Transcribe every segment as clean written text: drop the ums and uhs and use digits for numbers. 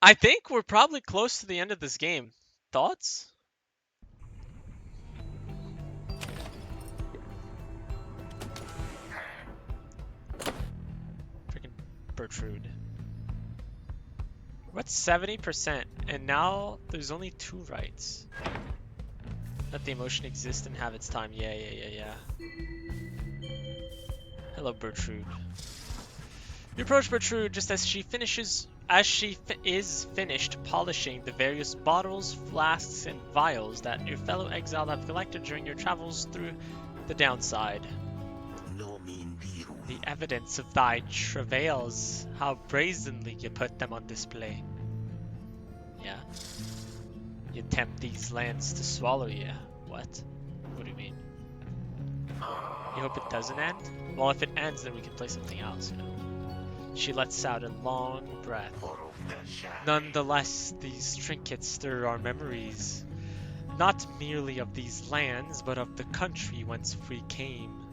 I think we're probably close to the end of this game. Thoughts? Freaking Bertrude. What's 70%? And now there's only 2 rights. Let the emotion exist and have its time. Yeah. Hello, Bertrude. You approach Bertrude just as she is finished polishing the various bottles, flasks, and vials that your fellow exile have collected during your travels through the downside. The evidence of thy travails, how brazenly you put them on display. Yeah. You tempt these lands to swallow you. What? What do you mean? You hope it doesn't end? Well, if it ends, then we can play something else, you know. She lets out a long breath. Nonetheless, these trinkets stir our memories, not merely of these lands, but of the country whence we came.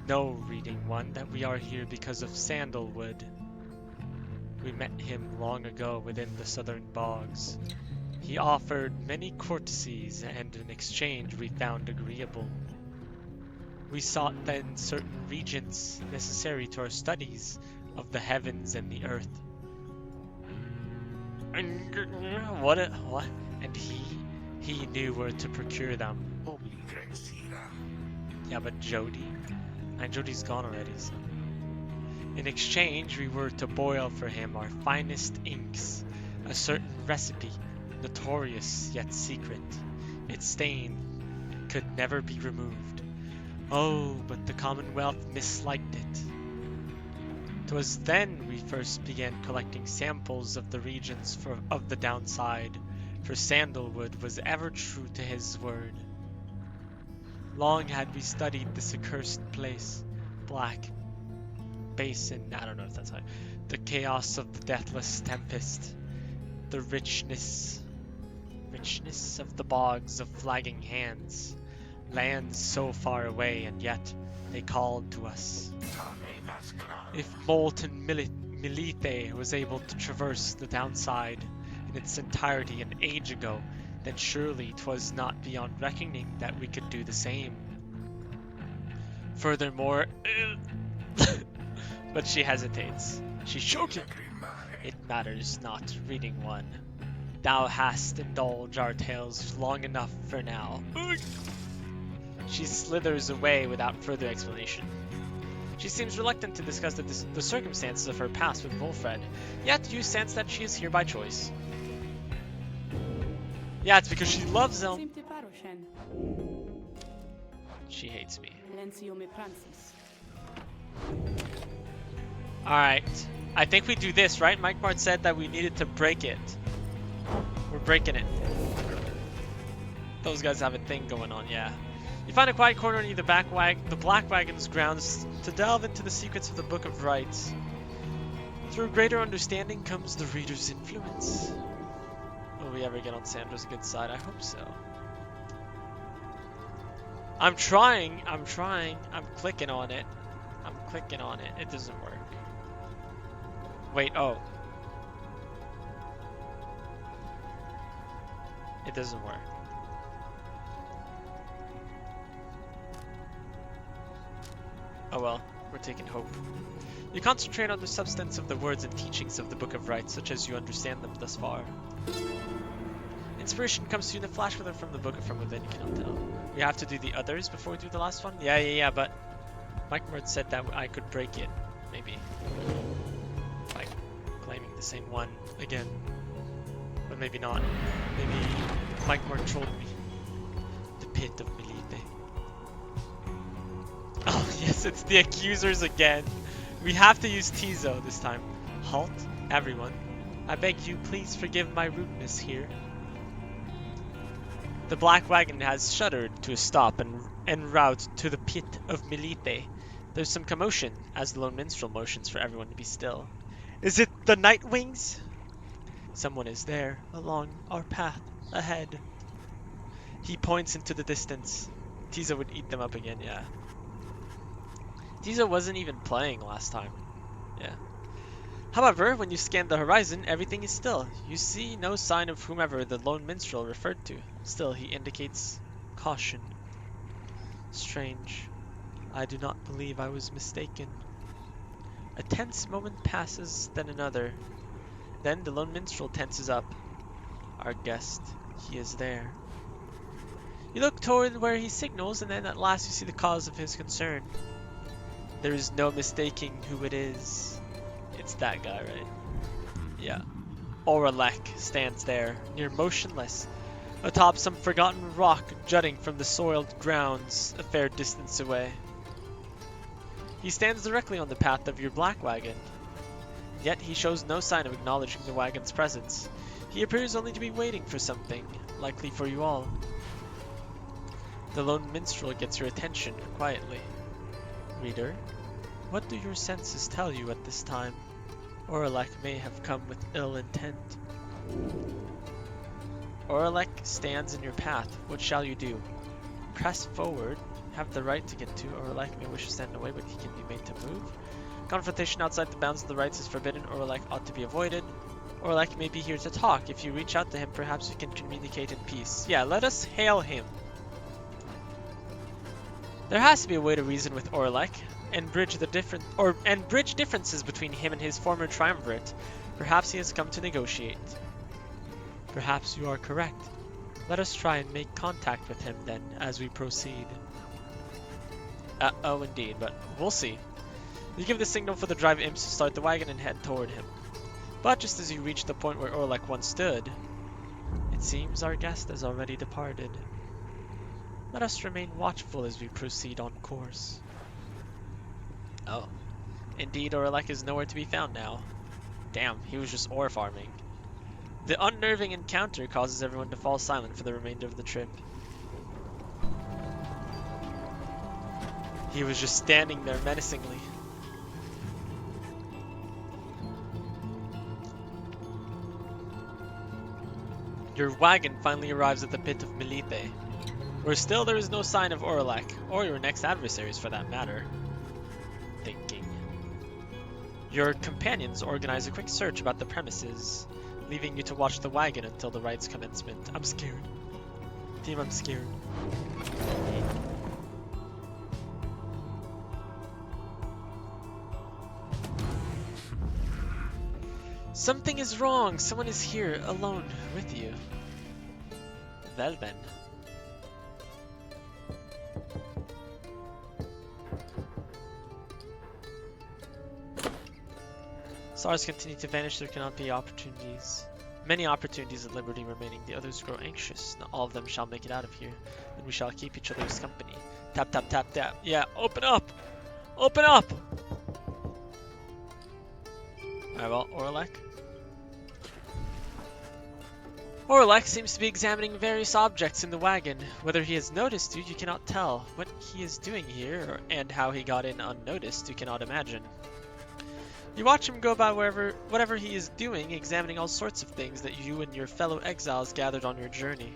Know, reading one, that we are here because of Sandalwood. We met him long ago within the southern bogs. He offered many courtesies, and in exchange we found agreeable. We sought then certain regions necessary to our studies of the heavens and the earth. What? And he knew where to procure them. Yeah, but Jody? And Jody's gone already, so. In exchange, we were to boil for him our finest inks, a certain recipe, notorious yet secret. Its stain could never be removed. Oh, but the Commonwealth misliked it. 'Twas then we first began collecting samples of the regions of the downside, for Sandalwood was ever true to his word. Long had we studied this accursed place, black basin, I don't know if that's how, the chaos of the deathless tempest, the richness of the bogs of flagging hands, lands so far away, and yet they called to us. If molten Milithe was able to traverse the downside in its entirety an age ago, then surely 'twas not beyond reckoning that we could do the same. Furthermore, but she hesitates. She's choking. It matters not, reading one. Thou hast indulged our tales long enough for now. She slithers away without further explanation. She seems reluctant to discuss the circumstances of her past with Wolfred, yet you sense that she is here by choice. Yeah, it's because she loves him. She hates me. Alright. I think we do this, right? Mike Mart said that we needed to break it. We're breaking it. Those guys have a thing going on, yeah. You find a quiet corner near the Black Wagon's grounds to delve into the secrets of the Book of Rites. Through greater understanding comes the reader's influence. Will we ever get on Sandra's good side? I hope so. I'm trying. I'm clicking on it. It doesn't work. Wait, oh. It doesn't work. Oh well, we're taking hope. You concentrate on the substance of the words and teachings of the Book of Rites, such as you understand them thus far. Inspiration comes to you in a flash from the book or from within, you cannot tell. We have to do the others before we do the last one? Yeah, but Mike Mort said that I could break it, maybe. By claiming the same one again. But maybe not. Maybe Mike Mort trolled me. The pit of Milite. Oh yes, it's the accusers again. We have to use Tizo this time. Halt, everyone. I beg you, please forgive my rudeness here. The Black Wagon has shuddered to a stop en route to the pit of Milite. There's some commotion, as the lone minstrel motions for everyone to be still. Is it the Nightwings? Someone is there, along our path, ahead. He points into the distance. Tizo would eat them up again, yeah. Tizo wasn't even playing last time. Yeah. However, when you scan the horizon, everything is still. You see no sign of whomever the lone minstrel referred to. Still, he indicates caution. Strange. I do not believe I was mistaken. A tense moment passes, then another. Then the lone minstrel tenses up. Our guest, he is there. You look toward where he signals, and then at last you see the cause of his concern. There is no mistaking who it is. It's that guy, right? Yeah. Oralek stands there, near motionless, atop some forgotten rock jutting from the soiled grounds a fair distance away. He stands directly on the path of your black wagon, yet he shows no sign of acknowledging the wagon's presence. He appears only to be waiting for something, likely for you all. The lone minstrel gets your attention quietly. Reader, what do your senses tell you at this time? Oralek may have come with ill intent. Oralek stands in your path. What shall you do? Press forward. Have the right to get to. Oralek may wish to stand away, but he can be made to move. Confrontation outside the bounds of the rights is forbidden. Oralek ought to be avoided. Oralek may be here to talk. If you reach out to him, perhaps you can communicate in peace. Yeah, let us hail him. There has to be a way to reason with Oralek and bridge differences between him and his former triumvirate. Perhaps he has come to negotiate. Perhaps you are correct. Let us try and make contact with him then as we proceed. Oh indeed, but we'll see. You give the signal for the drive imps to start the wagon and head toward him. But just as you reach the point where Oralek once stood, it seems our guest has already departed. Let us remain watchful as we proceed on course. Oh, indeed Oralek is nowhere to be found now. Damn, he was just ore farming. The unnerving encounter causes everyone to fall silent for the remainder of the trip. He was just standing there menacingly. Your wagon finally arrives at the pit of Melite, where still there is no sign of Oralek, or your next adversaries for that matter. Thinking. Your companions organize a quick search about the premises, leaving you to watch the wagon until the ride's commencement. I'm scared. Team, I'm scared. Something is wrong. Someone is here, alone, with you. Well then. Stars continue to vanish. There cannot be opportunities. Many opportunities at liberty remaining. The others grow anxious. Not all of them shall make it out of here. And we shall keep each other's company. Tap, tap, tap, tap. Yeah, open up! Open up! Alright, well, Oralek. Oralek seems to be examining various objects in the wagon. Whether he has noticed you cannot tell. What he is doing here, and how he got in unnoticed, you cannot imagine. You watch him go about whatever he is doing, examining all sorts of things that you and your fellow exiles gathered on your journey.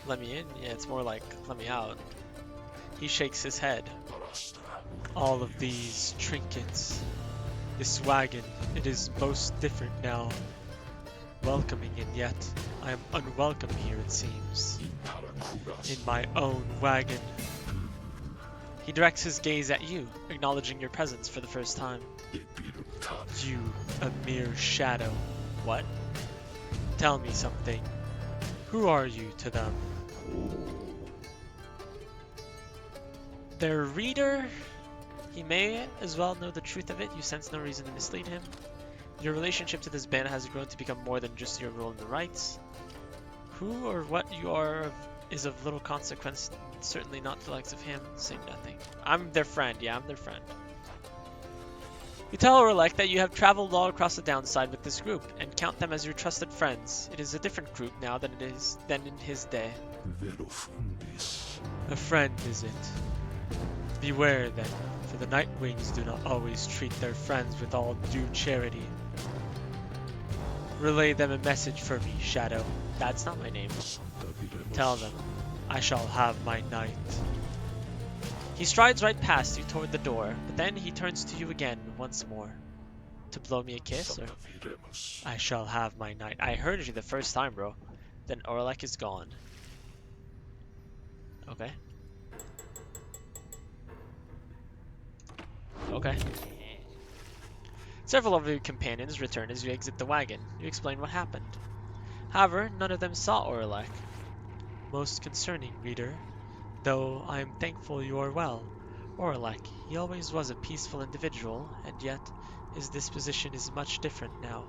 Let me in? Yeah, it's more like, let me out. He shakes his head. All of these trinkets. This wagon, it is most different now. Welcoming, and yet I am unwelcome here, it seems. In my own wagon. He directs his gaze at you, acknowledging your presence for the first time. You, a mere shadow. What? Tell me something. Who are you to them? Their reader? He may as well know the truth of it. You sense no reason to mislead him. Your relationship to this band has grown to become more than just your role in the rites. Who or what you are is of little consequence. Certainly not the likes of him, saying nothing. I'm their friend, yeah, I'm their friend. You tell Oralek that you have traveled all across the downside with this group, and count them as your trusted friends. It is a different group now than in his day. A friend, is it? Beware then, for the Nightwings do not always treat their friends with all due charity. Relay them a message for me, Shadow. That's not my name. Tell them, I shall have my night. He strides right past you toward the door, but then he turns to you again once more. To blow me a kiss, or I shall have my night. I heard you the first time, bro. Then Orlek is gone. Okay. Okay. Several of your companions return as you exit the wagon. You explain what happened. However, none of them saw Orlek. Most concerning, reader. Though I am thankful you are well. Orlek, he always was a peaceful individual, and yet his disposition is much different now.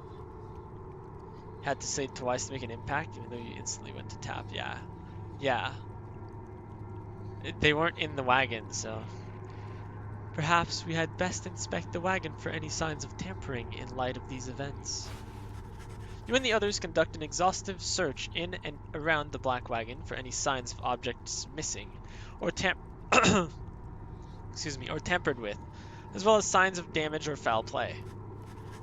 Had to say it twice to make an impact, even though you instantly went to tap. Yeah. Yeah. They weren't in the wagon, so... Perhaps we had best inspect the wagon for any signs of tampering in light of these events. You and the others conduct an exhaustive search in and around the black wagon for any signs of objects missing, or or tampered with, as well as signs of damage or foul play.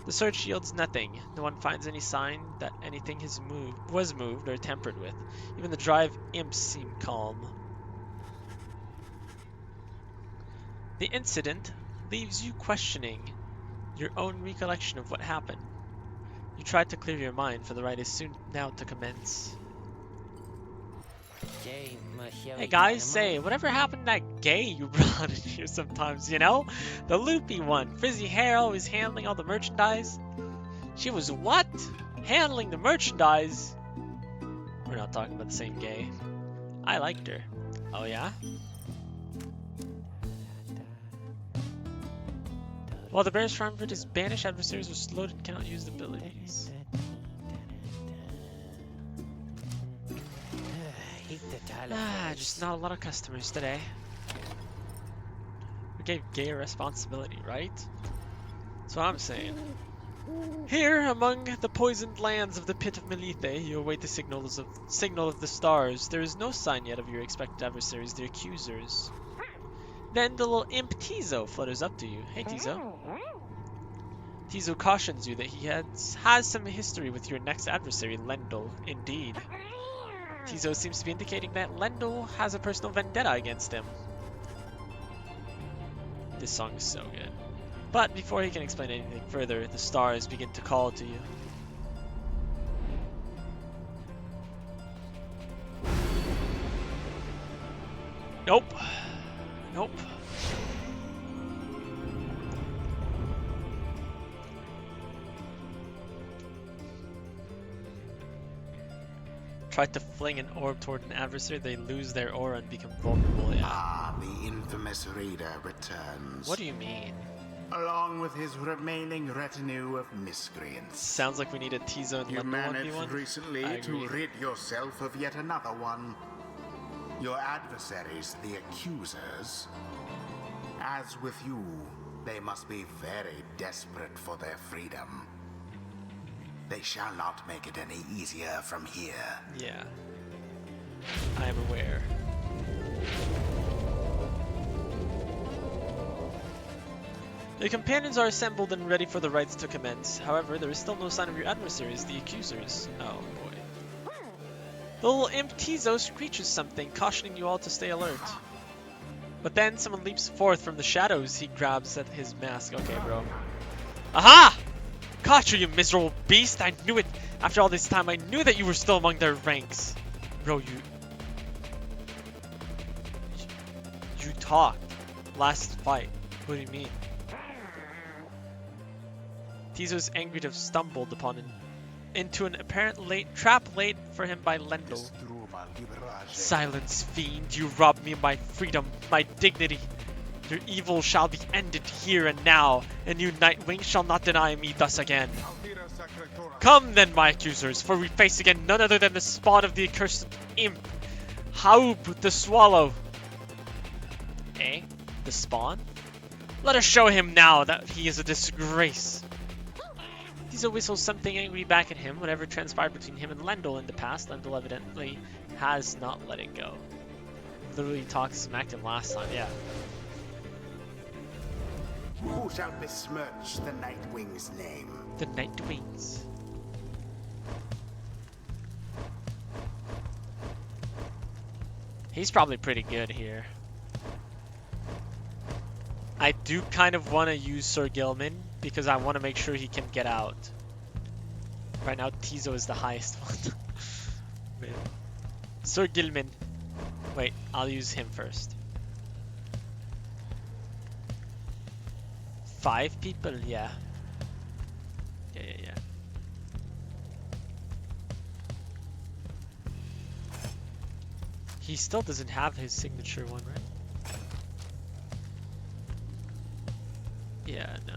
The search yields nothing. No one finds any sign that anything was moved or tampered with. Even the drive imps seem calm. The incident leaves you questioning your own recollection of what happened. You try to clear your mind, for the ride is soon now to commence. Hey guys, say, whatever happened to that gay you brought in here sometimes, you know? The loopy one, frizzy hair, always handling all the merchandise. She was what? Handling the merchandise? We're not talking about the same gay. I liked her. Oh yeah? While the bear's farmford is banished, adversaries are slowed and cannot use the abilities. Just not a lot of customers today. We gave Gay a responsibility, right? That's what I'm saying. Here, among the poisoned lands of the pit of Melithe, you await the signal of the stars. There is no sign yet of your expected adversaries, the accusers. Then the little imp Tizo flutters up to you. Hey Tizo. Tizo cautions you that he has some history with your next adversary, Lendl. Indeed. Tizo seems to be indicating that Lendl has a personal vendetta against him. This song is so good. But before he can explain anything further, the stars begin to call to you. Nope. Nope. Try to fling an orb toward an adversary, they lose their aura and become vulnerable. Yeah. Ah, the infamous Reader returns. What do you mean? Along with his remaining retinue of miscreants. Sounds like we need a Tizo and You Lendl 1v1. managed recently to rid yourself of yet another one. Your adversaries, the accusers. As with you, they must be very desperate for their freedom. They shall not make it any easier from here. Yeah. I am aware. The companions are assembled and ready for the rites to commence. However, there is still no sign of your adversaries, the accusers. Oh boy. The little imp Tizo screeches something, cautioning you all to stay alert. But then someone leaps forth from the shadows. He grabs at his mask. Okay, bro. Aha! Caught you, you miserable beast! I knew it! After all this time, I knew that you were still among their ranks. Bro, you talked last fight. What do you mean? Tizo is angry to have stumbled upon into an apparent trap laid for him by Lendl. Silence, fiend! You robbed me of my freedom, my dignity. Your evil shall be ended here and now, and you Nightwing shall not deny me thus again. Come then, my accusers, for we face again none other than the spawn of the accursed imp, Haub the Swallow. Eh? The spawn? Let us show him now that he is a disgrace. Tizo whistles something angry back at him. Whatever transpired between him and Lendl in the past, Lendl evidently has not let it go. Literally talked smack to him last time, yeah. Who shall besmirch the Nightwing's name? The Nightwings. He's probably pretty good here. I do kind of want to use Sir Gilman because I want to make sure he can get out. Right now, Tizo is the highest one. Man. Sir Gilman. Wait, I'll use him first. 5 people? Yeah. Yeah. He still doesn't have his signature one, right? Yeah, no.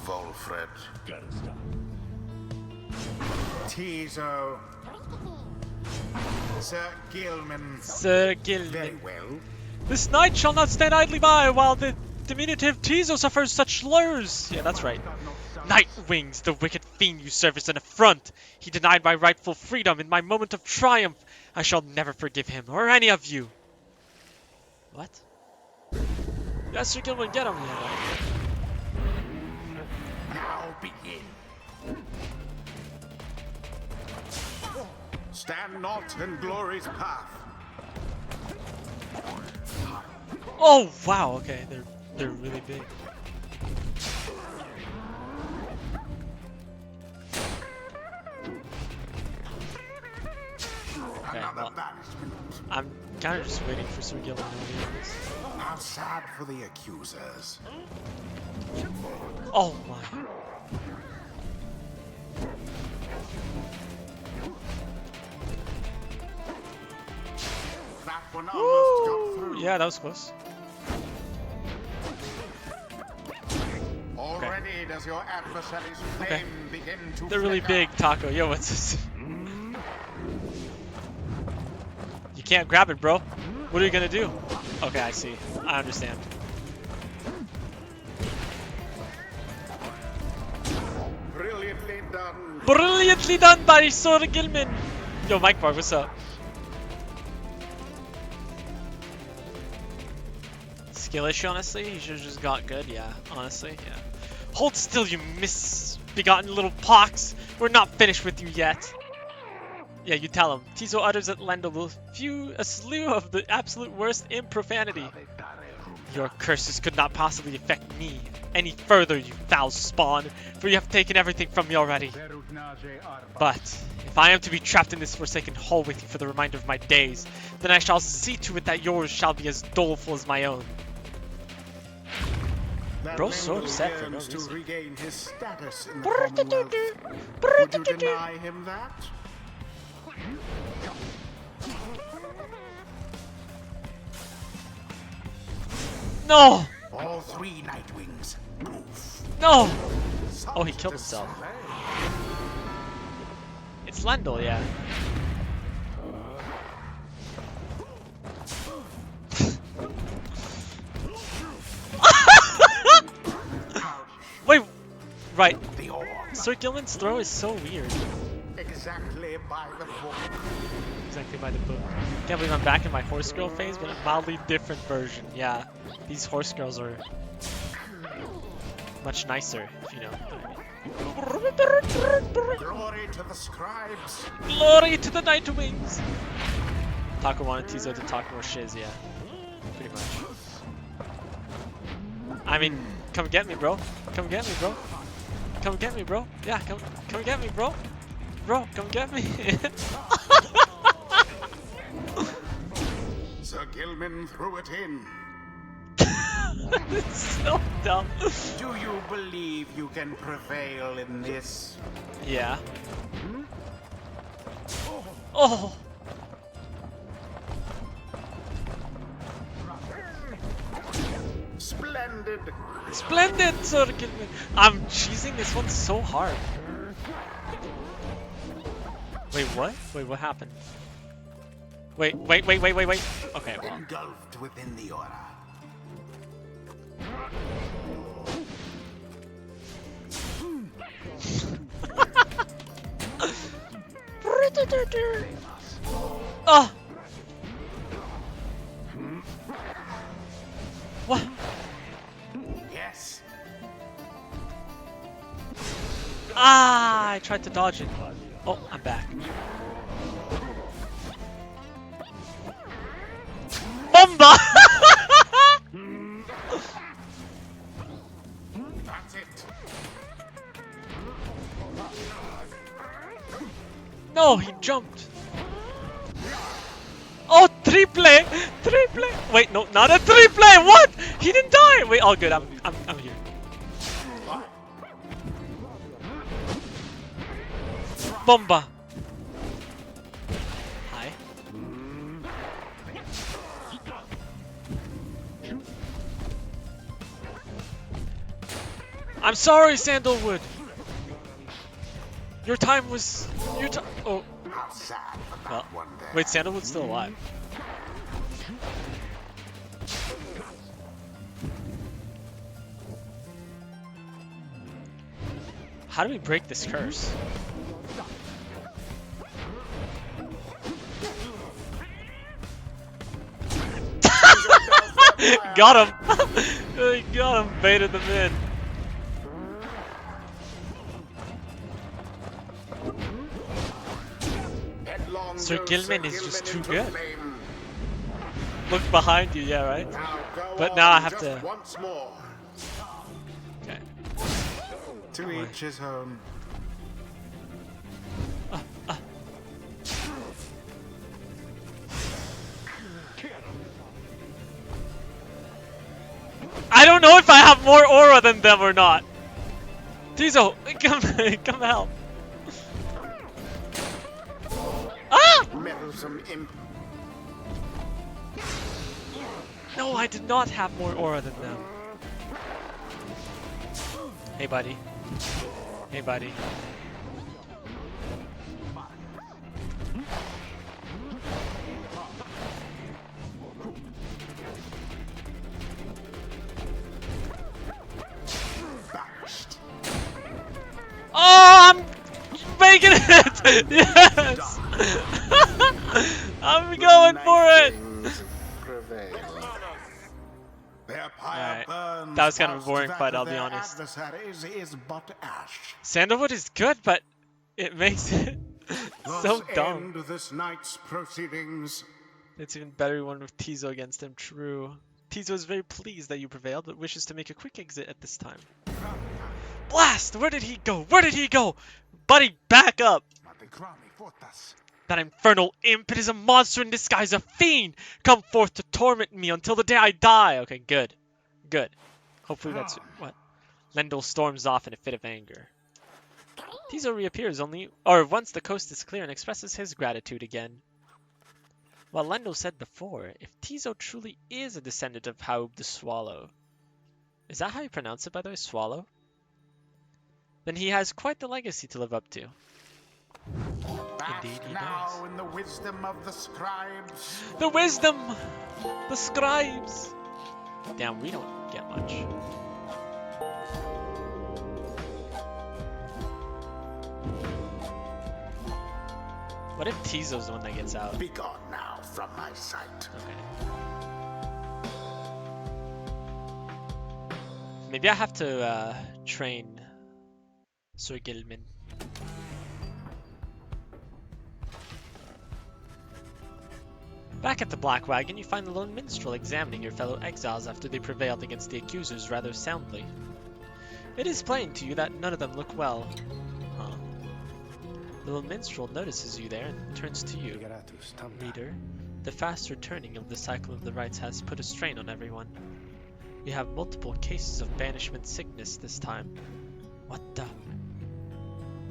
Volfred. Tizo. Sir Gilman. Sir Gilman. Very well. This knight shall not stand idly by while the diminutive Tizo suffers such slurs. Yeah, that's right. Night Wings, the wicked fiend you serve is an affront. He denied my rightful freedom in my moment of triumph. I shall never forgive him, or any of you. What? Yeah, Sir Gilman, get him. Yeah, right. Now begin. Stand not in glory's path. Oh, wow, okay, they're really big. Okay, well, I'm kind of just waiting for Sir Gilman to be honest. How sad for the accusers. Oh my. That one almost got through. Yeah, that was close. Already does your adversary's flame begin to They're really flicker. big, Taco. Yo, what's this? You can't grab it, bro. What are you gonna do? Okay, I see. I understand. Brilliantly done. Brilliantly done by Sir Gilman. Yo, Mike Bar, what's up? Skill issue, honestly. He should have just got good. Yeah, honestly, yeah. Hold still, you misbegotten little pox. We're not finished with you yet. Yeah, you tell him. Tizo utters at Lendl a slew of the absolute worst in profanity. Your curses could not possibly affect me any further, you foul spawn, for you have taken everything from me already. But if I am to be trapped in this forsaken hole with you for the remainder of my days, then I shall see to it that yours shall be as doleful as my own. Bro's so upset for no reason. To regain his status in the Commonwealth. Would you deny him that? No! All 3 Nightwings. Move. No! Oh, he killed himself. It's Lendl, yeah. Wait, right. Sir Gilman's throw is so weird. Exactly by the book. Exactly by the book. Can't believe I'm back in my horse girl phase, but a mildly different version. Yeah, these horse girls are much nicer, if you know what I mean. Glory to the scribes. Glory to the Night Wings. Taco wanted Tizo to talk more shiz, yeah. Pretty much. I mean, come get me, bro. Come get me, bro. Come get me, bro. Yeah, come get me, bro. Bro, come get me. Sir Gilman threw it in. It's so dumb. Do you believe you can prevail in this? Yeah. Oh. Splendid. Splendid, Sir Gilman. I'm cheesing this one so hard. Wait, what? Wait, what happened? Wait. Okay, well. Engulfed within the aura. Oh! What? Yes. Ah! I tried to dodge it. Oh, I'm back. Bomba! That's it. No, he jumped. Oh, triple! Triple! Wait, no, not a triple! What? He didn't die! Wait, all good, I'm here. Bomba! Hi. I'm sorry, Sandalwood! Your time was... Your time... Oh. How sad for Well, that one there. wait, Sandalwood's still alive. How do we break this curse? Got him! Got him, baited them in. Headlong Sir goes Gilman is just too into good. flame. Look behind you, yeah, right? Now go But now I have just to- once more. Okay. To each his own. I don't know if I have more aura than them or not. Tizo, come help. Ah! Meddlesome imp. No, I did not have more aura than them. Hey, buddy. Hey, buddy. Bashed. Oh, I'm making it! Yes! I'm going for it! Things prevail. Their Alright. pyre burns That was kind of a whilst boring that fight, of I'll be their honest. adversaries is but ash. Sandalwood is good, but it makes it so Thus dumb. end this night's proceedings. It's even better one with Tizo against him, true. Tizo is very pleased that you prevailed, but wishes to make a quick exit at this time. Blast! Where did he go? Where did he go? Buddy, back up! That infernal imp, it is a monster in disguise, a fiend! Come forth to torment me until the day I die! Okay, good. Good. Hopefully that's... What? Lendl storms off in a fit of anger. Tizo reappears once the coast is clear and expresses his gratitude again. Well, Lendl said before, if Tizo truly is a descendant of Haub the Swallow... Is that how you pronounce it, by the way? Swallow? Then he has quite the legacy to live up to. Indeed he now does. in the wisdom of the scribes. The wisdom! The scribes! Damn, we don't get much. What if Tizo's the one that gets out? Be gone now from my sight. Okay. Maybe I have to train Sir Gilman. Back at the Black Wagon, you find the lone minstrel examining your fellow exiles after they prevailed against the accusers rather soundly. It is plain to you that none of them look well. Huh. The lone minstrel notices you there and turns to you. Reader, the fast returning of the cycle of the rites has put a strain on everyone. We have multiple cases of banishment sickness this time. What the...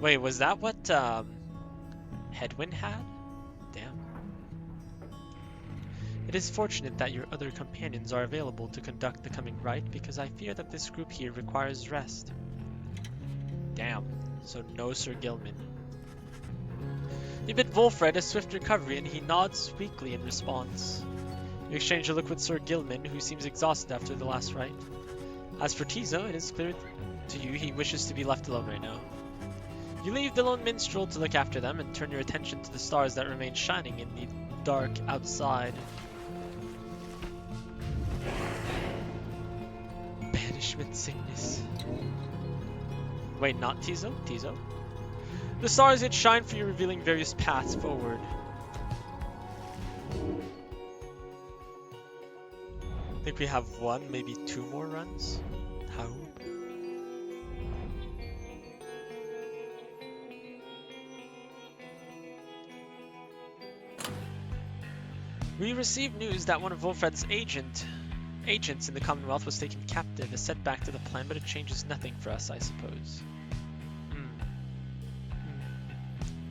Wait, was that what, Headwind had? Damn. It is fortunate that your other companions are available to conduct the coming rite, because I fear that this group here requires rest. Damn. So no Sir Gilman. You bid Wolfred a swift recovery, and he nods weakly in response. You exchange a look with Sir Gilman, who seems exhausted after the last rite. As for Tizo, it is clear to you he wishes to be left alone right now. You leave the lone minstrel to look after them, and turn your attention to the stars that remain shining in the dark outside. Banishment sickness. Wait, not Tizo? Tizo? The stars yet shine for you, revealing various paths forward. I think we have one, maybe two more runs. How? We received news that one of Wolfred's agents in the Commonwealth was taken captive, a setback to the plan, but it changes nothing for us, I suppose.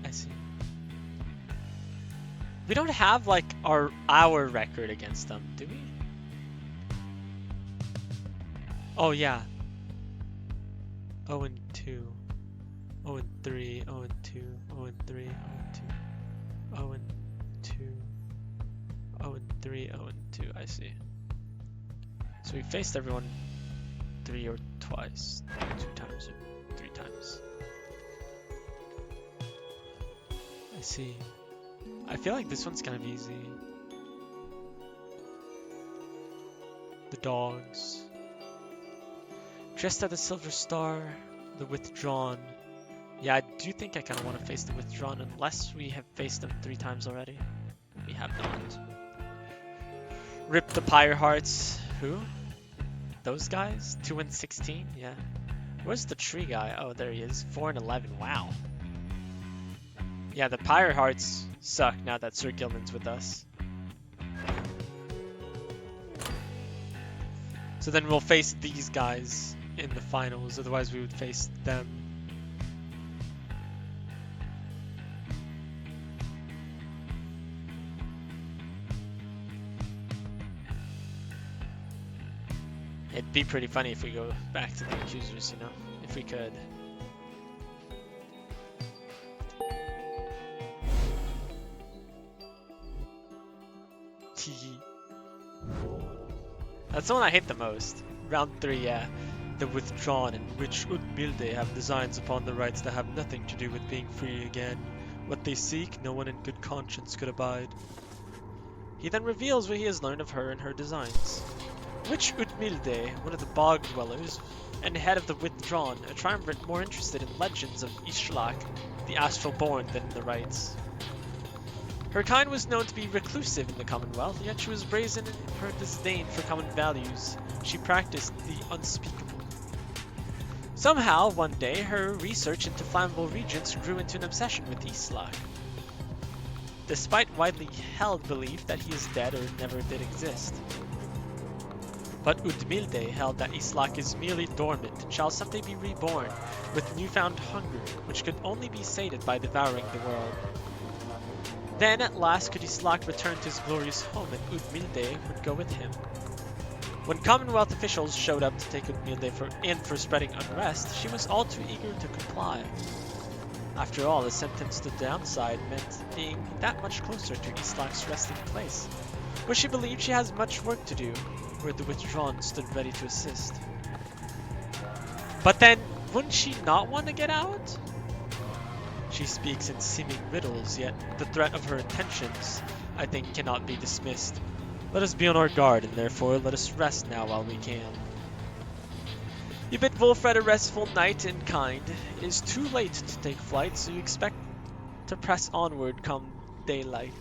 I see. We don't have, like, our record against them, do we? Oh, yeah. 0-2. 0-3. 0-2. 0-3. 0-2. 0-2. 0-3. 0-2. I see. So we faced everyone 3 or twice. 2 times or 3 times. I see. I feel like this one's kind of easy. The dogs. Dressed at the Silver Star. The Withdrawn. Yeah, I do think I kind of want to face the Withdrawn unless we have faced them 3 times already. We have not. Rip the Pyre Hearts. Who? Those guys? 2-16? Yeah. Where's the tree guy? Oh, there he is. 4-11. Wow. Yeah, the Pyre Hearts suck now that Sir Gilman's with us. So then we'll face these guys in the finals, otherwise we would face them. It'd be pretty funny if we go back to the accusers, you know, if we could. That's the one I hate the most. Round 3, yeah. The Withdrawn, in which Udmilde have designs upon the rights that have nothing to do with being free again. What they seek, no one in good conscience could abide. He then reveals what he has learned of her and her designs. Which Udmilde, one of the bog dwellers, and head of the Withdrawn, a triumvirate more interested in legends of Ishlak, the astral born, than in the rites. Her kind was known to be reclusive in the Commonwealth, yet she was brazen in her disdain for common values. She practiced the unspeakable. Somehow, one day, her research into flammable regions grew into an obsession with Ishlak. Despite widely held belief that he is dead or never did exist. But Udmilde held that Ishlak is merely dormant and shall someday be reborn with newfound hunger, which could only be sated by devouring the world. Then, at last, could Ishlak return to his glorious home, and Udmilde would go with him. When Commonwealth officials showed up to take Udmilde for spreading unrest, she was all too eager to comply. After all, the sentence to downside meant being that much closer to Ishlak's resting place, where she believed she has much work to do, where the Withdrawn stood ready to assist. But then, wouldn't she not want to get out? She speaks in seeming riddles, yet the threat of her intentions, I think, cannot be dismissed. Let us be on our guard, and therefore let us rest now while we can. You bid Wolfred a restful night in kind. It is too late to take flight, so you expect to press onward come daylight.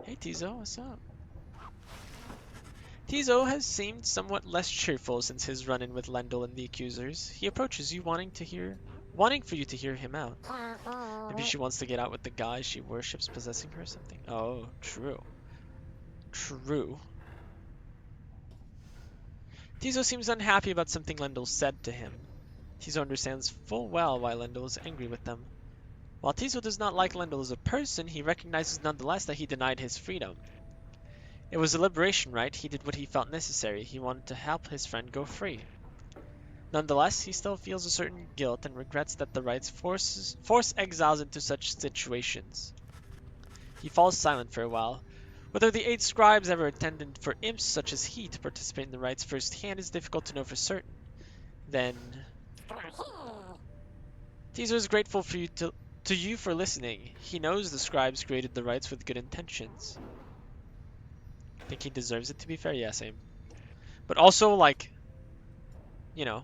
Hey Tizo, what's up? Tizo has seemed somewhat less cheerful since his run-in with Lendl and the accusers. He approaches you wanting for you to hear him out. Maybe she wants to get out with the guy she worships possessing her or something. Oh, true. True. Tizo seems unhappy about something Lendl said to him. Tizo understands full well why Lendl is angry with them. While Tizo does not like Lendl as a person, he recognizes nonetheless that he denied his freedom. It was a liberation right, he did what he felt necessary, he wanted to help his friend go free. Nonetheless, he still feels a certain guilt and regrets that the rites force exiles into such situations. He falls silent for a while. Whether the 8 scribes ever intended for imps such as he to participate in the rites firsthand is difficult to know for certain. Then... Tizo is grateful to you for listening. He knows the scribes created the rites with good intentions. Think he deserves it, to be fair? Yeah, same. But also, like, you know,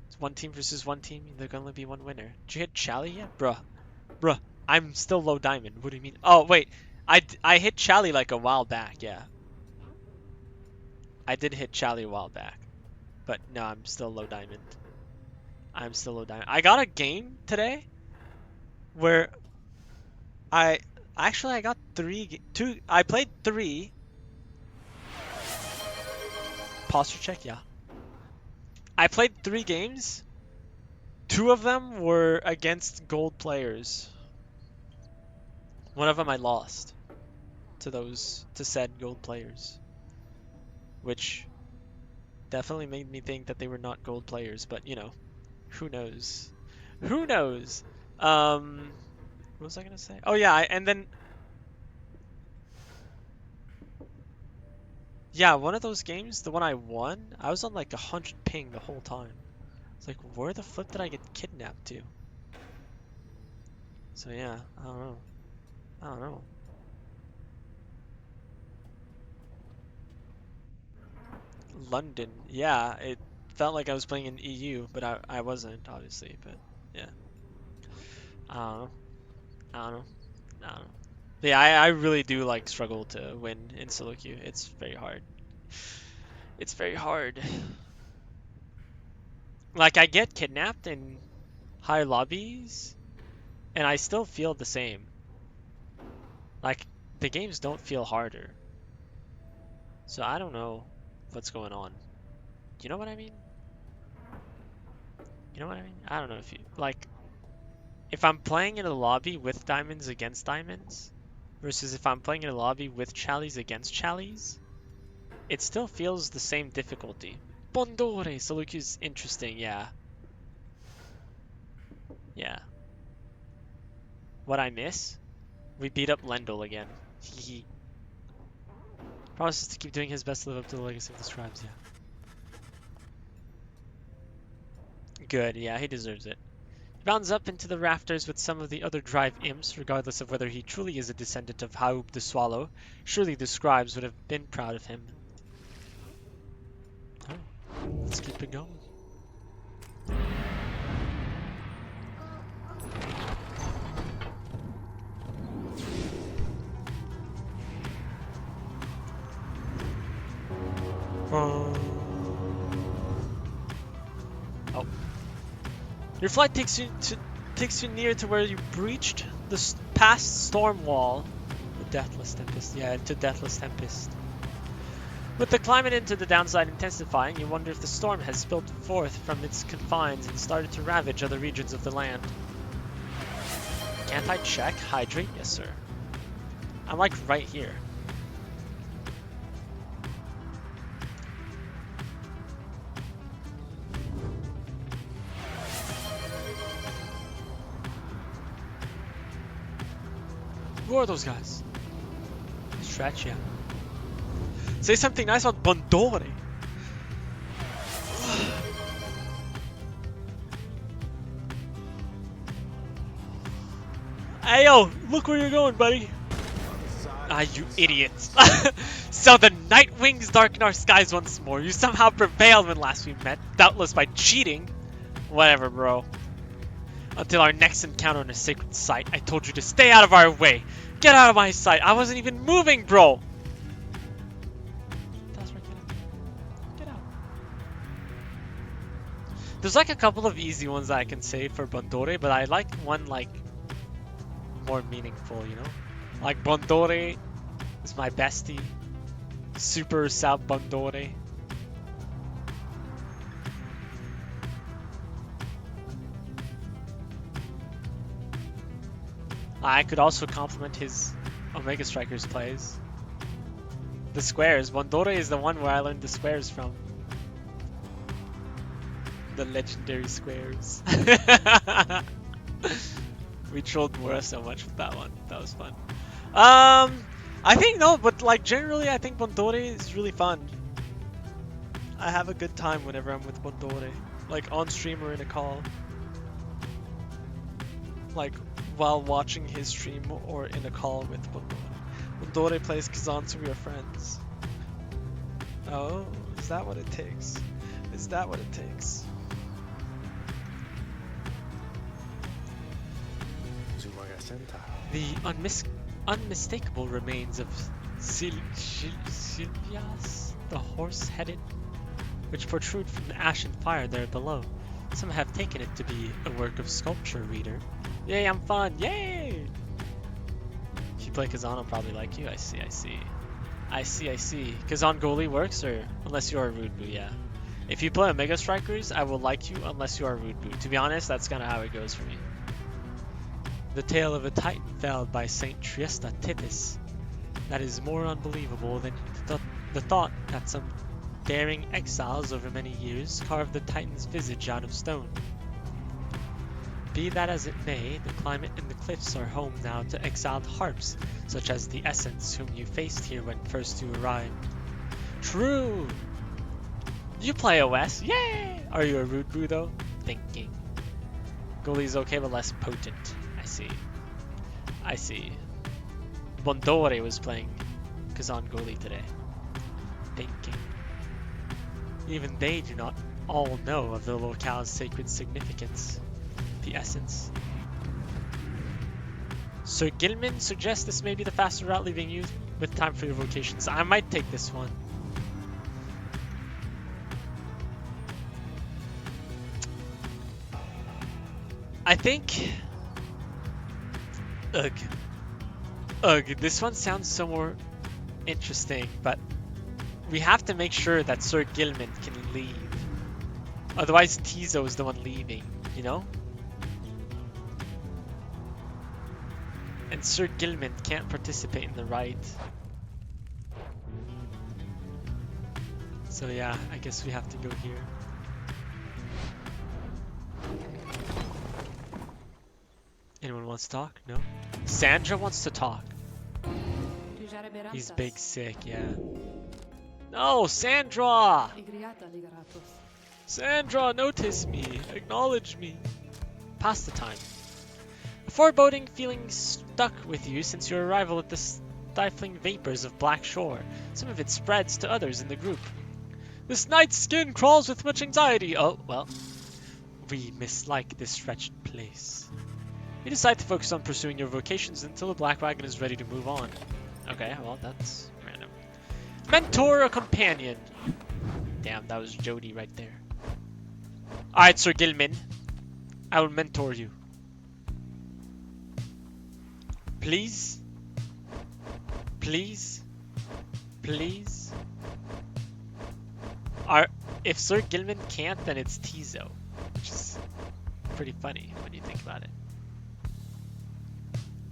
it's one team versus one team. There can only be one winner. Did you hit Chally yet? Bruh, I'm still low diamond. What do you mean? Oh, wait. I hit Chally like a while back, yeah. I did hit Chally a while back. But no, I'm still low diamond. I'm still low diamond. I got a game today where Actually, I got two. I played 3. Posture check, yeah. I played 3 games. 2 of them were against gold players. One of them I lost to said gold players, which definitely made me think that they were not gold players. But you know, who knows? Who knows? What was I gonna say? Oh yeah, and then yeah, one of those games, the one I won, I was on like 100 ping the whole time. It's like, where the flip did I get kidnapped to? So yeah, I don't know. I don't know. London, yeah, it felt like I was playing in EU, but I wasn't, obviously, but yeah. I don't know. I don't know. I don't know. Yeah, I really do like struggle to win in solo queue. It's very hard. It's very hard. Like I get kidnapped in high lobbies and I still feel the same. Like the games don't feel harder. So I don't know what's going on. You know what I mean? You know what I mean? I don't know if you like if I'm playing in a lobby with diamonds against diamonds versus if I'm playing in a lobby with challies against challies, it still feels the same difficulty. Bondore, Saluki's interesting, yeah. Yeah. What I miss? We beat up Lendl again. He promises to keep doing his best to live up to the legacy of the scribes, yeah. Good, yeah, he deserves it. He bounds up into the rafters with some of the other drive imps, regardless of whether he truly is a descendant of Haub the Swallow. Surely the scribes would have been proud of him. Oh, let's keep it going. Oh. Your flight takes you near to where you breached the past storm wall. The Deathless Tempest. Yeah, into Deathless Tempest. With the climate into the downside intensifying, you wonder if the storm has spilled forth from its confines and started to ravage other regions of the land. Can't I check? Hydrate? Yes, sir. I'm like right here. Who are those guys? Stretch, yeah. Say something nice about Bondore. Hey yo, look where you're going, buddy. Ah, you idiots. So the night wings darken our skies once more. You somehow prevailed when last we met, doubtless by cheating. Whatever, bro. Until our next encounter in a sacred site, I told you to stay out of our way. Get out of my sight. I wasn't even moving, bro. Get out. There's like a couple of easy ones that I can say for Bondore, but I like one like more meaningful, you know? Like Bondore is my bestie. Super Sab Bondore. I could also compliment his Omega Strikers plays. The squares. Bondore is the one where I learned the squares from. The legendary squares. We trolled Mura so much with that one. That was fun. I think no, but like generally I think Bondore is really fun. I have a good time whenever I'm with Bondore. Like on stream or in a call. Like while watching his stream or in a call with Bondore. Bondore plays Kazan, so we are friends. Oh, is that what it takes? Is that what it takes? The unmistakable remains of Silvias, the horse-headed, which protrude from the ashen fire there below. Some have taken it to be a work of sculpture, reader. Yay, I'm fun! Yay! play Kazan, I'll probably like you. I see. Kazan goalie works, or unless you are a rude boo, yeah. If you play Omega Strikers, I will like you unless you are a rude boo. To be honest, that's kind of how it goes for me. The tale of a titan felled by Saint Triesta Titus. That is more unbelievable than the thought that some daring exiles over many years carved the titan's visage out of stone. Be that as it may, the climate and the cliffs are home now to exiled harps, such as the Essence whom you faced here when first you arrived. True! You play OS, yay! Are you a rude boo though? Thinking. Goalie's okay but less potent. I see. Bondore was playing Kazan goalie today. Thinking. Even they do not all know of the locale's sacred significance. The Essence. Sir Gilman suggests this may be the faster route, leaving you with time for your vocations. I might take this one. I think... Ugh, this one sounds so more interesting, but we have to make sure that Sir Gilman can leave. Otherwise, Tizo is the one leaving, you know? And Sir Gilman can't participate in the ride. So yeah, I guess we have to go here. Anyone wants to talk? No? Sandra wants to talk. He's big sick, yeah. No, Sandra! Sandra, notice me. Acknowledge me. Pass the time. A foreboding feeling stuck with you since your arrival at the stifling vapors of Black Shore. Some of it spreads to others in the group. This knight's skin crawls with much anxiety. Oh, well. We mislike this wretched place. You decide to focus on pursuing your vocations until the Black Wagon is ready to move on. Okay, well, that's random. Mentor or companion? Damn, that was Jody right there. Alright, Sir Gilman. I will mentor you. Please? Please? Please? If Sir Gilman can't, then it's Tizo. Which is pretty funny when you think about it.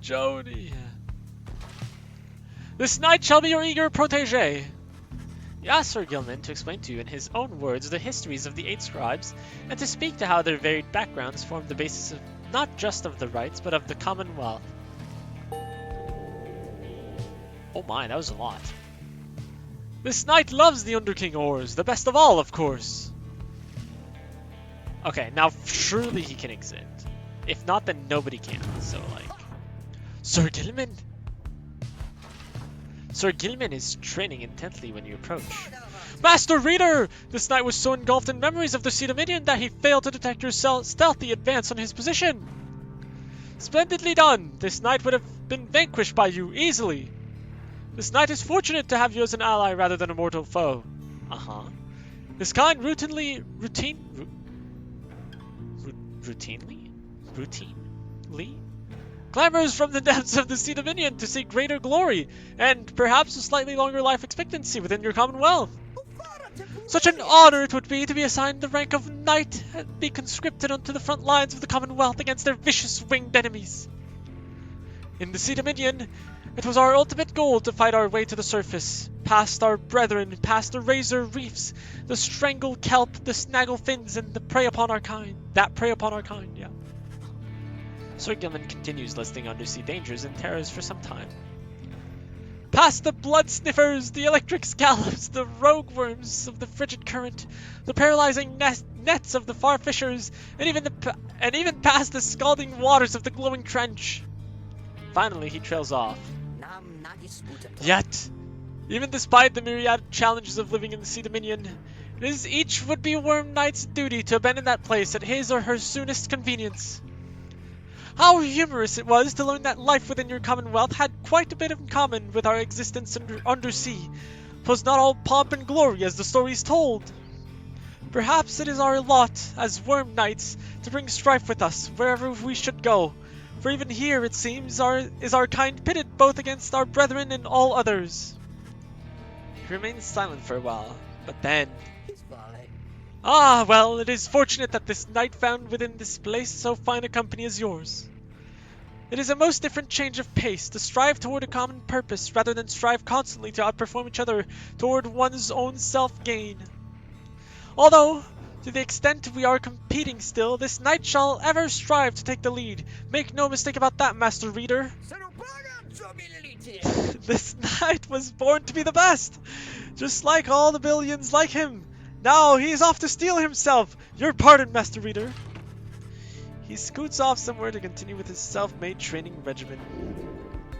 Jody. This knight shall be your eager protege. You ask Sir Gilman to explain to you in his own words the histories of the 8 scribes, and to speak to how their varied backgrounds form the basis of not just of the rights, but of the Commonwealth. Oh my, that was a lot. This knight loves the Underking ores, the best of all, of course. Okay, now surely he can exit. If not, then nobody can, so like... Sir Gilman? Sir Gilman is training intently when you approach. Master Reader! This knight was so engulfed in memories of the Cedominion that he failed to detect your stealthy advance on his position. Splendidly done! This knight would have been vanquished by you, easily. This knight is fortunate to have you as an ally rather than a mortal foe. Uh-huh. This kind routinely clamors from the depths of the Cedominion to seek greater glory, and perhaps a slightly longer life expectancy within your commonwealth. Such an honor it would be to be assigned the rank of knight and be conscripted onto the front lines of the commonwealth against their vicious winged enemies. In the Cedominion, it was our ultimate goal to fight our way to the surface, past our brethren, past the razor reefs, the strangle kelp, the snaggle fins, and the prey upon our kind. Yeah. Sir Gilman continues listing undersea dangers and terrors for some time. Past the blood sniffers, the electric scallops, the rogue worms of the frigid current, the paralyzing nets of the far fishers, and even past the scalding waters of the glowing trench. Finally, he trails off. Yet, even despite the myriad challenges of living in the Cedominion, it is each would-be worm knight's duty to abandon that place at his or her soonest convenience. How humorous it was to learn that life within your commonwealth had quite a bit in common with our existence undersea. 'Twas not all pomp and glory as the stories told. Perhaps it is our lot as worm knights to bring strife with us wherever we should go, For even here, it seems, is our kind pitted both against our brethren and all others. He remains silent for a while, but then... Ah, well, it is fortunate that this knight found within this place so fine a company as yours. It is a most different change of pace, to strive toward a common purpose, rather than strive constantly to outperform each other toward one's own self-gain. Although, to the extent we are competing still, this knight shall ever strive to take the lead. Make no mistake about that, Master Reader. This knight was born to be the best, just like all the billions like him. Now he is off to steal himself. Your pardon, Master Reader. He scoots off somewhere to continue with his self-made training regimen.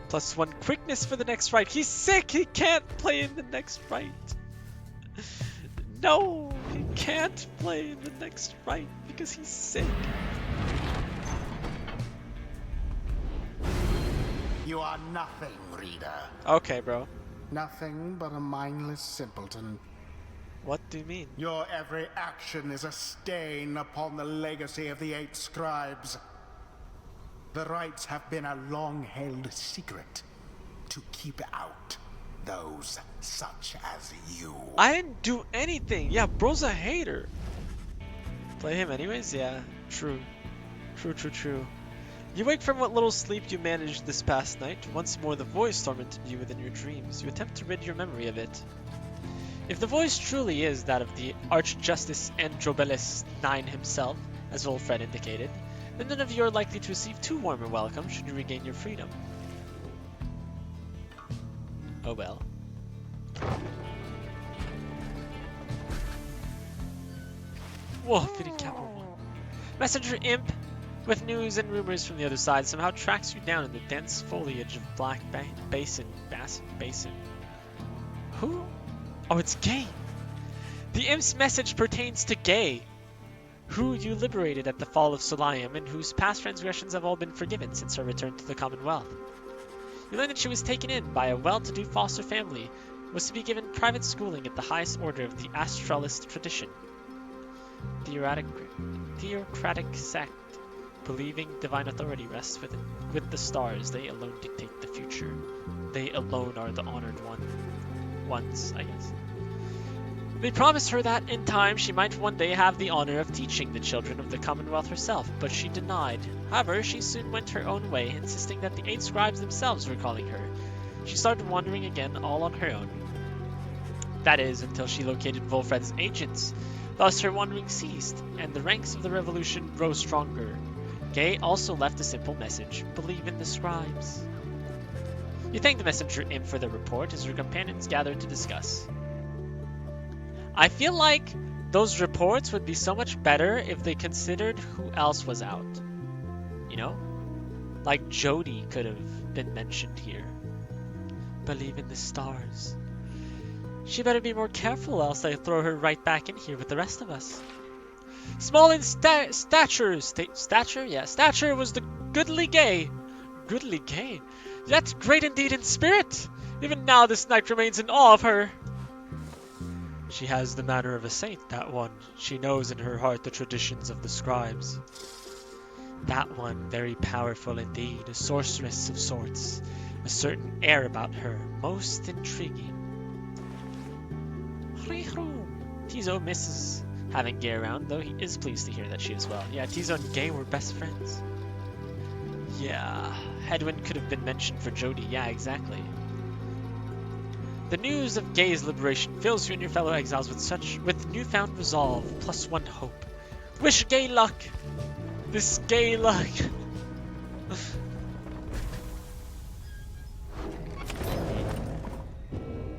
+1 quickness for the next fight. He's sick! He can't play in the next fight. No, he can't play in the next fight because he's sick. You are nothing, Reader. Okay, bro. Nothing but a mindless simpleton. What do you mean? Your every action is a stain upon the legacy of the 8 scribes. The rites have been a long-held secret to keep out those such as you. I didn't do anything. Yeah, bro's a hater. Play him anyways? Yeah, true. True. You wake from what little sleep you managed this past night. Once more the voice tormented you within your dreams. You attempt to rid your memory of it. If the voice truly is that of the Archjustice Androbelus IX himself, as Wolfred indicated, then none of you are likely to receive too warm a welcome should you regain your freedom. Oh well. Whoa, fitting capital 1. Messenger Imp, with news and rumors from the other side, somehow tracks you down in the dense foliage of Black Basin. Who? Oh, it's Gay! The Imp's message pertains to Gay, who you liberated at the fall of Solium and whose past transgressions have all been forgiven since her return to the Commonwealth. You learn that she was taken in by a well-to-do foster family, was to be given private schooling at the highest order of the Astralist tradition. Theocratic sect, believing divine authority rests with the stars. They alone dictate the future. They alone are the honored ones, I guess. They promised her that, in time, she might one day have the honor of teaching the children of the Commonwealth herself, but she denied. However, she soon went her own way, insisting that the 8 scribes themselves were calling her. She started wandering again, all on her own. That is, until she located Wolfred's agents. Thus her wandering ceased, and the ranks of the revolution rose stronger. Gay also left a simple message: believe in the scribes. You thank the messenger Imp for the report as your companions gathered to discuss. I feel like those reports would be so much better if they considered who else was out. You know? Like Jody could have been mentioned here. Believe in the stars. She better be more careful, else I throw her right back in here with the rest of us. Small in stature. Stature was the goodly Gay. Goodly Gay? Yet great indeed in spirit. Even now this knight remains in awe of her. She has the manner of a saint, that one. She knows in her heart the traditions of the scribes. That one, very powerful indeed, a sorceress of sorts. A certain air about her, most intriguing. Tizo misses having Gay around, though he is pleased to hear that she is well. Yeah, Tizo and Gay were best friends. Yeah, Hedwyn could have been mentioned for Jody. Yeah, exactly. The news of Gay's liberation fills you and your fellow exiles with newfound resolve, +1 hope. Wish Gay luck! This Gay luck!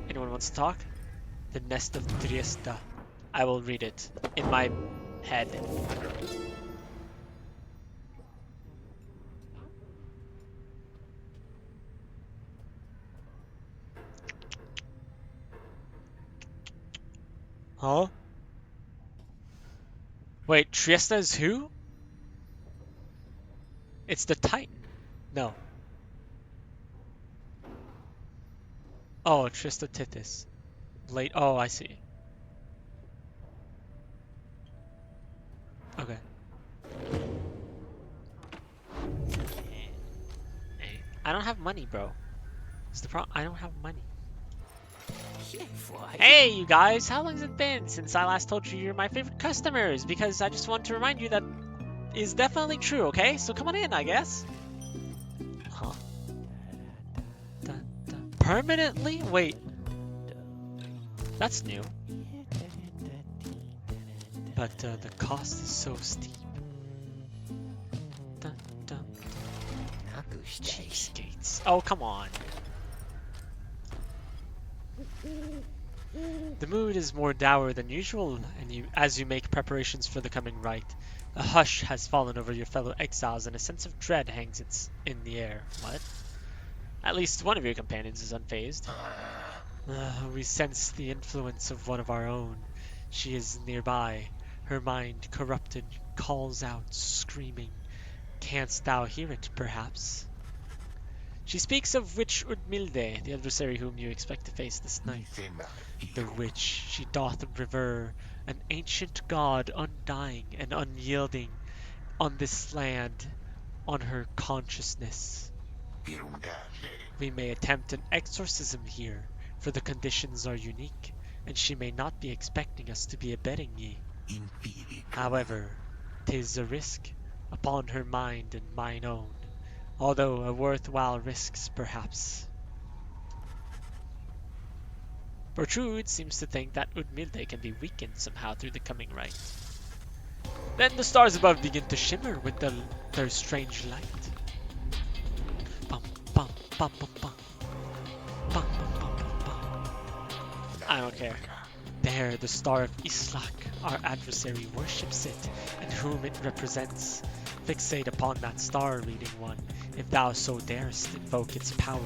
Anyone wants to talk? The Nest of Triesta. I will read it in my head. Huh? Wait, Triesta is who? It's the Titan. No. Oh, Trista Tithys. Late. Oh, I see. Okay. I don't have money, bro. It's the problem. I don't have money. Hey, you guys! How long has it been since I last told you you're my favorite customers? Because I just want to remind you that is definitely true, okay? So come on in, I guess. Huh. Permanently? Wait. That's new. But the cost is so steep. Cheapskates. Oh, come on. The mood is more dour than usual, and as you make preparations for the coming rite, a hush has fallen over your fellow exiles, and a sense of dread hangs in the air. What? At least one of your companions is unfazed. We sense the influence of one of our own. She is nearby. Her mind, corrupted, calls out, screaming. Canst thou hear it, perhaps? She speaks of witch Udmilde, the adversary whom you expect to face this night. The witch, she doth revere, an ancient god undying and unyielding on this land, on her consciousness. We may attempt an exorcism here, for the conditions are unique, and she may not be expecting us to be abetting ye. However, 'tis a risk upon her mind and mine own, although a worthwhile risk, perhaps. Bertrude seems to think that Udmilde can be weakened somehow through the coming rite. Then the stars above begin to shimmer with their strange light. Bum, bum, bum, bum, bum. Bum, bum, bum, bum, bum. I don't care. There, the star of Islak, our adversary, worships it, and whom it represents. Fixate upon that star, reading one, if thou so darest invoke its power.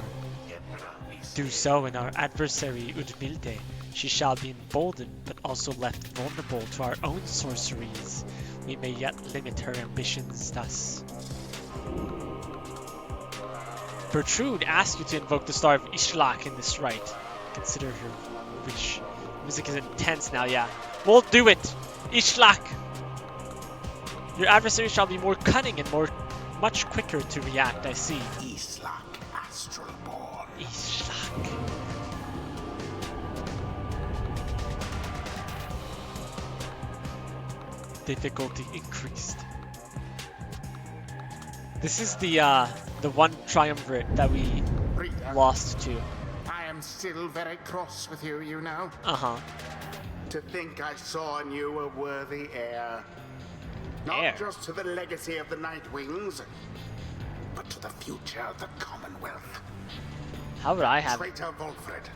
Do so, and our adversary, Udmilde, she shall be emboldened, but also left vulnerable to our own sorceries. We may yet limit her ambitions thus. Bertrude asks you to invoke the star of Ishlak in this rite. Consider her wish. Music is intense now, yeah. We'll do it! Ishlak! Your adversary shall be more cunning and much quicker to react, I see. Islak Astralborn. Ishlak. Difficulty increased. This is the one triumvirate that we Rita, lost to. I am still very cross with you, you know. Uh-huh. To think I saw in you a worthy heir. Not Heir? just to the legacy of the Nightwings, but to the future of the Commonwealth. How would I have... Traitor Volfred.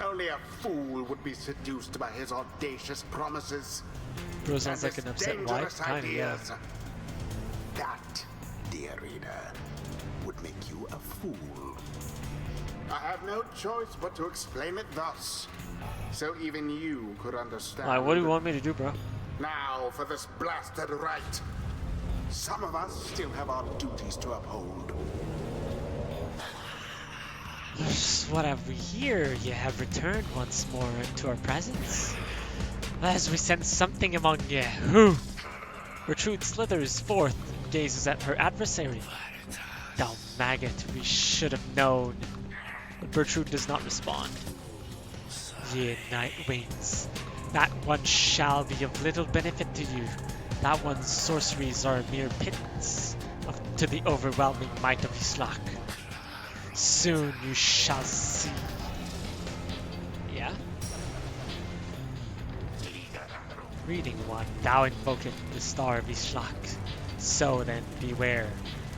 Only a fool would be seduced by his audacious promises. Bro sounds and like an his upset wife. dangerous Kinda, yeah. ideas. That, dear reader, would make you a fool. I have no choice but to explain it thus, so even you could understand. Alright, what do you want me to do, bro? Now for this blasted rite. Some of us still have our duties to uphold. What have we here? You have returned once more into our presence. As we sense something among ye. Who? Bertrude slithers forth and gazes at her adversary. Thou maggot, we should have known. But Bertrude does not respond. Ye Nightwings, that one shall be of little benefit to you. That one's sorceries are a mere pittance to the overwhelming might of Islak. Soon you shall see. Yeah? Reading one, thou invoketh the star of Islak. So then, beware.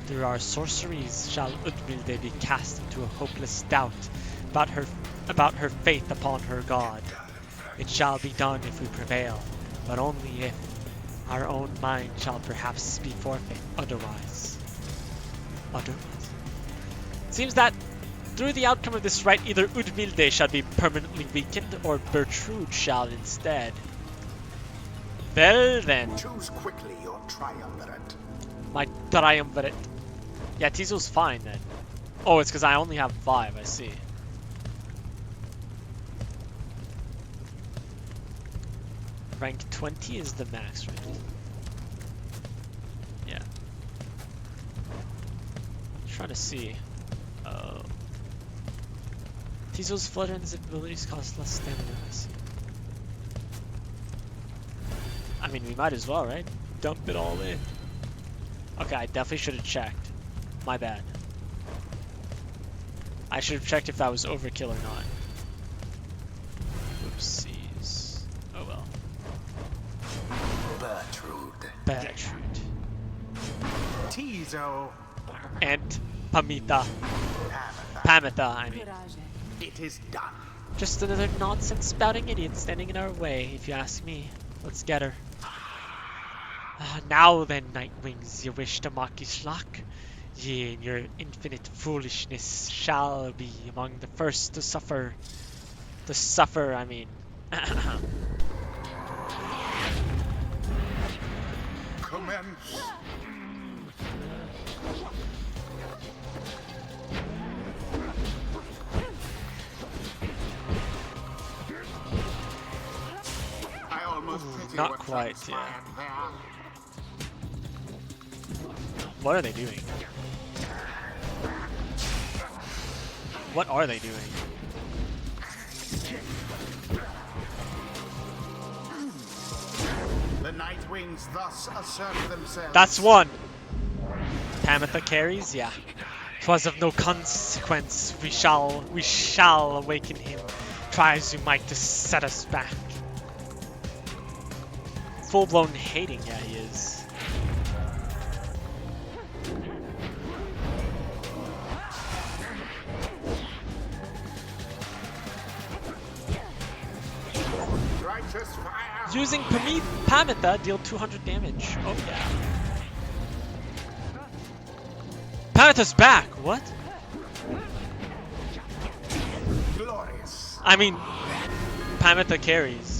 Through our sorceries shall Udmilde be cast into a hopeless doubt about her faith upon her god. It shall be done if we prevail, but only if our own mind shall perhaps be forfeit otherwise. It seems that through the outcome of this rite, either Udmilde shall be permanently weakened, or Bertrude shall instead. Well then. Choose quickly your triumvirate. My triumvirate. Yeah, Tizo's fine then. Oh, it's because I only have 5, I see. Rank 20 is the max, right? Yeah. Trying to see. Oh. Tizo's flutter and his abilities cost less stamina, I see. I mean, we might as well, right? Dump it all in. Okay, I definitely should have checked. My bad. I should have checked if that was overkill or not. Oopsies. Oh well. Bertrude. Tizo. And Pamita. Pamitha, I mean. It is done. Just another nonsense spouting idiot standing in our way, if you ask me. Let's get her. Now then, Nightwings, you wish to mock Ishlak? Ye, in your infinite foolishness, shall be among the first to suffer. To suffer, I mean. Commence. I almost pity not what quite, transpired there. What are they doing? What are they doing? The Nightwings thus assert themselves. That's one! Pamitha carries? Yeah. 'Twas of no consequence. We shall awaken him. Try as you might to set us back. Full-blown hating, yeah, he is. Righteous fire. Using Pamitha, deal 200 damage. Oh yeah. Pamitha's back! What? Glorious. I mean, Pamitha carries.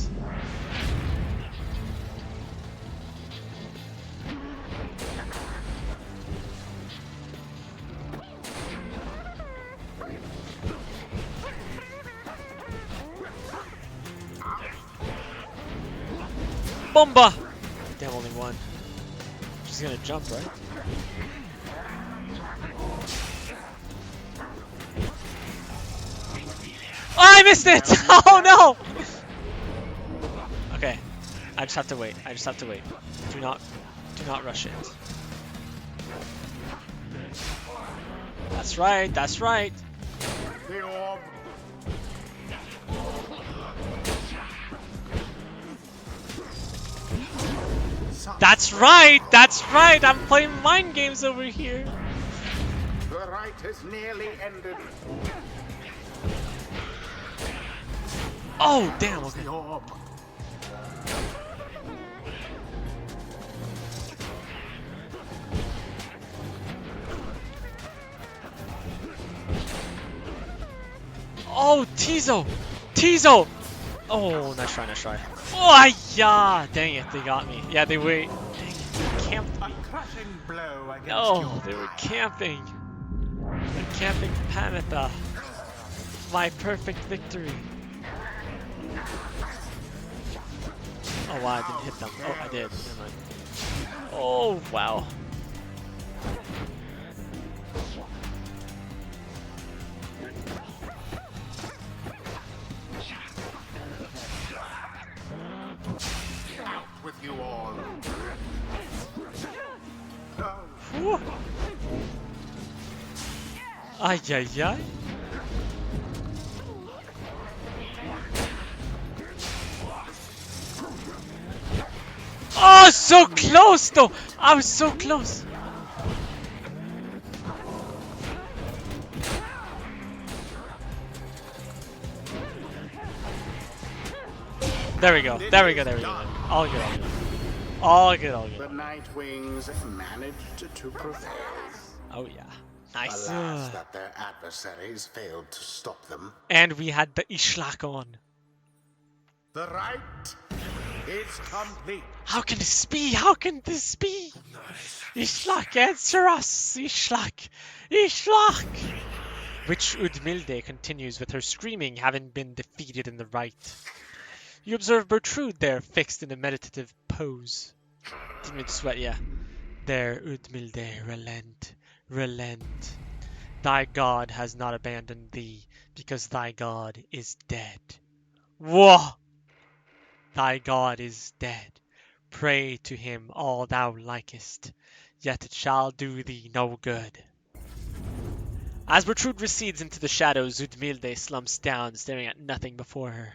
Bomba! Damn, only one. She's gonna jump, right? Oh, I missed it! Oh no! Okay, I just have to wait. I just have to wait. Do not rush it. That's right. That's right. The orb. That's right. That's right. I'm playing mind games over here. The rite is nearly ended. Oh damn. Okay. The orb. Oh, Tizo! Tizo! Oh, nice try, nice try. Oh, yeah! Dang it, they got me. Yeah, they wait. Dang it, they camped A me. crushing blow against No, your they were pride. camping. They're camping Pamitha. My perfect victory. Oh wow, I didn't hit them. Oh, I did. Never mind. Oh, wow. Out with you all. Oh, Whew. Ay, ay, ay. Oh, so close though! I was so close. There we go. There we go. There we go. All good. All good. All good. All the good. Nightwings managed to prevail. Oh yeah. Nice. Alas, that their adversaries failed to stop them. And we had the Ishlak on. The rite is complete. How can this be? How can this be? Ishlak, answer us! Ishlak! Ishlak! Which Udmilde continues with her screaming, having been defeated in the rite. You observe Bertrude there, fixed in a meditative pose. Didn't mean to sweat, yeah. There, Udmilde, relent, relent. Thy God has not abandoned thee, because thy God is dead. Whoa! Thy God is dead. Pray to him all thou likest, yet it shall do thee no good. As Bertrude recedes into the shadows, Udmilde slumps down, staring at nothing before her.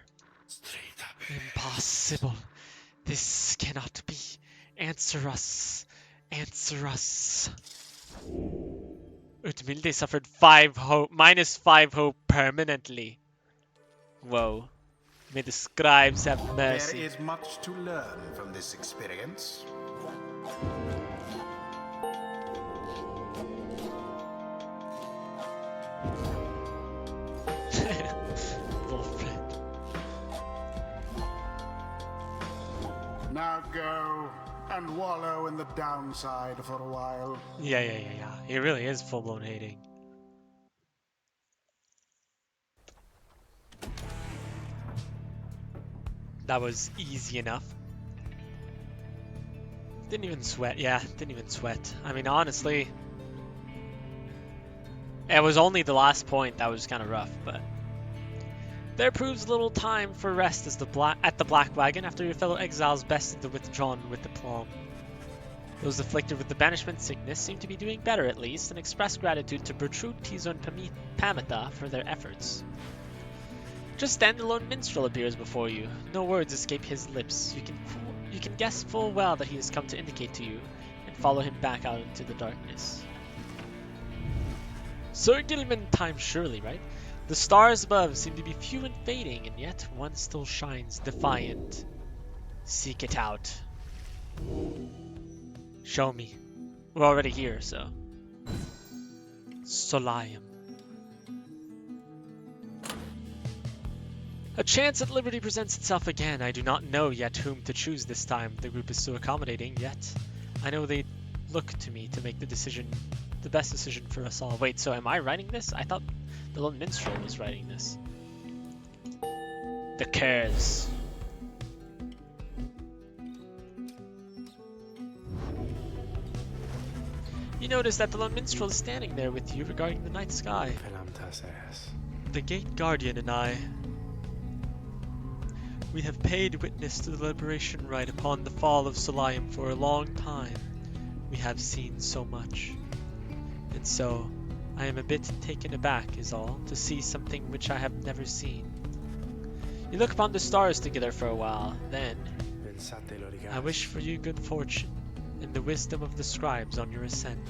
Impossible. This cannot be. Answer us. Answer us. Udmilde suffered minus 5 hope permanently. Whoa. May the scribes have mercy. There is much to learn from this experience. Little friend. Now go and wallow in the downside for a while. Yeah. He really is full-blown hating. That was easy enough. Didn't even sweat. Yeah, didn't even sweat. I mean, honestly, it was only the last point that was kind of rough, but there proves little time for rest as at the Black Wagon after your fellow exiles bested the withdrawn with the plum. Those afflicted with the banishment sickness seem to be doing better at least, and express gratitude to Bertrude, Tizo, and Pamitha for their efforts. Just then the lone minstrel appears before you. No words escape his lips. You can guess full well that he has come to indicate to you, and follow him back out into the darkness. Sir Gilman time surely, right? The stars above seem to be few and fading, and yet one still shines defiant. Seek it out. Show me. We're already here, so. Solarium. A chance at liberty presents itself again. I do not know yet whom to choose this time. The group is so accommodating, yet I know they look to me to make the best decision for us all. Wait, so am I writing this? I thought the lone minstrel was writing this. The cares. You notice that the lone minstrel is standing there with you regarding the night sky. The gate guardian and I, we have paid witness to the liberation rite upon the fall of Solarium for a long time. We have seen so much. And so, I am a bit taken aback is all, to see something which I have never seen. You look upon the stars together for a while, then I wish for you good fortune, and the wisdom of the scribes on your ascent.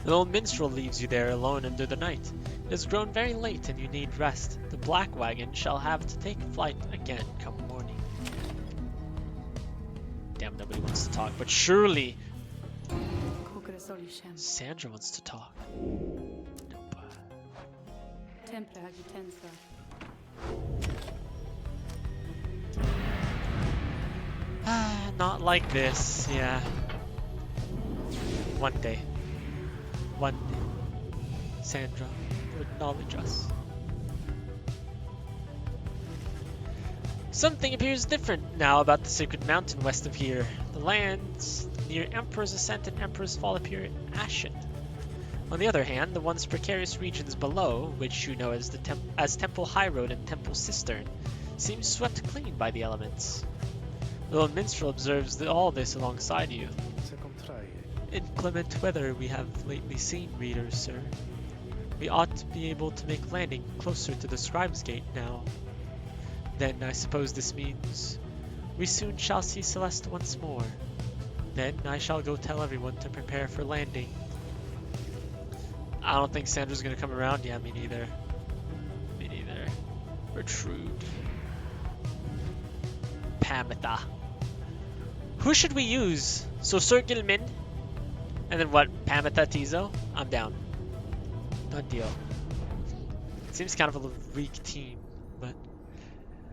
The old minstrel leaves you there alone under the night. It has grown very late and you need rest. The Black Wagon shall have to take flight again come morning. Damn, nobody wants to talk, but surely Sandra wants to talk. Nope. Not like this, yeah. One day, Sandra will acknowledge us. Something appears different now about the Sacred Mountain west of here. The lands near Emperor's Ascent and Emperor's Fall appear ashen. On the other hand, the once precarious regions below, which you know as Temple High Road and Temple Cistern, seem swept clean by the elements. The lone minstrel observes all this alongside you. Inclement weather we have lately seen, readers, sir. We ought to be able to make landing closer to the Scribe's Gate now. Then I suppose this means we soon shall see Celeste once more. Then I shall go tell everyone to prepare for landing. I don't think Sandra's gonna come around. Yeah, me neither. Me neither. Bertrude. Pamitha. Who should we use? So Sir Gilman, and then what? Pamitha, Tizo? I'm down. Done deal. Seems kind of a weak team, but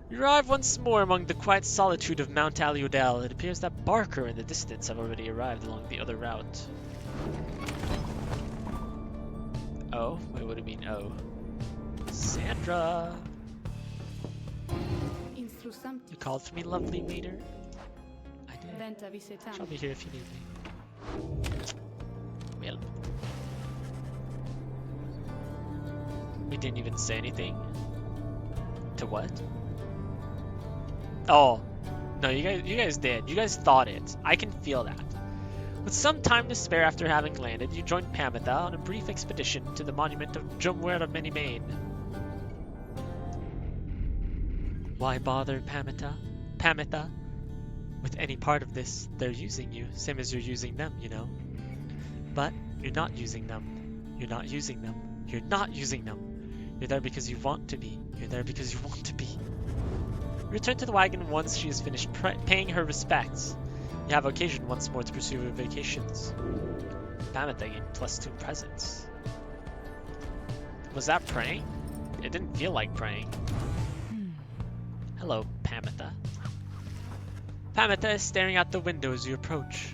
you arrive once more among the quiet solitude of Mount Aliodel. It appears that Barker in the distance have already arrived along the other route. Oh? Wait, what do you mean, oh? Sandra! You called for me, lovely reader? I did. Shall be here if you need me. Well. We didn't even say anything. To what? Oh, no, you guys did. You guys thought it. I can feel that. With some time to spare after having landed, you joined Pamitha on a brief expedition to the monument of Jumwera Many-Mane. Why bother Pamitha? With any part of this, they're using you, same as you're using them, you know. But you're not using them. You're not using them. You're not using them. You're there because you want to be. You're there because you want to be. Return to the wagon once she has finished paying her respects. You have occasion once more to pursue your vacations. Pamitha gained +2 presents. Was that praying? It didn't feel like praying. Hello, Pamitha. Pamitha is staring out the window as you approach.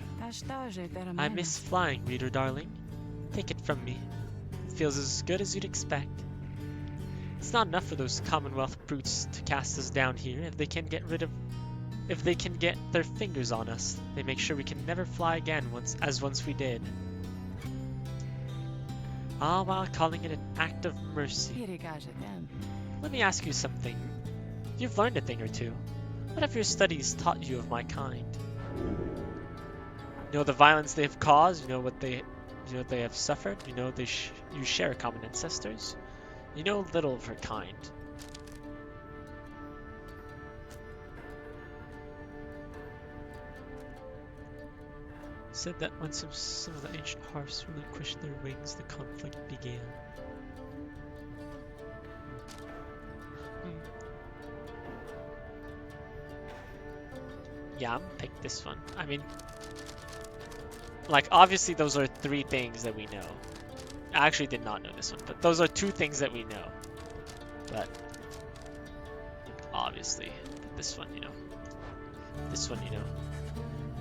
I miss flying, reader darling. Take it from me. It feels as good as you'd expect. It's not enough for those Commonwealth brutes to cast us down here. If they can get their fingers on us, they make sure we can never fly again once we did. All while calling it an act of mercy. Let me ask you something. You've learned a thing or two. What have your studies taught you of my kind? You know the violence they have caused. You know what they have suffered. You know you share common ancestors. You know little of her kind. Said that when some of the ancient harps relinquished their wings, the conflict began. Yeah, I'm gonna pick this one. I mean, like, obviously those are 3 things that we know. I actually did not know this one, but those are 2 things that we know. But obviously, this one, you know. This one, you know.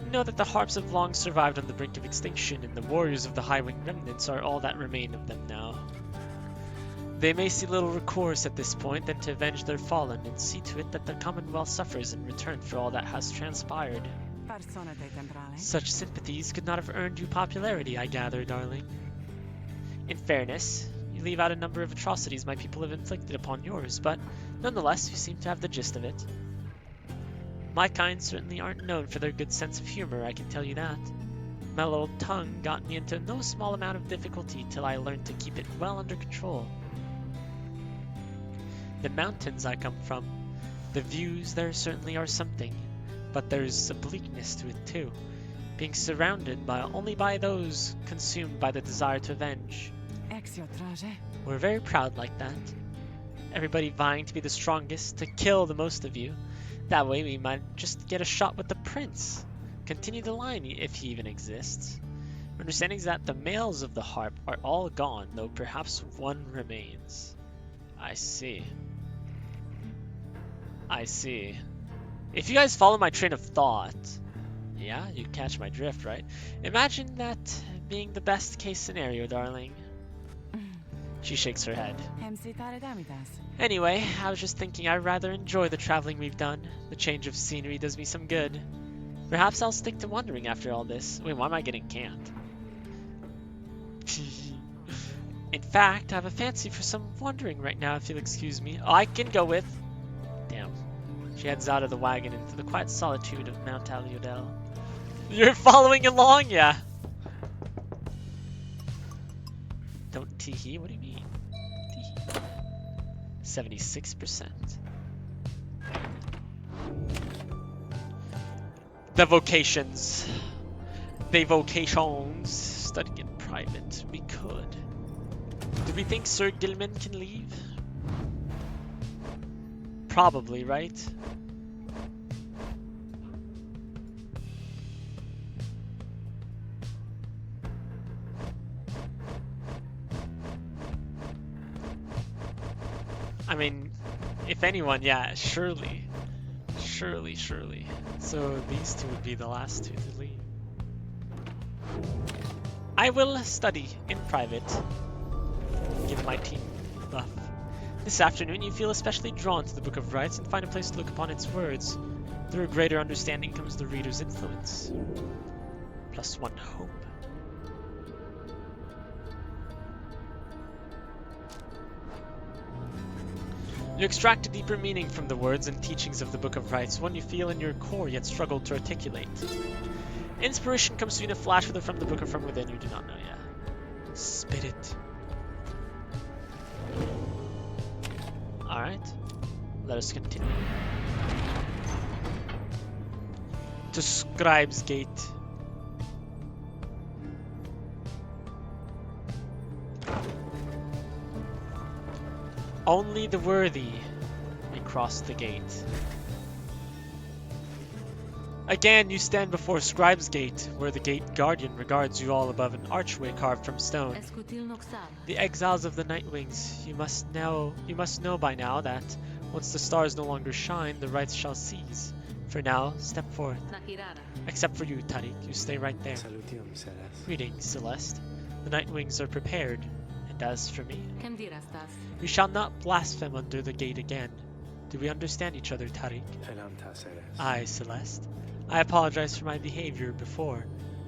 You know that the harps have long survived on the brink of extinction, and the warriors of the High-Wing remnants are all that remain of them now. They may see little recourse at this point than to avenge their fallen and see to it that the Commonwealth suffers in return for all that has transpired. Such sympathies could not have earned you popularity, I gather, darling. In fairness, you leave out a number of atrocities my people have inflicted upon yours, but nonetheless you seem to have the gist of it. My kind certainly aren't known for their good sense of humor, I can tell you that. My little tongue got me into no small amount of difficulty till I learned to keep it well under control. The mountains I come from, the views there certainly are something, but there's a bleakness to it too, being surrounded only by those consumed by the desire to avenge. We're very proud like that. Everybody vying to be the strongest, to kill the most of you. That way we might just get a shot with the prince. Continue the line if he even exists. My understanding is that the males of the harp are all gone, though perhaps one remains. I see. I see. If you guys follow my train of thought, yeah, you catch my drift, right? Imagine that being the best case scenario, darling. She shakes her head. Anyway, I was just thinking I rather enjoy the traveling we've done. The change of scenery does me some good. Perhaps I'll stick to wandering after all this. Wait, why am I getting canned? In fact, I have a fancy for some wandering right now, if you'll excuse me. Oh, I can go with... Damn. She heads out of the wagon into the quiet solitude of Mount Aliodel. You're following along, yeah. Don't tee-hee? What do you mean? Tee-hee. 76%. The vocations. The vocations. Studying in private. We could. Do we think Sir Gilman can leave? Probably, right? I mean, if anyone, yeah, surely. Surely, surely. So these 2 would be the last 2 to leave. I will study in private. Give my team buff. This afternoon you feel especially drawn to the Book of Rites and find a place to look upon its words. Through a greater understanding comes the reader's influence. +1 hope. You extract a deeper meaning from the words and teachings of the Book of Rites, one you feel in your core yet struggle to articulate. Inspiration comes to you in a flash, whether from the book or from within, you do not know yet. Spit it. Alright, let us continue. To Scribe's Gate. Only the worthy may cross the gate. Again, you stand before Scribe's Gate, where the gate guardian regards you all above an archway carved from stone. The exiles of the Nightwings, you must know by now that once the stars no longer shine, the rites shall cease. For now, step forth. Except for you, Tariq, you stay right there. Greetings, Celeste. The Nightwings are prepared, and as for me, we shall not blaspheme under the gate again. Do we understand each other, Tariq? Aye, Celeste. I apologize for my behavior before.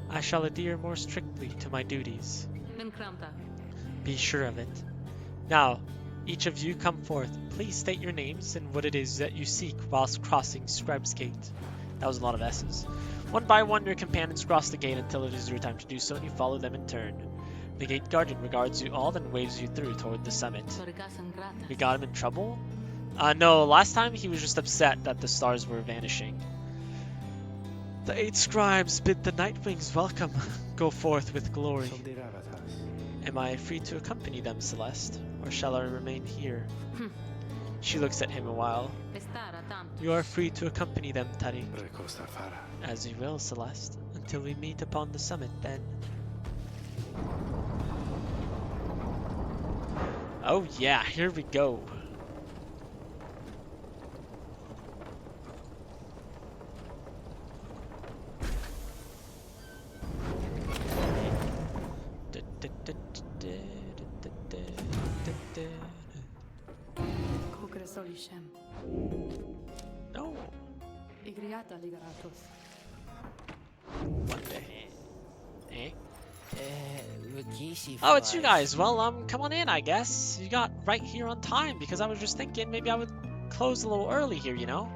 I shall adhere more strictly to my duties. Be sure of it. Now, each of you come forth. Please state your names and what it is that you seek whilst crossing Scribe's Gate. That was a lot of S's. One by one, your companions cross the gate until it is your time to do so, and you follow them in turn. The gate guardian regards you all, then waves you through toward the summit. We got him in trouble? No, last time he was just upset that the stars were vanishing. The 8 scribes bid the Nightwings welcome. Go forth with glory. Am I free to accompany them, Celeste, or shall I remain here? She looks at him a while. You are free to accompany them, Tariq. As you will, Celeste, until we meet upon the summit then. Oh yeah, here we go. No. One day. Eh? Oh, it's you guys. Well, come on in, I guess. You got right here on time because I was just thinking maybe I would close a little early here, you know?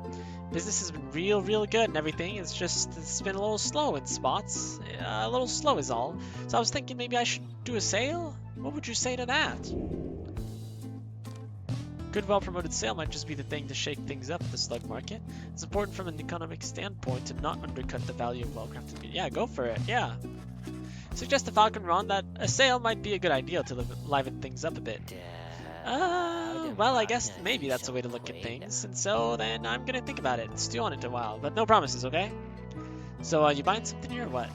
Business has been real good and everything. It's been a little slow in spots. A little slow is all. So I was thinking maybe I should do a sale? What would you say to that? Good, well-promoted sale might just be the thing to shake things up at the slug market. It's important from an economic standpoint to not undercut the value of well-crafted meat. Yeah, go for it. Yeah. Suggest to Falcon Ron that a sale might be a good idea to liven things up a bit. Well, I guess maybe that's a way to look at things. And so then I'm gonna think about it. Stew on it a while, but no promises, okay? So, you buying something here or what?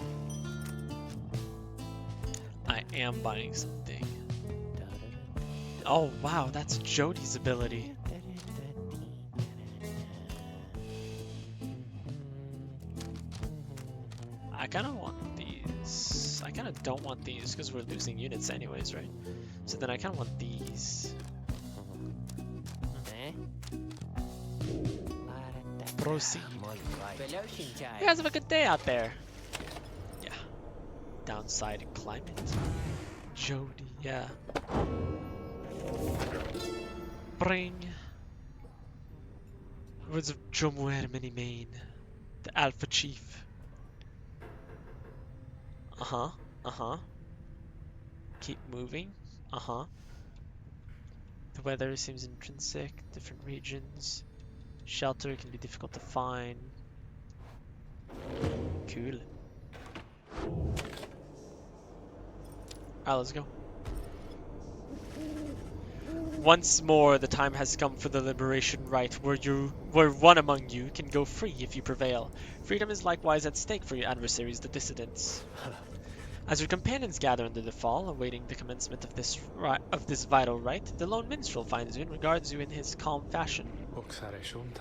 I am buying something. Oh, wow, that's Jody's ability. I kind of want these. I kind of don't want these because we're losing units anyways, right? So then I kind of want these. Proceed. You guys have a good day out there. Yeah. Downside climate. Jody, yeah. Bring. Words of Jomuer Minimane, the Alpha Chief. Keep moving. The weather seems intrinsic, different regions. Shelter can be difficult to find. Cool. Alright, let's go. Once more, the time has come for the liberation rite, where one among you can go free if you prevail. Freedom is likewise at stake for your adversaries, the dissidents. As your companions gather under the fall, awaiting the commencement of this vital rite, the lone minstrel finds you and regards you in his calm fashion.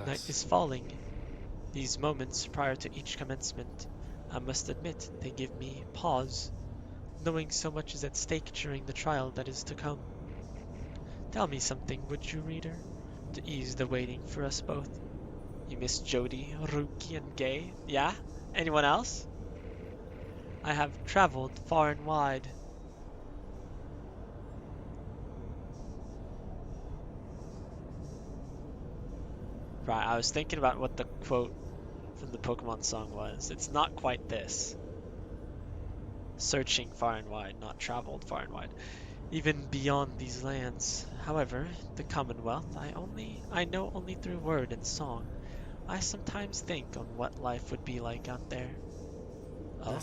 Night is falling. These moments prior to each commencement, I must admit, they give me pause, knowing so much is at stake during the trial that is to come. Tell me something, would you, reader, to ease the waiting for us both? You miss Jody, Ruki, and Gay? Yeah? Anyone else? I have traveled far and wide. Right, I was thinking about what the quote from the Pokemon song was. It's not quite this. Searching far and wide, not traveled far and wide. Even beyond these lands. However, the Commonwealth I know only through word and song. I sometimes think on what life would be like out there. Oh?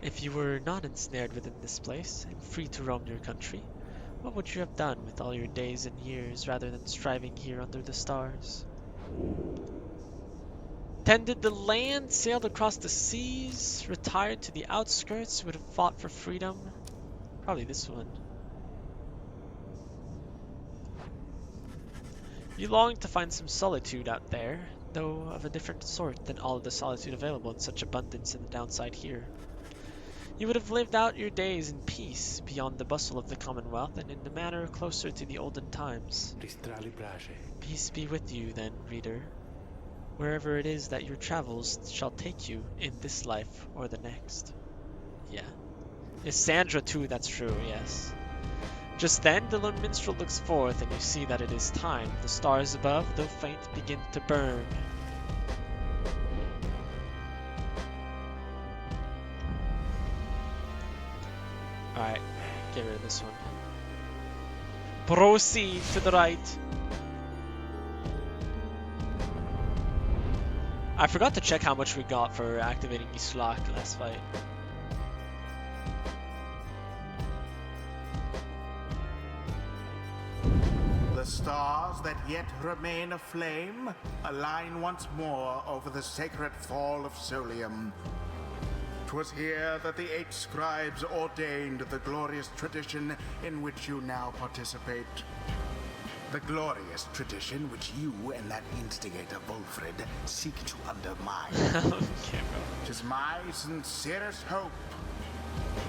If you were not ensnared within this place, and free to roam your country, what would you have done with all your days and years rather than striving here under the stars? Tended the land, sailed across the seas, retired to the outskirts, would have fought for freedom. Probably this one. You longed to find some solitude out there, though of a different sort than all of the solitude available in such abundance in the downside here. You would have lived out your days in peace, beyond the bustle of the Commonwealth, and in a manner closer to the olden times. Peace be with you, then, reader, wherever it is that your travels shall take you in this life or the next. Yeah. Is Sandra too? That's true, yes. Just then the lone minstrel looks forth, and you see that it is time. The stars above, though faint, begin to burn. Alright, get rid of this one. Proceed to the right. I forgot to check how much we got for activating Islak last fight. The stars that yet remain aflame align once more over the sacred fall of Solium. 'Twas here that the 8 scribes ordained the glorious tradition in which you now participate. The glorious tradition which you and that instigator Wolfred seek to undermine. Okay, bro. 'Tis my sincerest hope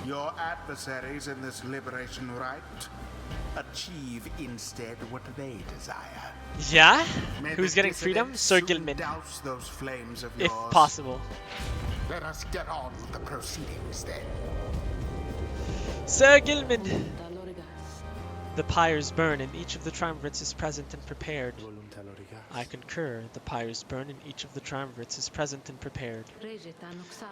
your adversaries in this liberation rite achieve instead what they desire. Yeah? May Who's the getting freedom? dissidents Sir soon Gilman. douse those flames of If yours. possible. Let us get on with the proceedings then. Sir Gilman! The pyres burn and each of the triumvirates is present and prepared. I concur. The pyres burn and each of the triumvirates is present and prepared.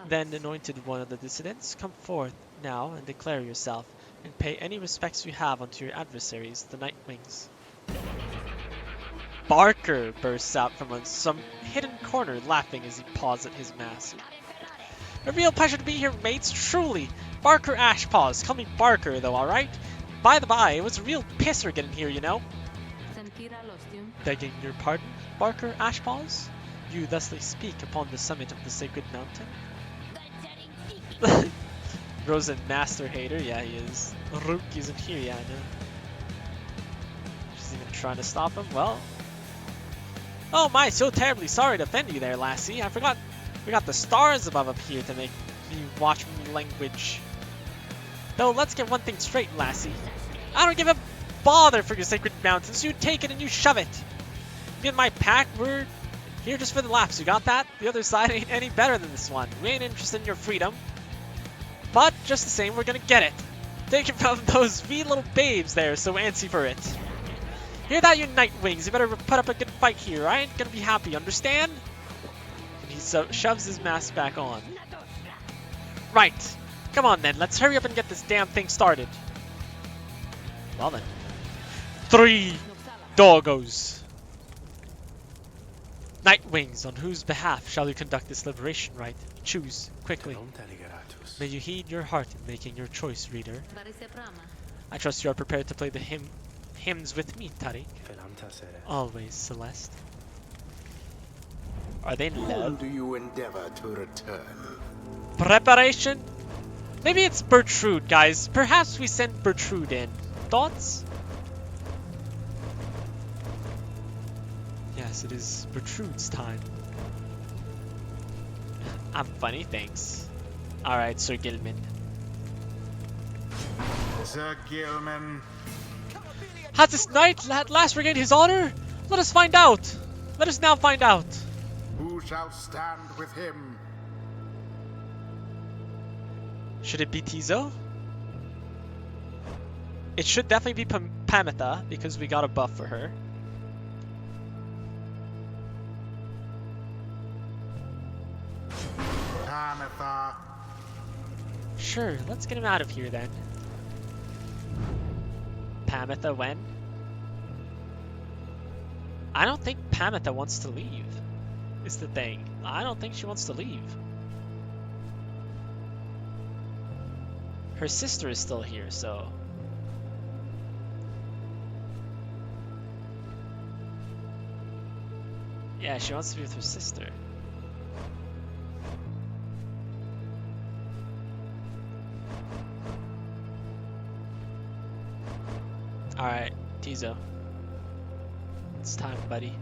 Then, anointed one of the dissidents, come forth now and declare yourself, and pay any respects you have unto your adversaries, the Nightwings. Barker bursts out from some hidden corner, laughing as he paws at his mask. A real pleasure to be here, mates, truly. Barker Ashpaws. Call me Barker, though, alright? By the by, it was a real pisser getting here, you know. Begging your pardon, Barker Ashpaws? You thusly speak upon the summit of the sacred mountain? Rosen Master Hater, yeah he is. Rook isn't here, yeah I know. She's even trying to stop him, well. Oh my, so terribly sorry to offend you there, lassie. I forgot we got the stars above up here to make me watch me language. Though, let's get one thing straight, lassie. I don't give a bother for your sacred mountains. You take it and you shove it. Me and my pack, we're here just for the laughs. You got that? The other side ain't any better than this one. We ain't interested in your freedom. But, just the same, we're gonna get it. Take it from those wee little babes there, so antsy for it. Hear that, you Nightwings? You better put up a good fight here. I ain't gonna be happy, understand? And he shoves his mask back on. Right. Come on then, let's hurry up and get this damn thing started. Well then. 3 doggos. Nightwings, on whose behalf shall you conduct this liberation rite? Choose, quickly. May you heed your heart in making your choice, reader. I trust you are prepared to play the hymns with me, Tariq. Always, Celeste. Are they in Whom love? do you endeavor to return? Preparation? Maybe it's Bertrude, guys. Perhaps we send Bertrude in. Thoughts? Yes, it is Bertrude's time. I'm funny, thanks. Alright, Sir Gilman. Sir Gilman. Has this knight at last regained his honor? Let us find out. Let us now find out. Who shall stand with him? Should it be Tizo? It should definitely be Pamitha, because we got a buff for her. Pamitha. Sure, let's get him out of here then. Pamitha when? I don't think Pamitha wants to leave, is the thing. I don't think she wants to leave. Her sister is still here, so... Yeah, she wants to be with her sister. Alright, Tizo. It's time, buddy.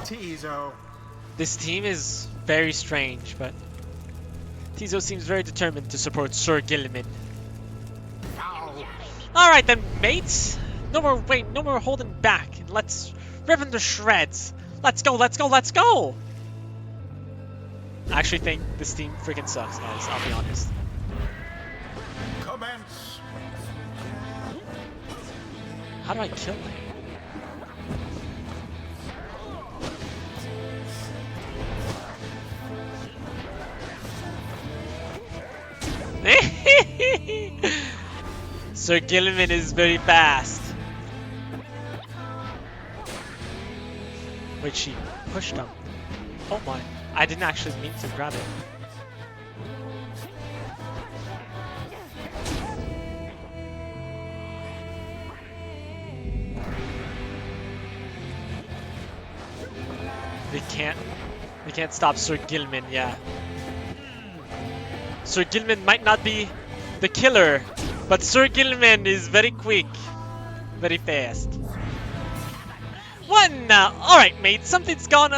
Tizo. This team is very strange, but Tizo seems very determined to support Sir Gilliman. Alright then, mates. No more holding back. Let's rip him to shreds. Let's go, let's go, let's go! I actually think this team freaking sucks, guys. I'll be honest. Commence. How do I kill him? Sir Gilliman is very fast. Wait, she pushed him. Oh my. I didn't actually mean to grab it. We can't stop Sir Gilliman, yeah. Sir Gilliman might not be the killer, but Sir Gilliman is very quick, very fast. What now? Alright, mate, something's gone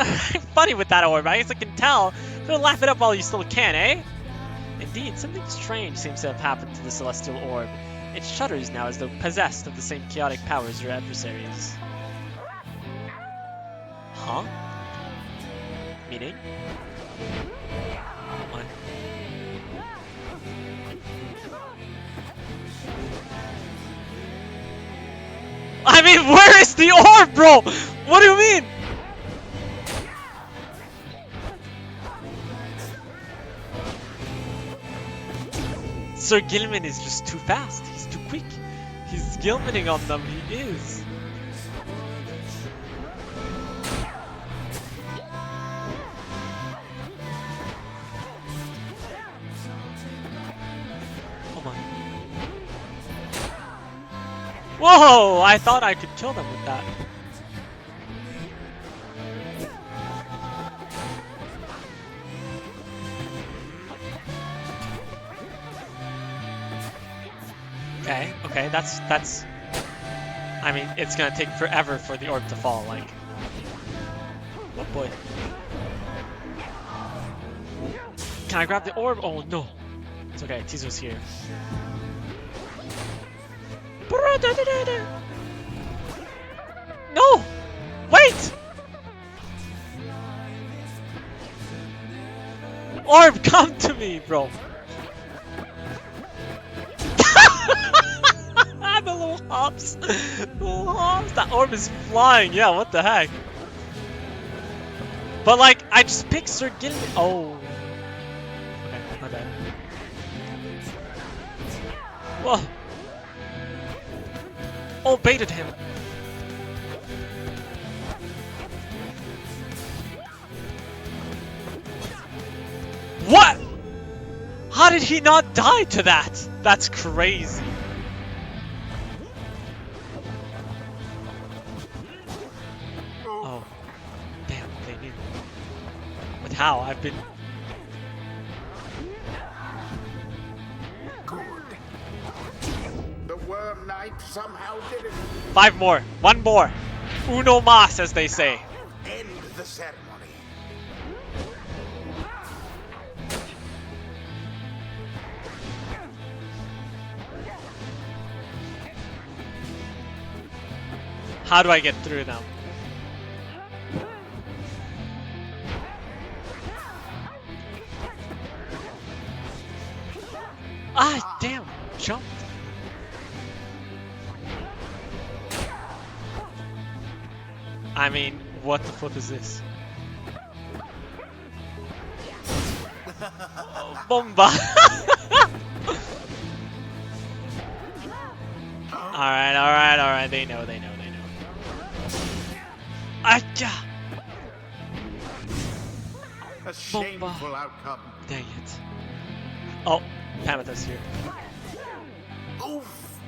funny with that orb. I guess I can tell. Gonna laugh it up while you still can, eh? Indeed, something strange seems to have happened to the celestial orb. It shudders now as though possessed of the same chaotic powers as your adversaries. Huh? Meaning? What? I mean, where is the orb, bro? What do you mean? Sir Gilliman is just too fast. He's too quick. He's Gilmaning on them. He is. Whoa! I thought I could kill them with that. Okay, that's... I mean, it's gonna take forever for the orb to fall, like... Oh boy. Can I grab the orb? Oh no. It's okay, Tizo's here. No! Wait! Orb, come to me, bro! The little hops! The little hops! That orb is flying, yeah, what the heck? But like, I just picked Sir Gilliman. Oh. Okay, my bad. Whoa! Oh, baited him. What? How did he not die to that? That's crazy. Oh. Damn, they knew. But how? I've been... Worm Knight somehow did it. 5 more. 1 more. Uno mas, as they say. End the ceremony. How do I get through now? Ah, damn. Jumped. I mean, what the flip is this? Bomba! Alright. They know. Acha! A shameful outcome. Dang it. Oh, Pamatha's here. Oof.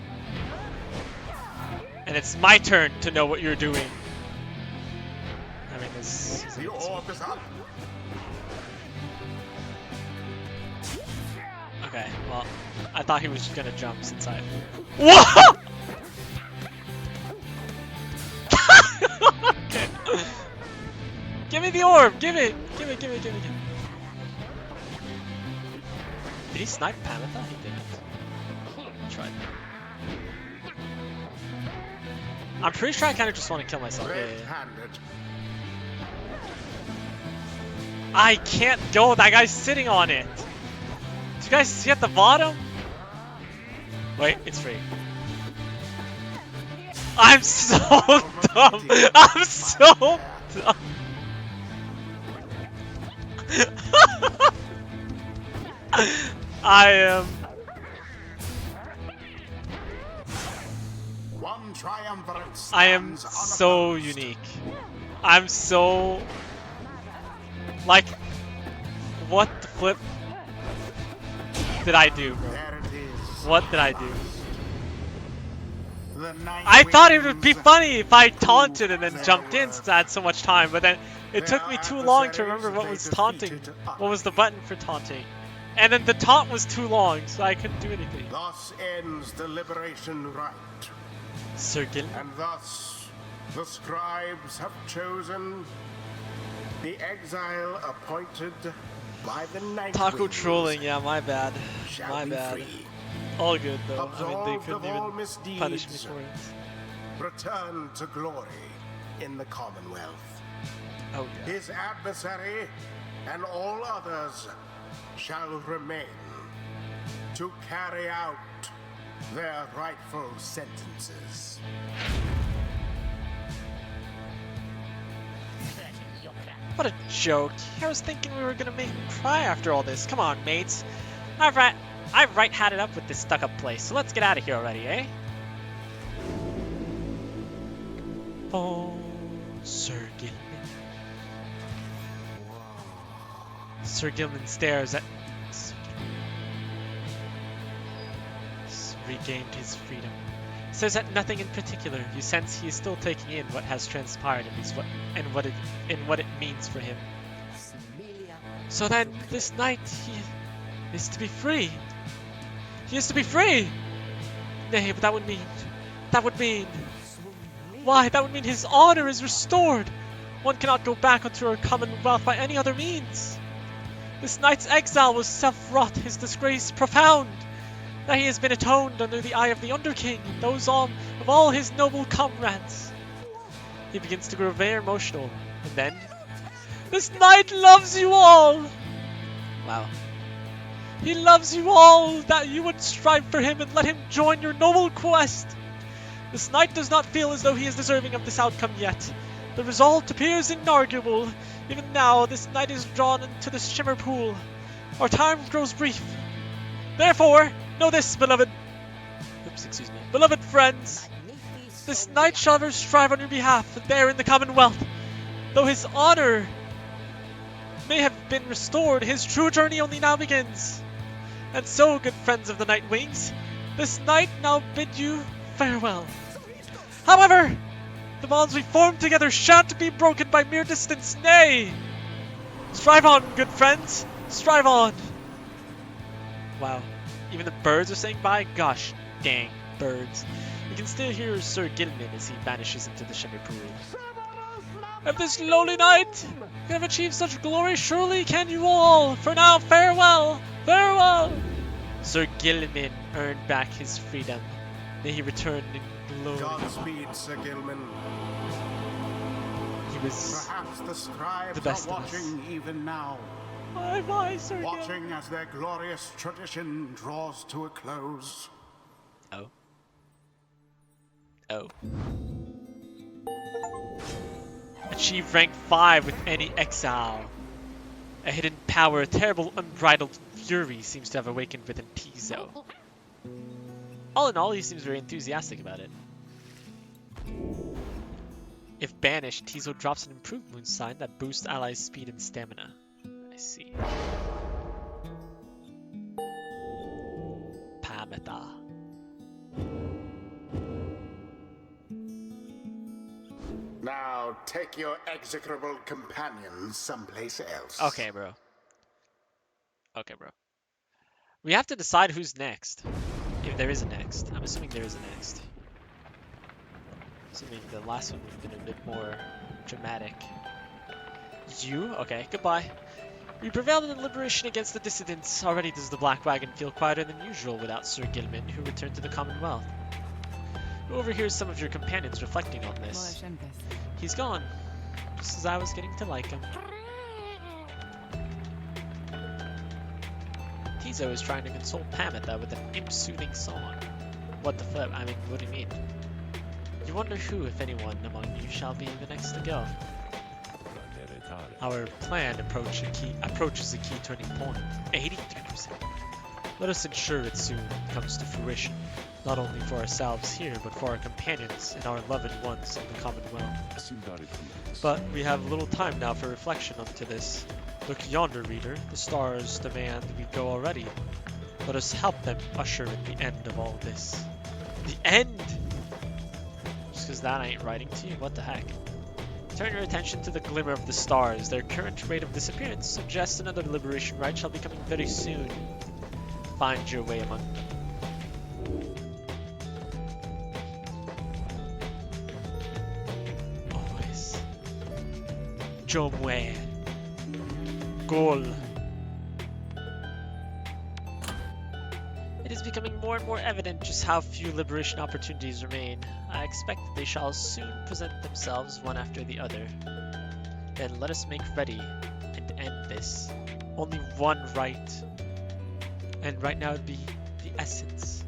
And it's my turn to know what you're doing. I mean, this... The orb is up. Okay, well, I thought he was just gonna jump since I... Whoa! Okay. Give me the orb! Give it! Did he snipe Pamatha? He didn't. Tried. I'm pretty sure I kind of just want to kill myself. Yeah. I can't go. That guy's sitting on it. Do you guys see at the bottom? Wait, it's free. I'm so dumb. I'm so dumb. I am. One triumvirate I am stands so unopposed. unique. I'm so. Like, what the flip did I do, bro? There it is. What did I do? The night I thought it would be winds. funny if I taunted and then jumped in since I had so much time, but then it took me too long to remember what was taunting. What was the button for taunting? And then the taunt was too long, so I couldn't do anything. Thus ends the liberation rite, Circle. and thus the scribes have chosen the exile appointed by the night Taco winds trolling, yeah, my bad. shall My be bad. free. All good though. I mean, Absolved they of couldn't all even misdeeds, punish me for it. return to glory in the Commonwealth. Oh yeah. His adversary and all others shall remain to carry out their rightful sentences. What a joke. I was thinking we were gonna make him cry after all this. Come on, mates. I've right had it up with this stuck-up place, so let's get out of here already, eh? Oh, Sir Gilman. Sir Gilman stares at... Regained his freedom. Says that nothing in particular. You sense he is still taking in what has transpired and what it means for him. So then, this night he is to be free. He is to be free. Nay, but that would mean. Why? That would mean his honor is restored. One cannot go back onto our commonwealth by any other means. This night's exile was self-wrought. His disgrace profound. That he has been atoned under the eye of the Underking and those of all his noble comrades. He begins to grow very emotional, and then... This knight loves you all! Wow. He loves you all, that you would strive for him and let him join your noble quest. This knight does not feel as though he is deserving of this outcome yet. The result appears inarguable. Even now, this knight is drawn into the shimmer pool. Our time grows brief. Therefore, know this, beloved friends. This knight shall ever strive on your behalf, and there in the Commonwealth. Though his honor may have been restored, his true journey only now begins. And so, good friends of the Night Wings, this night now bid you farewell. However, the bonds we formed together shan't be broken by mere distance, nay! Strive on, good friends, strive on! Wow. Even the birds are saying bye? Gosh dang, birds. You can still hear Sir Gilman as he vanishes into the shimmer pool. Of this lowly night, you have achieved such glory, surely can you all. For now, farewell, farewell! Sir Gilman earned back his freedom. May he return in glory. Godspeed, Sir Gilman. He was Perhaps the scribes the best are of us. watching even now. bye, Sir Gilman. Watching as their glorious tradition draws to a close. Oh. Oh. Achieve rank 5 with any exile. A hidden power, a terrible unbridled fury seems to have awakened within Tizo. All in all, he seems very enthusiastic about it. If banished, Tizo drops an improved moon sign that boosts allies' speed and stamina. I see. Pameta. Now take your execrable companions someplace else. Okay, bro. Okay, bro. We have to decide who's next. If there is a next. I'm assuming there is a next. Assuming the last one would have been a bit more dramatic. You? Okay, goodbye. We prevailed in the liberation against the dissidents. Already does the Black Wagon feel quieter than usual without Sir Gilman, who returned to the Commonwealth. Who overhears some of your companions reflecting on this? He's gone, just as I was getting to like him. Tizo is trying to console Pameta with an imp-soothing song. What the flip? I mean, what do you mean? You wonder who, if anyone, among you shall be the next to go. Our plan approaches a key turning point. 83%. Let us ensure it soon comes to fruition, not only for ourselves here, but for our companions and our loved ones in the Commonwealth. But we have little time now for reflection onto this. Look yonder, reader. The stars demand we go already. Let us help them usher in the end of all this. The end? Just because that ain't writing to you? What the heck? Turn your attention to the glimmer of the stars. Their current rate of disappearance suggests another liberation rite shall be coming very soon. Find your way among them. Always. Jomwe. Goal. It is becoming more and more evident just how few liberation opportunities remain. I expect that they shall soon present themselves one after the other. Then let us make ready and end this. Only one right. And right now it'd be the essence.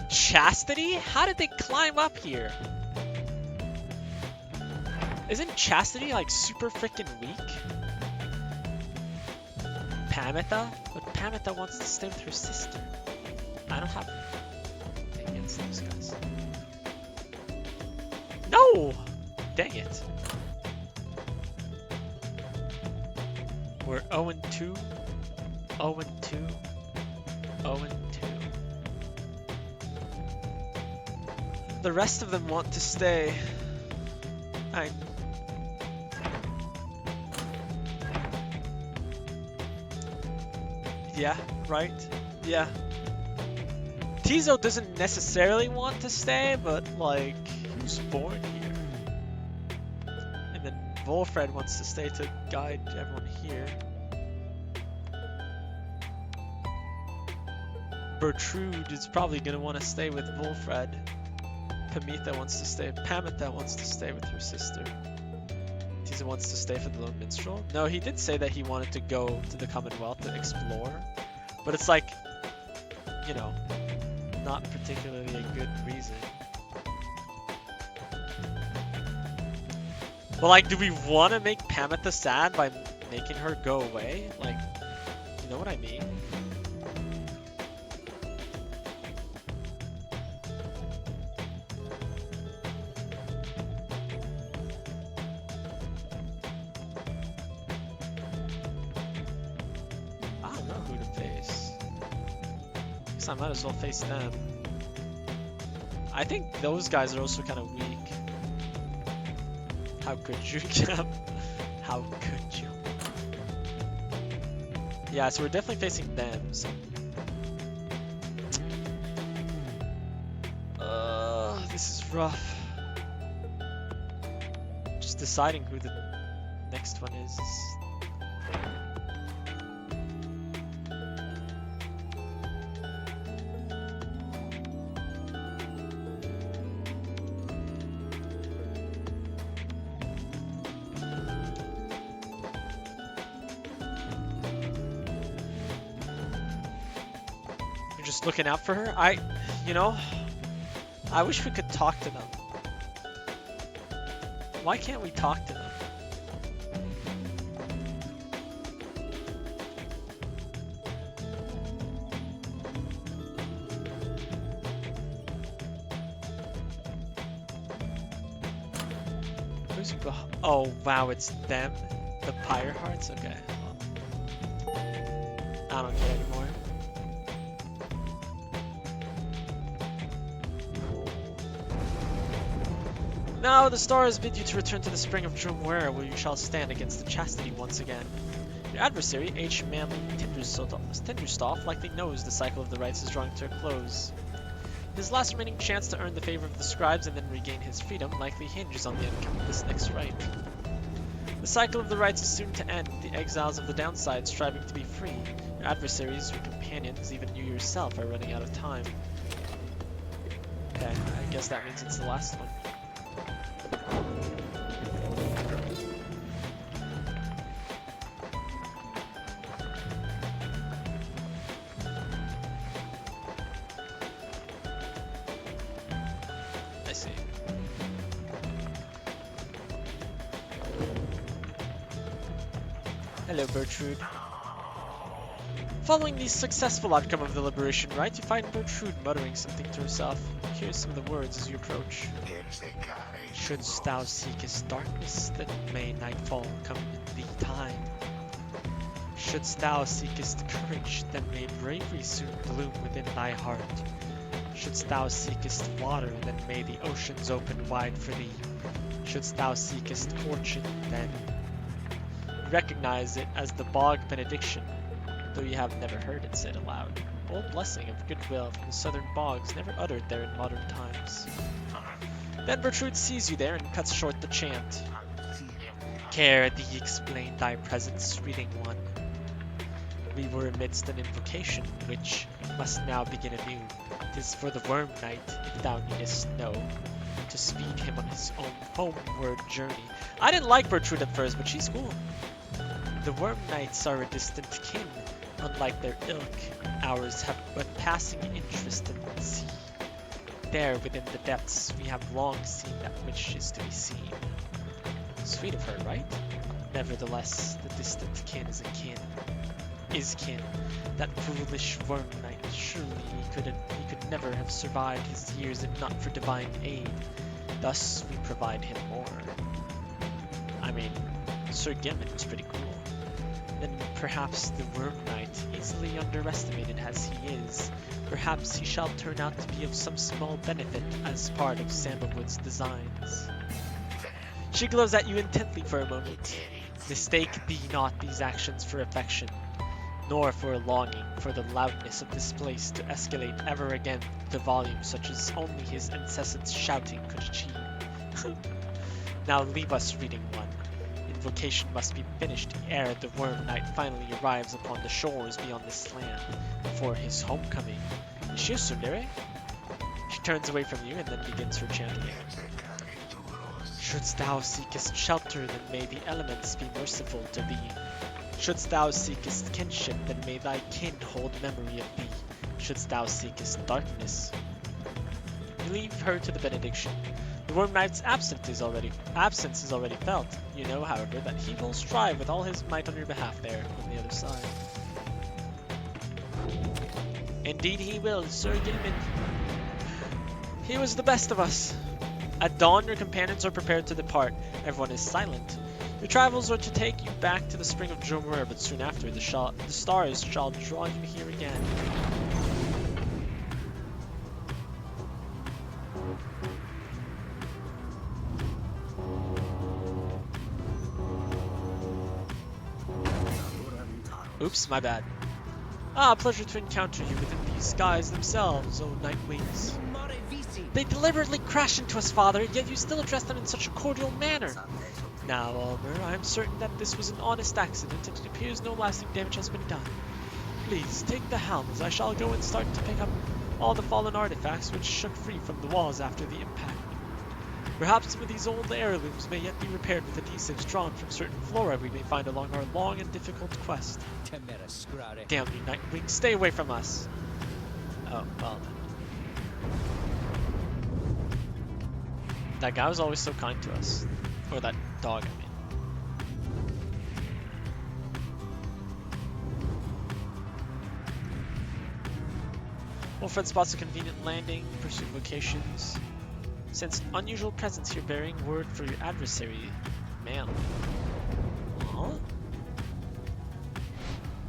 Chastity? How did they climb up here? Isn't Chastity like super freaking weak? Pameta? But Pameta wants to stay with her sister. I don't have anything against those guys. No! Dang it. We're 0-2. 0-2. 0-2. The rest of them want to stay. Yeah, right? Yeah. Tizo doesn't necessarily want to stay, but like, he was born here. And then Wolfred wants to stay to guide everyone here. Bertrude is probably going to want to stay with Wolfred. Pameta wants to stay. Pameta wants to stay with her sister. Tizo wants to stay for the Lone Minstrel. No, he did say that he wanted to go to the Commonwealth to explore. But it's like, you know, not particularly a good reason. Well, like, do we want to make Pameta sad by making her go away? Like, you know what I mean? I might as well face them. I think those guys are also kind of weak. How could you, Cap? How could you? Yeah, so we're definitely facing them. So. This is rough. Just deciding who the next one is. Just looking out for her. I wish we could talk to them. Why can't we talk to them? Who's oh wow, it's them? The Pyre Hearts? Okay. Well, I don't care anymore. Now the stars bid you to return to the spring of Drumware, where you shall stand against the chastity once again. Your adversary, H. Manly Tinderstoff, likely knows the cycle of the rites is drawing to a close. His last remaining chance to earn the favor of the scribes and then regain his freedom likely hinges on the outcome of this next rite. The cycle of the rites is soon to end, the exiles of the downside striving to be free. Your adversaries, your companions, even you yourself are running out of time. Okay, I guess that means it's the last one. I see. Hello, Bertrude. Following the successful outcome of the liberation rite, you find Bertrude muttering something to herself. Here's some of the words as you approach. Shouldst thou seekest darkness, then may nightfall come in thee time. Shouldst thou seekest courage, then may bravery soon bloom within thy heart. Shouldst thou seekest water, then may the oceans open wide for thee. Shouldst thou seekest fortune, then recognize it as the bog benediction, though you have never heard it said aloud. Old blessing of goodwill from the southern bogs, never uttered there in modern times. Then Bertrude sees you there and cuts short the chant. Care thee explain thy presence, reading one. We were amidst an invocation, which must now begin anew. 'Tis for the Worm Knight, if thou needest know, to speed him on his own homeward journey. I didn't like Bertrude at first, but she's cool. The Worm Knights are a distant kin, unlike their ilk. Ours have but passing interest in the sea. There, within the depths, we have long seen that which is to be seen. Sweet of her, right? Nevertheless, the distant kin is a kin. Is kin. That foolish Worm Knight, surely he could never have survived his years if not for divine aid. Thus, we provide him more. I mean, Sir Gilman is pretty cool. Then perhaps the Worm Knight, easily underestimated as he is, perhaps he shall turn out to be of some small benefit as part of Sandalwood's designs. She glows at you intently for a moment. Mistake thee not these actions for affection, nor for a longing for the loudness of this place to escalate ever again to volumes such as only his incessant shouting could achieve. Now leave us, reading one. Invocation must be finished ere the Worm Knight finally arrives upon the shores beyond this land for his homecoming. Is she a tsundere? She turns away from you and then begins her chanting. Shouldst thou seekest shelter, then may the elements be merciful to thee. Shouldst thou seekest kinship, then may thy kin hold memory of thee. Shouldst thou seekest darkness. You leave her to the benediction. The Worm Knight's absence is already felt. You know, however, that he will strive with all his might on your behalf there, on the other side. Indeed he will, Sir Gilman. He was the best of us. At dawn, your companions are prepared to depart. Everyone is silent. Your travels are to take you back to the spring of Drumware, but soon after, the stars shall draw you here again. Oops, my bad. Ah, pleasure to encounter you within these skies themselves, O Nightwings. They deliberately crashed into us, Father, yet you still address them in such a cordial manner. Now, Ulmer, I am certain that this was an honest accident, and it appears no lasting damage has been done. Please, take the helm, as I shall go and start to pick up all the fallen artifacts which shook free from the walls after the impact. Perhaps some of these old heirlooms may yet be repaired with adhesives drawn from certain flora we may find along our long and difficult quest. Damn you, Nightwing, stay away from us! Oh, well then. That guy was always so kind to us. Or that dog, I mean. Wolfred spots a convenient landing, pursue vocations. Sense unusual presence here bearing word for your adversary. Man. Huh?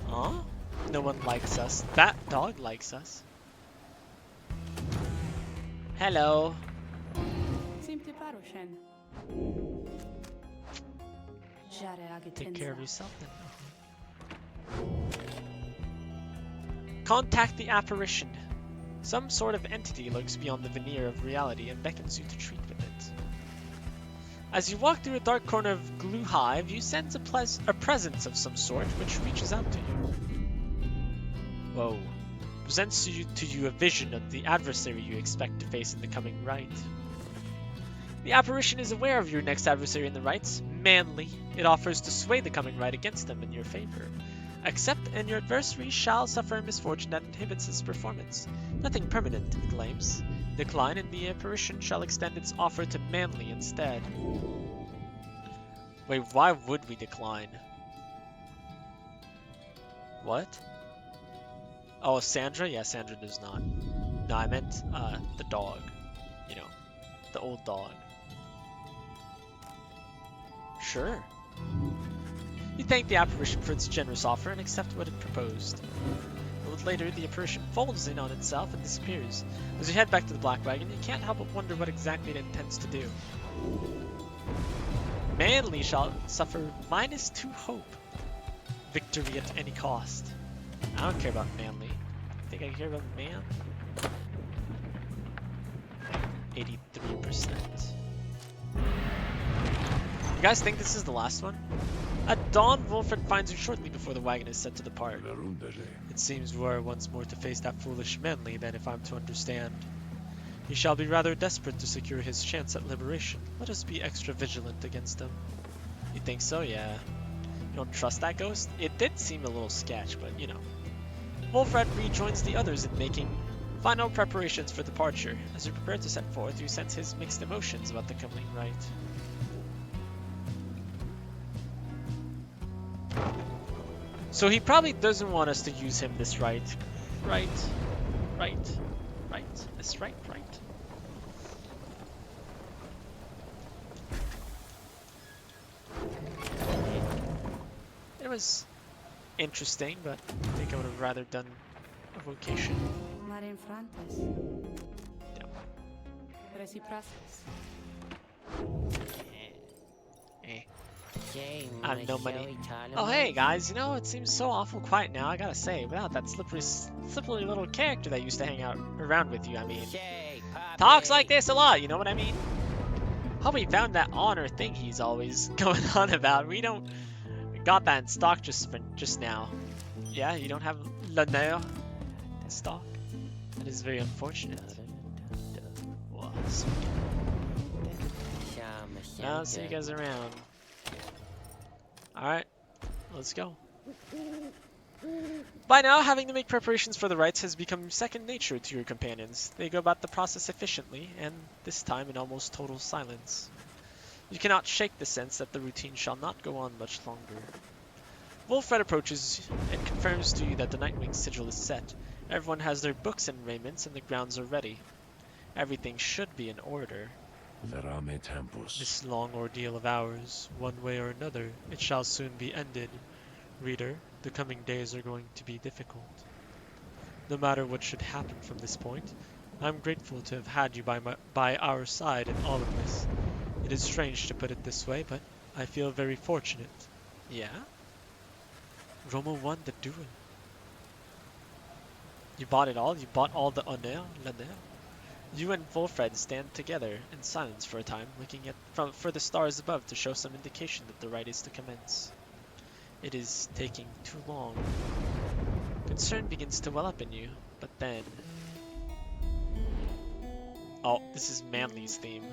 Huh? No one likes us. That dog likes us. Hello. Take care of yourself then. Contact the apparition. Some sort of entity lurks beyond the veneer of reality and beckons you to treat with it. As you walk through a dark corner of Glue Hive, you sense a presence of some sort which reaches out to you. Whoa. Presents to you a vision of the adversary you expect to face in the coming rite. The apparition is aware of your next adversary in the rites, Manly. It offers to sway the coming rite against them in your favor. Accept, and your adversary shall suffer a misfortune that inhibits his performance. Nothing permanent, it claims. Decline, and the apparition shall extend its offer to Manly instead. Wait, why would we decline? What? Oh, Sandra? Yeah, Sandra does not. No, I meant the dog. You know, the old dog. Sure. You thank the apparition for its generous offer and accept what it proposed. A little later, the apparition folds in on itself and disappears. As you head back to the Black Wagon, you can't help but wonder what exactly it intends to do. Manly shall suffer -2 hope. Victory at any cost. I don't care about Manly. I think I care about man. 83%. You guys think this is the last one? At dawn, Wolfred finds you shortly before the wagon is set to depart. It seems we are once more to face that foolish Manly, then, if I'm to understand. He shall be rather desperate to secure his chance at liberation. Let us be extra vigilant against him. You think so? Yeah. You don't trust that ghost? It did seem a little sketch, but you know. Wolfred rejoins the others in making final preparations for departure. As you prepare to set forth, you sense his mixed emotions about the coming rite. So he probably doesn't want us to use him this rite. Right. This right. It was interesting, but I think I would have rather done a vocation. I have no money. Oh hey guys, you know, it seems so awful quiet now, I gotta say, without that slippery little character that used to hang out around with you. I mean, talks like this a lot, you know what I mean? Hope he found that honor thing he's always going on about. We got that in stock just now. Yeah, you don't have l'honneur in stock? That is very unfortunate. I'll see you guys around. Alright, let's go. By now, having to make preparations for the rites has become second nature to your companions. They go about the process efficiently, and this time in almost total silence. You cannot shake the sense that the routine shall not go on much longer. Wolfred approaches and confirms to you that the Nightwing sigil is set. Everyone has their books and raiments, and the grounds are ready. Everything should be in order. This long ordeal of ours, one way or another, it shall soon be ended. Reader, the coming days are going to be difficult. No matter what should happen from this point, I'm grateful to have had you by our side in all of this. It is strange to put it this way, but I feel very fortunate. Yeah? Roma won the duel. You bought it all? You bought all the honneur? L'honneur? You and Wolfred stand together in silence for a time, looking for the stars above to show some indication that the rite is to commence. It is taking too long. Concern begins to well up in you, but then... Oh, this is Manly's theme.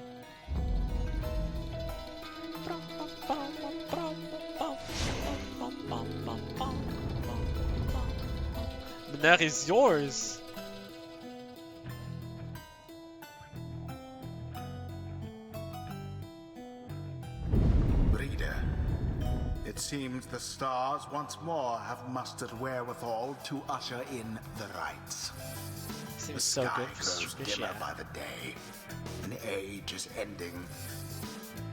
L'honneur is yours! It seems the stars once more have mustered wherewithal to usher in the rites. seems The so sky good for grows fish, dimmer yeah. by the day. An age is ending.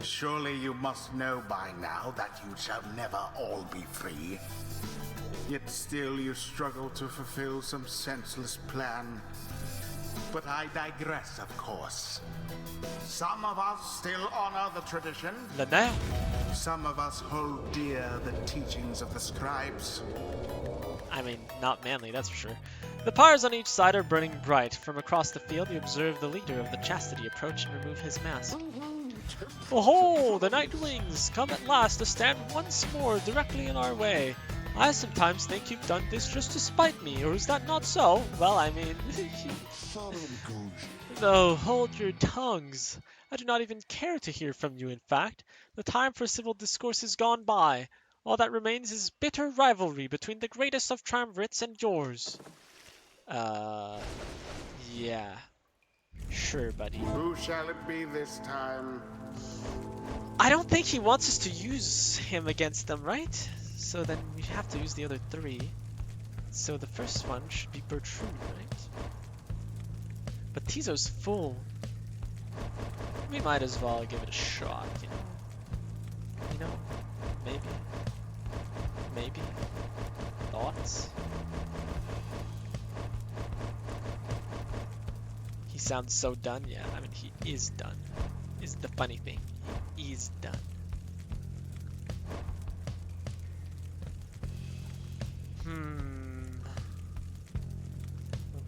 Surely you must know by now that you shall never all be free. Yet still you struggle to fulfill some senseless plan. But I digress, of course. Some of us still honor the tradition. Lena? Some of us hold dear the teachings of the scribes. I mean, not manly, that's for sure. The pyres on each side are burning bright. From across the field, you observe the leader of the chastity approach and remove his mask. Oh, the Night Wings come at last to stand once more directly in our way. I sometimes think you've done this just to spite me, or is that not so? Well, I mean... No, hold your tongues. I do not even care to hear from you, in fact. The time for civil discourse is gone by. All that remains is bitter rivalry between the greatest of triumvirates and yours. Yeah. Sure, buddy. Who shall it be this time? I don't think he wants us to use him against them, right? So then we have to use the other three. So the first one should be Bertrude, right? But Tizo's full. We might as well give it a shot, you know? You know? Maybe. Maybe. Thoughts? He sounds so done, yeah. I mean, he is done. Is the funny thing. He is done.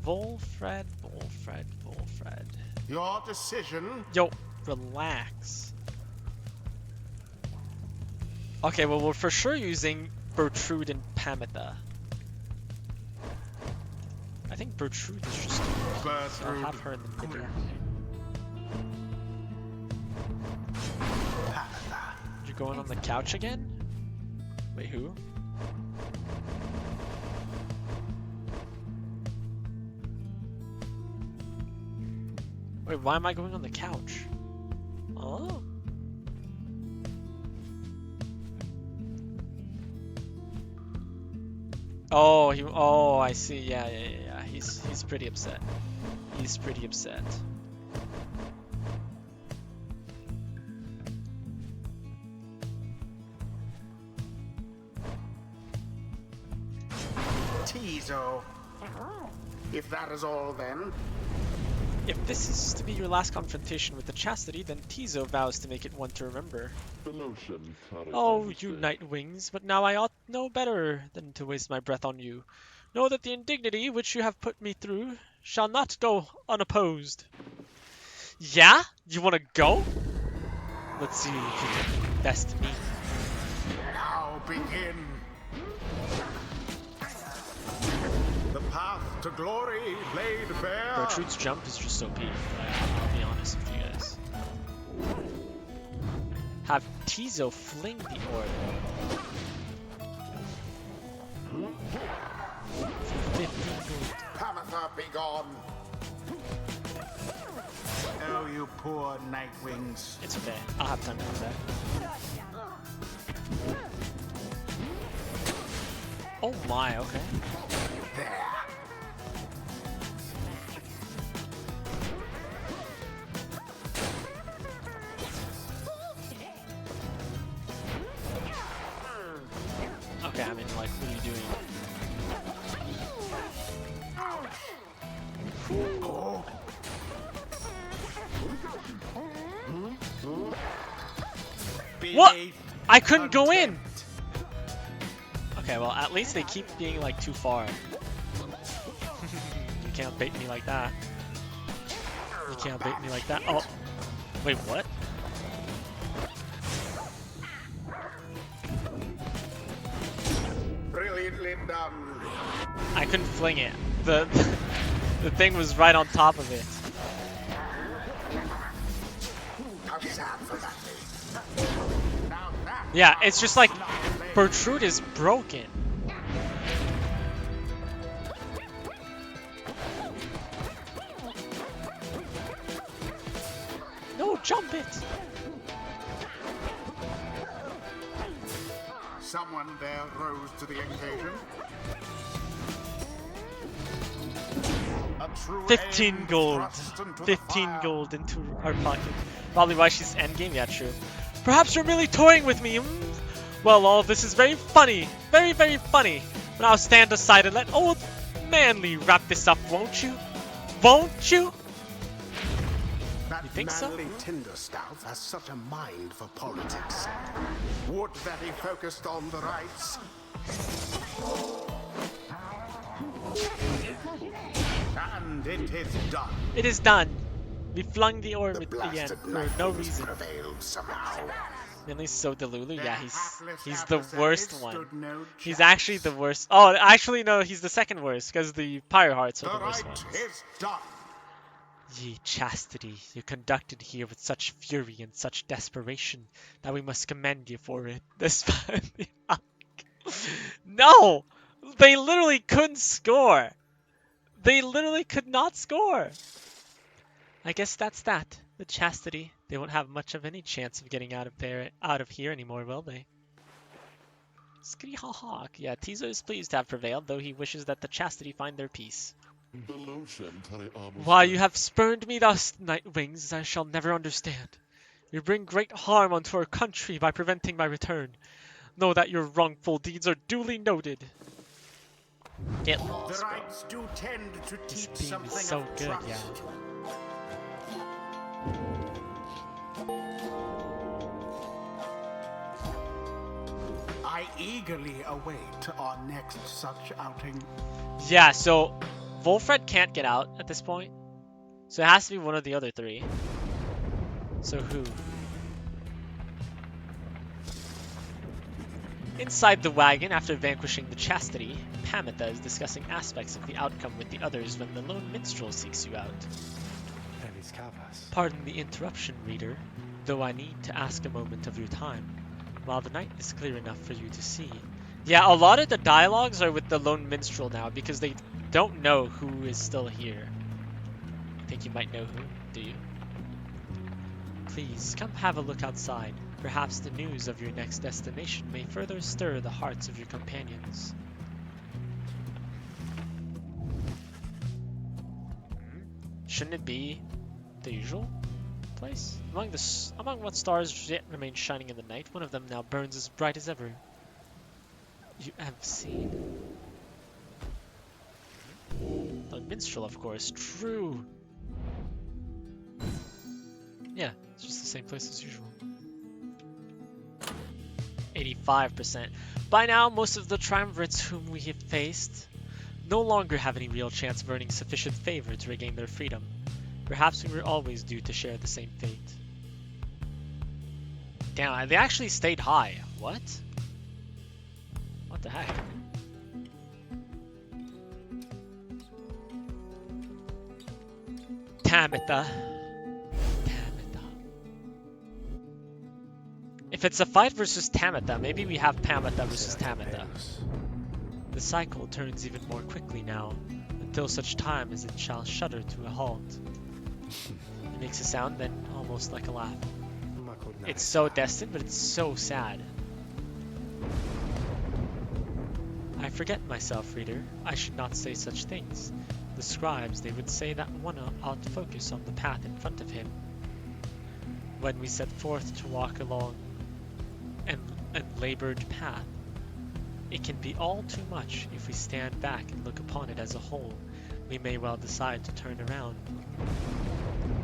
Volfred. Your decision? Yo, relax. Okay, well, we're for sure using Bertrude and Pamitha. I think Bertrude is just... So I'll have her in the middle. You're going on the couch again? Wait, who? Wait, why am I going on the couch? Oh. Oh, I see. Yeah. He's pretty upset. He's pretty upset. Tizo. If that is all, then. If this is to be your last confrontation with the chastity, then Tizo vows to make it one to remember. Oh, you Night Wings, but now I ought know better than to waste my breath on you. Know that the indignity which you have put me through shall not go unopposed. Yeah? You want to go? Let's see if you can best me. Now begin. The path to glory laid bare. Bertrude's jump is just OP. I'll be honest with you guys. Have Tizo fling the orb. 15 gold. Pamitha, be gone. Oh, you poor Night Wings. It's okay. I'll have time to come back. Oh my, okay. There. Okay, I mean, like, what are you doing? Oh. What? I couldn't go in! Okay, well, at least they keep being, like, too far. You can't bait me like that. You can't bait me like that. Oh. Wait, what? Brilliantly done. I couldn't fling it. The thing was right on top of it. How sad for that day. Now that Yeah, it's just like Bertrude is broken. No, jump it! someone there rose to the occasion. A true 15 aim gold. thrust into the 15 fire. gold into our pocket. Probably why she's endgame, yeah, true. Perhaps you're really toying with me. Well, all of this is very funny. Very, very funny. But I'll stand aside and let old Manly wrap this up, won't you? Won't you? That You think so? manly Tinderstaff has such a mind for politics. Would that he focused on the rights. And it is done. It is done. We flung the orb The at the end blasted for knife no has reason. prevailed somehow. Manly's so delulu. Yeah, Their hapless he's the adversaries worst one. stood no He's chance. actually the worst. Oh, actually no, he's the second worst because the Pyre Hearts are The the worst right ones. is done. Ye chastity, you conducted here with such fury and such desperation that we must commend you for it. This No! They literally couldn't score. They literally could not score. I guess that's that. The chastity. They won't have much of any chance of getting out of here anymore, will they? Skrihahawk. Yeah, Tizo is pleased to have prevailed, though he wishes that the chastity find their peace. Why you have spurned me thus, Night Wings, I shall never understand. You bring great harm unto our country by preventing my return. Know that your wrongful deeds are duly noted. Get lost, The bro. rights do tend to This teach beam something is so of good, trust. yeah. I eagerly await our next such outing. Yeah, so Wolfred can't get out at this point. So it has to be one of the other three. So who? Inside the wagon, after vanquishing the chastity, Pamitha is discussing aspects of the outcome with the others when the lone minstrel seeks you out. Pardon the interruption, reader, though I need to ask a moment of your time, while the night is clear enough for you to see. Yeah, a lot of the dialogues are with the lone minstrel now because they don't know who is still here. I think you might know who, do you? Please, come have a look outside. Perhaps the news of your next destination may further stir the hearts of your companions. Shouldn't it be the usual place? Among what stars yet remain shining in the night, one of them now burns as bright as ever. You have seen. The minstrel, of course. True. Yeah, it's just the same place as usual. 85%. By now, most of the triumvirates whom we have faced no longer have any real chance of earning sufficient favor to regain their freedom. Perhaps we were always due to share the same fate. Damn, they actually stayed high. What? What the heck? Tamitha. If it's a fight versus Tamitha, maybe we have Pamitha versus Tamitha. The cycle turns even more quickly now, until such time as it shall shudder to a halt. It makes a sound then almost like a laugh. It's so destined, but it's so sad. I forget myself, reader. I should not say such things. The scribes, they would say that one ought to focus on the path in front of him. When we set forth to walk along a labored path, it can be all too much if we stand back and look upon it as a whole. We may well decide to turn around.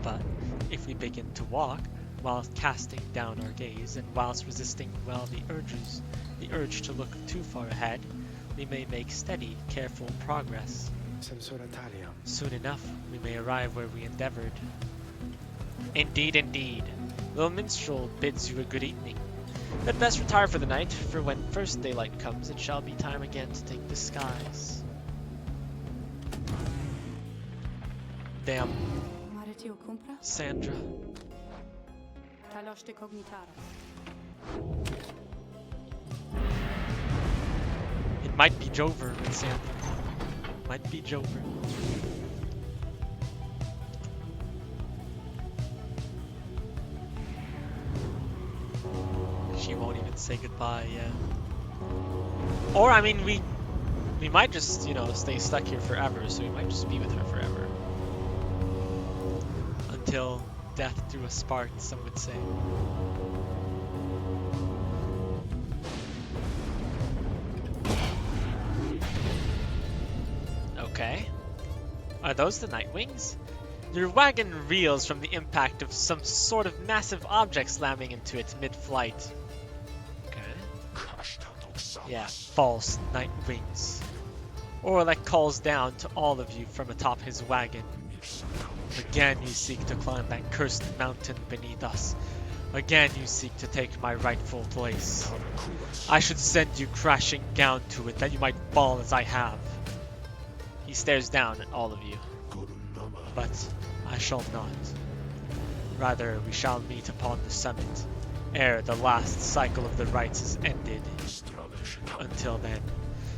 But if we begin to walk, while casting down our gaze, and whilst resisting well the urge to look too far ahead, we may make steady, careful progress. Soon enough, we may arrive where we endeavored. Indeed, indeed. The minstrel bids you a good evening. But best retire for the night, for when first daylight comes, it shall be time again to take the skies. Damn. Sandra. It might be Jover with Sandra. Might be Jover. She won't even say goodbye yet. Or I mean we might just, you know, stay stuck here forever, so we might just be with her forever. Until death do us part, some would say. Okay. Are those the Nightwings? Your wagon reels from the impact of some sort of massive object slamming into it mid-flight. Okay. Yeah, false Nightwings. Orlek calls down to all of you from atop his wagon. Again you seek to climb that cursed mountain beneath us. Again you seek to take my rightful place. I should send you crashing down to it that you might fall as I have. He stares down at all of you. But I shall not. Rather, we shall meet upon the summit, ere the last cycle of the rites is ended. Until then.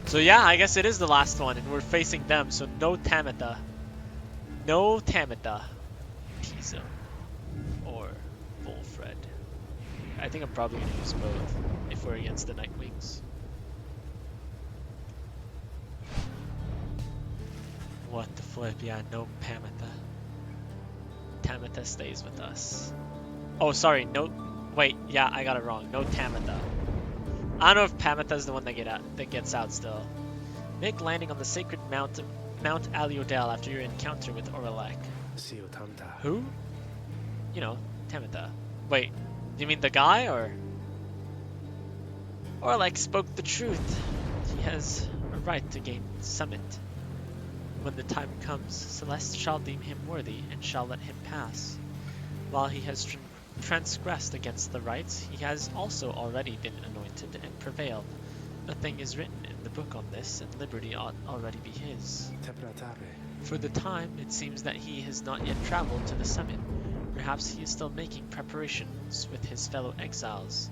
So yeah, I guess it is the last one, and we're facing them, so no Tamitha. No Tamitha. Tizo. Or Volfred. I think I'm probably going to use both, if we're against the Nightwings. What the flip? Yeah, no Tamitha. Tamitha stays with us. Oh, sorry, no... Wait, yeah, I got it wrong. No Tamitha. I don't know if Pamitha's the one that gets out still. Make landing on the sacred Mount Aliodel after your encounter with Orlek. Who? You know, Tamitha. Wait, do you mean the guy, or...? Orlek spoke the truth. He has a right to gain summit. When the time comes, Celeste shall deem him worthy and shall let him pass. While he has transgressed against the rites, he has also already been anointed and prevailed. Nothing is written in the book on this, and liberty ought already be his. For the time, it seems that he has not yet traveled to the summit. Perhaps he is still making preparations with his fellow exiles.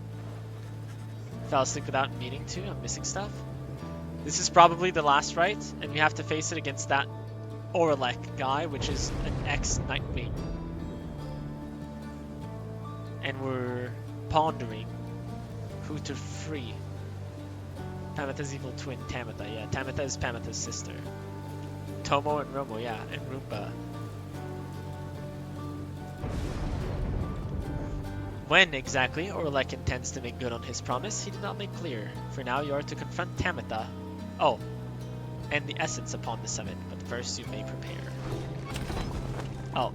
Fell asleep without meaning to? I'm missing stuff? This is probably the last rite, and we have to face it against that Orlek guy, which is an ex-Nightwing. And we're pondering who to free. Pamitha's evil twin, Tamitha. Yeah, Tamitha is Pamitha's sister. Tomo and Romo, yeah, and Roomba. When exactly Orlek intends to make good on his promise, he did not make clear. For now, you are to confront Tamitha. Oh, and the essence upon the summit, but first you may prepare. Oh.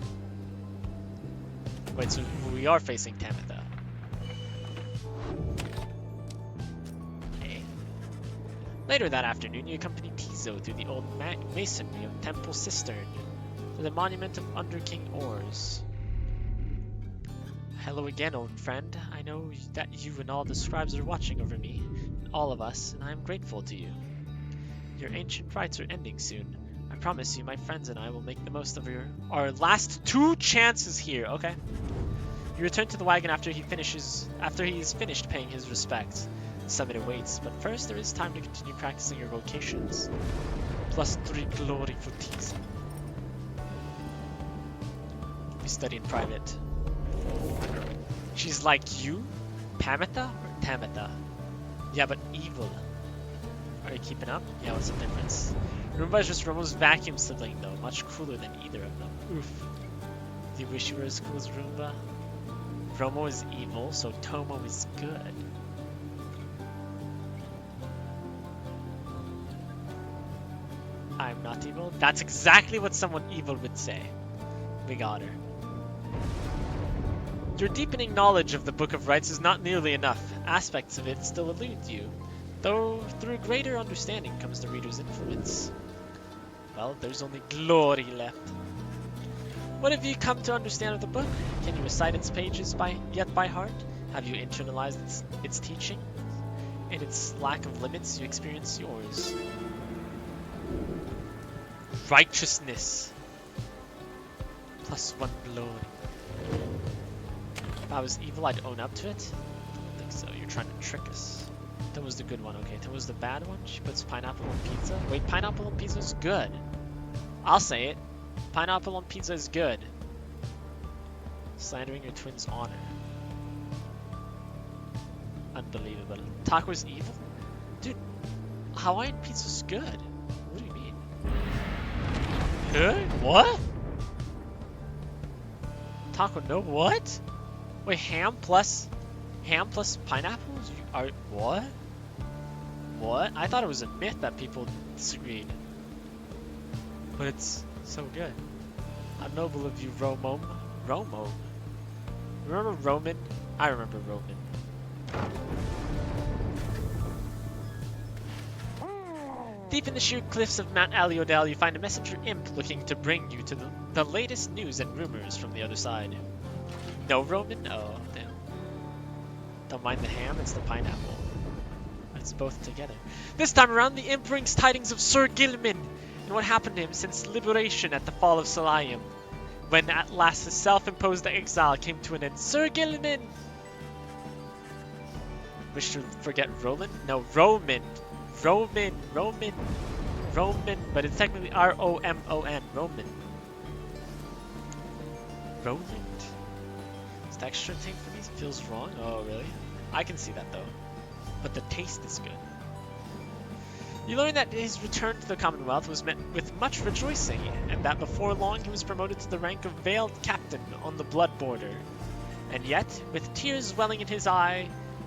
Wait, so we are facing Tamitha. Okay. Later that afternoon, you accompany Tizo through the old masonry of Temple Cistern to the monument of Under King Ors. Hello again, old friend. I know that you and all the scribes are watching over me, all of us, and I am grateful to you. Your ancient rites are ending soon. I promise you, my friends and I will make the most of our last 2 chances here. Okay. You return to the wagon after he is finished paying his respects. The summit awaits, but first there is time to continue practicing your vocations. +3 glory for Tizo. We study in private. She's like you? Pamitha or Tamitha? Yeah, but evil. Are you keeping up? Yeah, what's the difference? Roomba is just Romo's vacuum sibling though, much cooler than either of them. Oof. Do you wish you were as cool as Roomba? Romo is evil, so Tomo is good. I'm not evil? That's exactly what someone evil would say. We got her. Your deepening knowledge of the Book of Rites is not nearly enough. Aspects of it still elude you, though through greater understanding comes the reader's influence. Well, there's only glory left. What have you come to understand of the book? Can you recite its pages yet by heart? Have you internalized its teaching? In its lack of limits, you experience yours. Righteousness. +1 glory. If I was evil, I'd own up to it? I don't think so. You're trying to trick us. That was the good one. Okay, that was the bad one. She puts pineapple on pizza. Wait, pineapple on pizza is good. I'll say it. Pineapple on pizza is good. Slandering your twin's honor. Unbelievable. Taco's evil? Dude, Hawaiian pizza's good. What do you mean? Good? What? Taco, no, what? Wait, ham plus pineapples? You are, what? What? I thought it was a myth that people disagreed. But it's so good. How noble of you, Romo. Romo? Remember Roman? I remember Roman. Deep in the sheer cliffs of Mount Aliodel, you find a messenger imp looking to bring you to the latest news and rumors from the other side. No Roman? Oh, damn. Don't mind the ham, it's the pineapple. It's both together. This time around, the imp brings tidings of Sir Gilman and what happened to him since liberation at the fall of Salayim, when at last his self-imposed exile came to an end. Sir Gilman! Wish to forget Roland? No, Roman. Roman, but it's technically R-O-M-O-N, Roman. Roland? Is the extra thing for me? It feels wrong? Oh, really? I can see that though. But the taste is good. You learn that his return to the Commonwealth was met with much rejoicing, and that before long he was promoted to the rank of Veiled Captain on the Blood Border. And yet, with tears welling in his eye,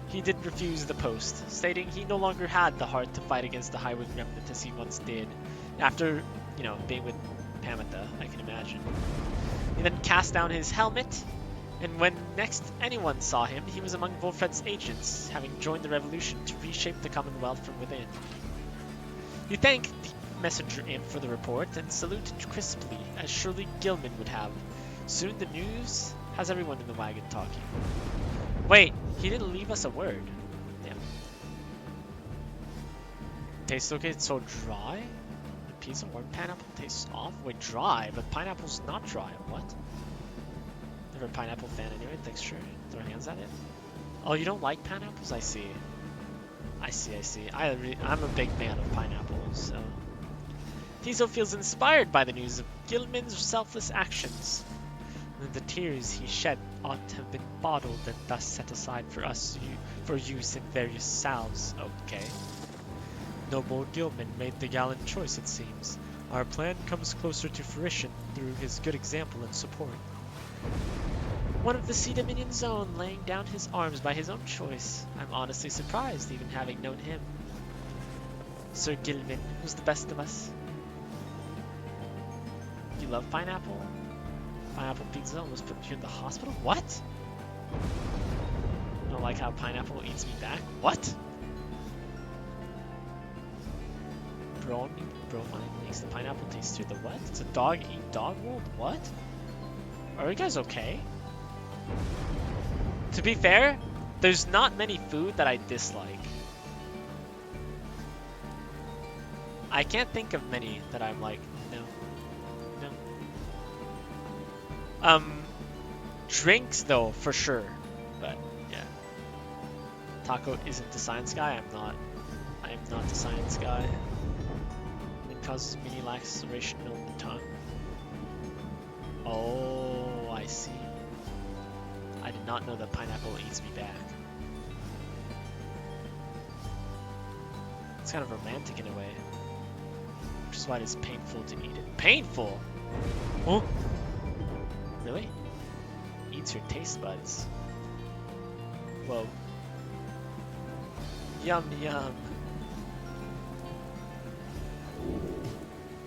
he did refuse the post, stating he no longer had the heart to fight against the Highwood Remnant as he once did, after, being with Pamitha, I can imagine. He then cast down his helmet, and when next anyone saw him, he was among Volfred's agents, having joined the revolution to reshape the Commonwealth from within. You thank the messenger imp for the report, and salute crisply, as surely Gilman would have. Soon the news has everyone in the wagon talking. Wait, he didn't leave us a word. Damn. Tastes okay, it's so dry? The pizza or pineapple tastes off? Wait, dry? But pineapple's not dry. What? Never a pineapple fan anyway, thanks for throwing hands at it. Oh, you don't like pineapples? I see. I'm a big fan of pineapples, so... Tiso feels inspired by the news of Gilman's selfless actions. And the tears he shed ought to have been bottled and thus set aside for us for use in various salves. Okay. Noble Gilman made the gallant choice, it seems. Our plan comes closer to fruition through his good example and support. One of the Sea Dominion's own, laying down his arms by his own choice. I'm honestly surprised, even having known him. Sir Gilman was the best of us. You love pineapple? Pineapple pizza almost put you in the hospital? What? I don't like how pineapple eats me back. What? Bromine makes the pineapple taste through the what? It's a dog-eat-dog world? What? Are you guys okay? To be fair, there's not many food that I dislike. I can't think of many that I'm like, no. Drinks though, for sure. But yeah. Taco isn't the science guy. I am not the science guy. It causes mini laceration on the tongue. Oh, I see. I did not know that pineapple eats me back. It's kind of romantic in a way. Which is why it is painful to eat it. Painful? Huh? Really? Eats your taste buds. Whoa. Yum yum.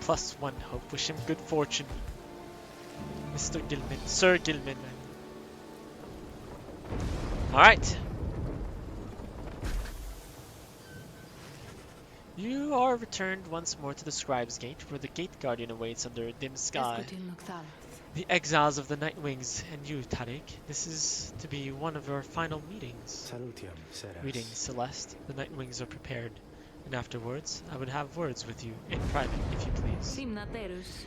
+1 hope. Wish him good fortune. Mr. Gilman. Sir Gilman. Alright. You are returned once more to the Scribe's Gate, where the Gate Guardian awaits under a dim sky. The exiles of the Nightwings and you, Tariq. This is to be one of our final meetings. Greetings, Celeste. The Nightwings are prepared. And afterwards, I would have words with you, in private, if you please.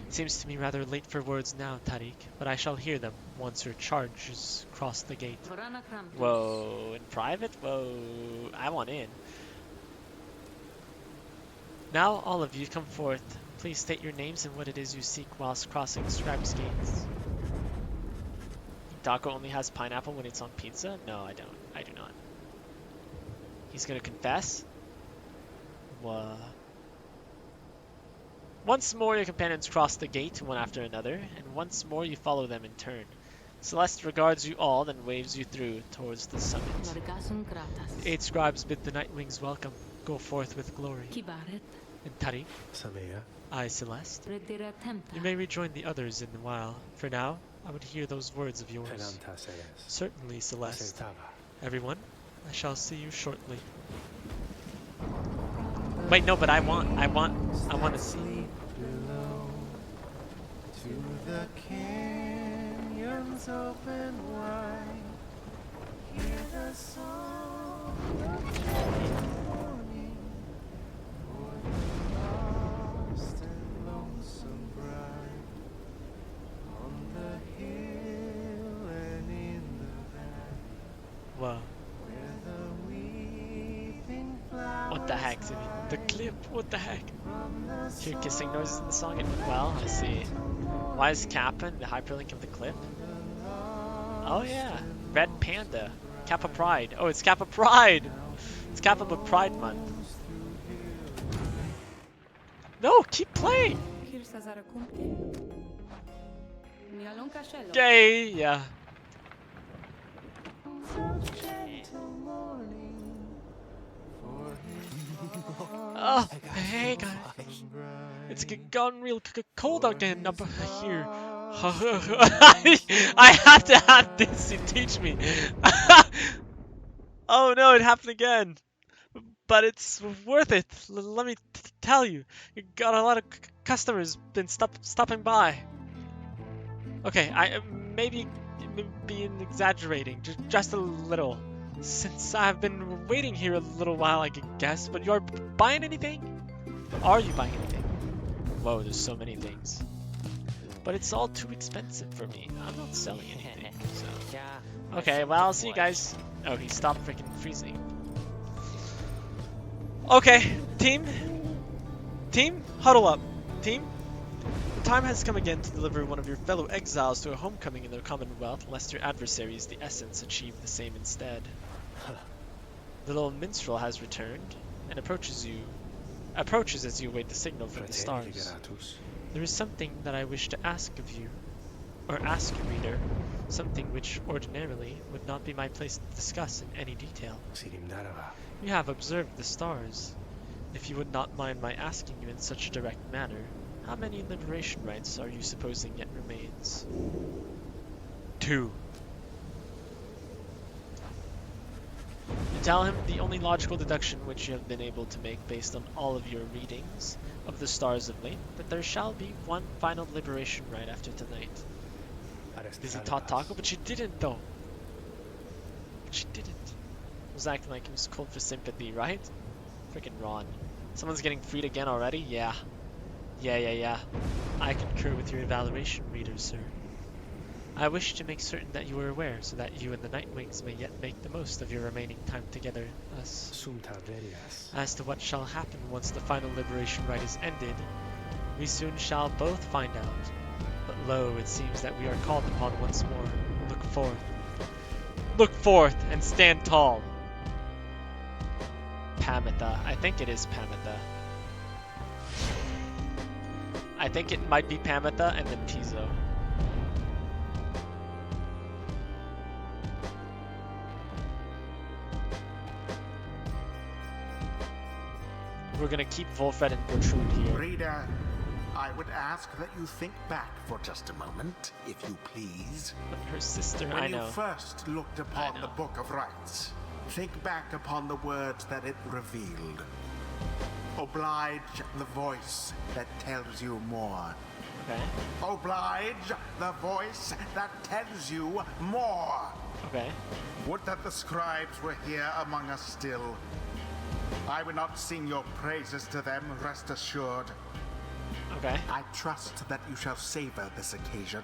It seems to me rather late for words now, Tariq, but I shall hear them once your charges cross the gate. Whoa, in private? Whoa, I want in. Now, all of you, come forth. Please state your names and what it is you seek whilst crossing Scribe's Gates. Taco only has pineapple when it's on pizza? No, I don't. I do not. He's gonna confess? What? Once more your companions cross the gate, one after another, and once more you follow them in turn. Celeste regards you all, then waves you through towards the summit. The 8 scribes bid the Nightwings welcome. Go forth with glory. And Tari, I, Celeste, you may rejoin the others in a while. For now, I would hear those words of yours. Certainly, Celeste. Everyone, I shall see you shortly. Wait, no, but I want to see. To the canyons open wide, hear the song of morning, for the lost and lonesome bride, on the hill and in the valley. Whoa. Where the weeping flowers What the heck, Timmy? The clip, what the heck? Hear kissing noises in the song? Well, I see. Why is Kappa the hyperlink of the clip? Oh yeah, Red Panda. Kappa Pride. Oh, it's Kappa Pride! It's Kappa Pride Month. No, keep playing! Gay, yeah. Oh, hey guys. It's gone real cold again up here. I have to have this to teach me. Oh no, it happened again. But it's worth it. Let me tell you. You got a lot of customers been stopping by. Okay, I maybe being exaggerating, just a little. Since I've been waiting here a little while, I guess. But you're buying anything? Are you buying anything? Whoa, there's so many things. But it's all too expensive for me. I'm not selling anything, so... Okay, well, I'll see you guys. Oh, he stopped freaking freezing. Okay, team, huddle up. Team, the time has come again to deliver one of your fellow exiles to a homecoming in their commonwealth, lest your adversaries, the Essence, achieve the same instead. The little minstrel has returned, and approaches as you await the signal from the stars. There is something that I wish to ask of you, or ask you, reader, something which ordinarily would not be my place to discuss in any detail. You have observed the stars. If you would not mind my asking you in such a direct manner, how many liberation rites are you supposing yet remains? 2. You tell him the only logical deduction which you have been able to make based on all of your readings of the stars of late, that there shall be one final liberation rite after tonight. Because he taught Taco, but she didn't though. But she didn't. Was acting like he was cold for sympathy, right? Freaking Ron. Someone's getting freed again already? Yeah. Yeah. I concur with your evaluation, reader, sir. I wish to make certain that you are aware, so that you and the Nightwings may yet make the most of your remaining time together. As to what shall happen once the final liberation rite is ended, we soon shall both find out. But lo, it seems that we are called upon once more. Look forth. Look forth and stand tall. Pamitha. I think it is Pamitha. I think it might be Pamitha and then Tizo. We're gonna keep Volfred and Gertrude here. Reader, I would ask that you think back for just a moment, if you please. But her sister, When I know. you first looked upon the Book of Rites, think back upon the words that it revealed. Oblige the voice that tells you more. Okay. Oblige the voice that tells you more. Okay. Would that the scribes were here among us still. I would not sing your praises to them, rest assured. Okay. I trust that you shall savor this occasion.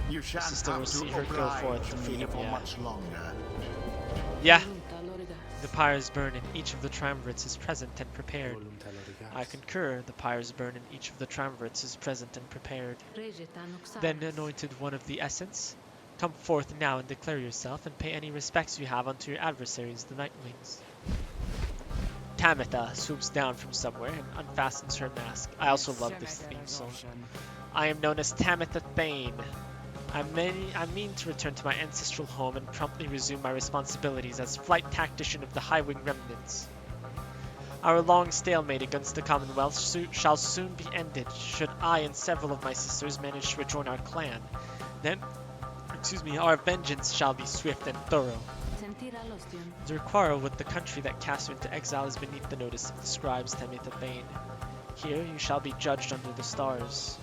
You shan't Sister will have see to her go forth oblige to me freedom, for yeah. much longer. Yeah. The pyres burn and each of the triumvirates is present and prepared. I concur, the pyres burn and each of the triumvirates is present and prepared. Then, anointed one of the Essence, come forth now and declare yourself and pay any respects you have unto your adversaries, the Nightwings. Tamitha swoops down from somewhere and unfastens her mask. I also love this theme song. I am known as Tamitha Thane. I mean to return to my ancestral home and promptly resume my responsibilities as flight tactician of the Highwing Remnants. Our long stalemate against the Commonwealth shall soon be ended, should I and several of my sisters manage to rejoin our clan. Then, our vengeance shall be swift and thorough. Your quarrel with the country that cast you into exile is beneath the notice of the scribes, Tamitha Thane. Here you shall be judged under the stars.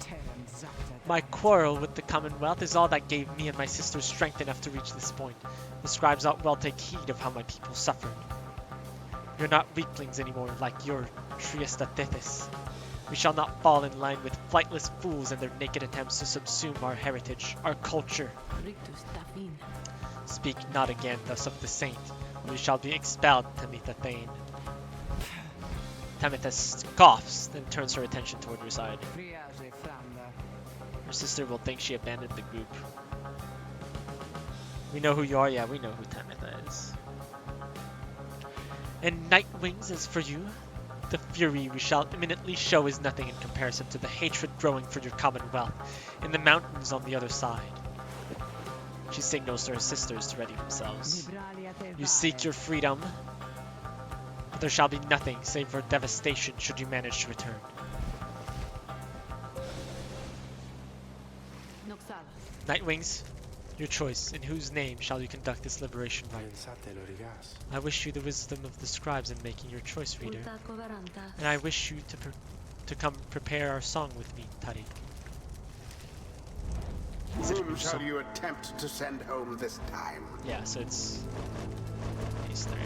My quarrel with the Commonwealth is all that gave me and my sisters strength enough to reach this point. The scribes ought well take heed of how my people suffered. You're not weaklings anymore like your Triesta Tethys. We shall not fall in line with flightless fools and their naked attempts to subsume our heritage, our culture. Speak not again thus of the saint, or we shall be expelled, Tamitha Thane. Tamitha scoffs, then turns her attention toward your side. Her sister will think she abandoned the group. We know who you are, yeah, we know who Tamitha is. And Nightwings, as for you, the fury we shall imminently show is nothing in comparison to the hatred growing for your Commonwealth in the mountains on the other side. She signals to her sisters to ready themselves. You seek your freedom, but there shall be nothing save for devastation should you manage to return. Nightwings, your choice. In whose name shall you conduct this liberation rite? I wish you the wisdom of the scribes in making your choice, reader. And I wish you to come prepare our song with me, Tari. Whom shall you attempt to send home this time? Yeah, so it's these three.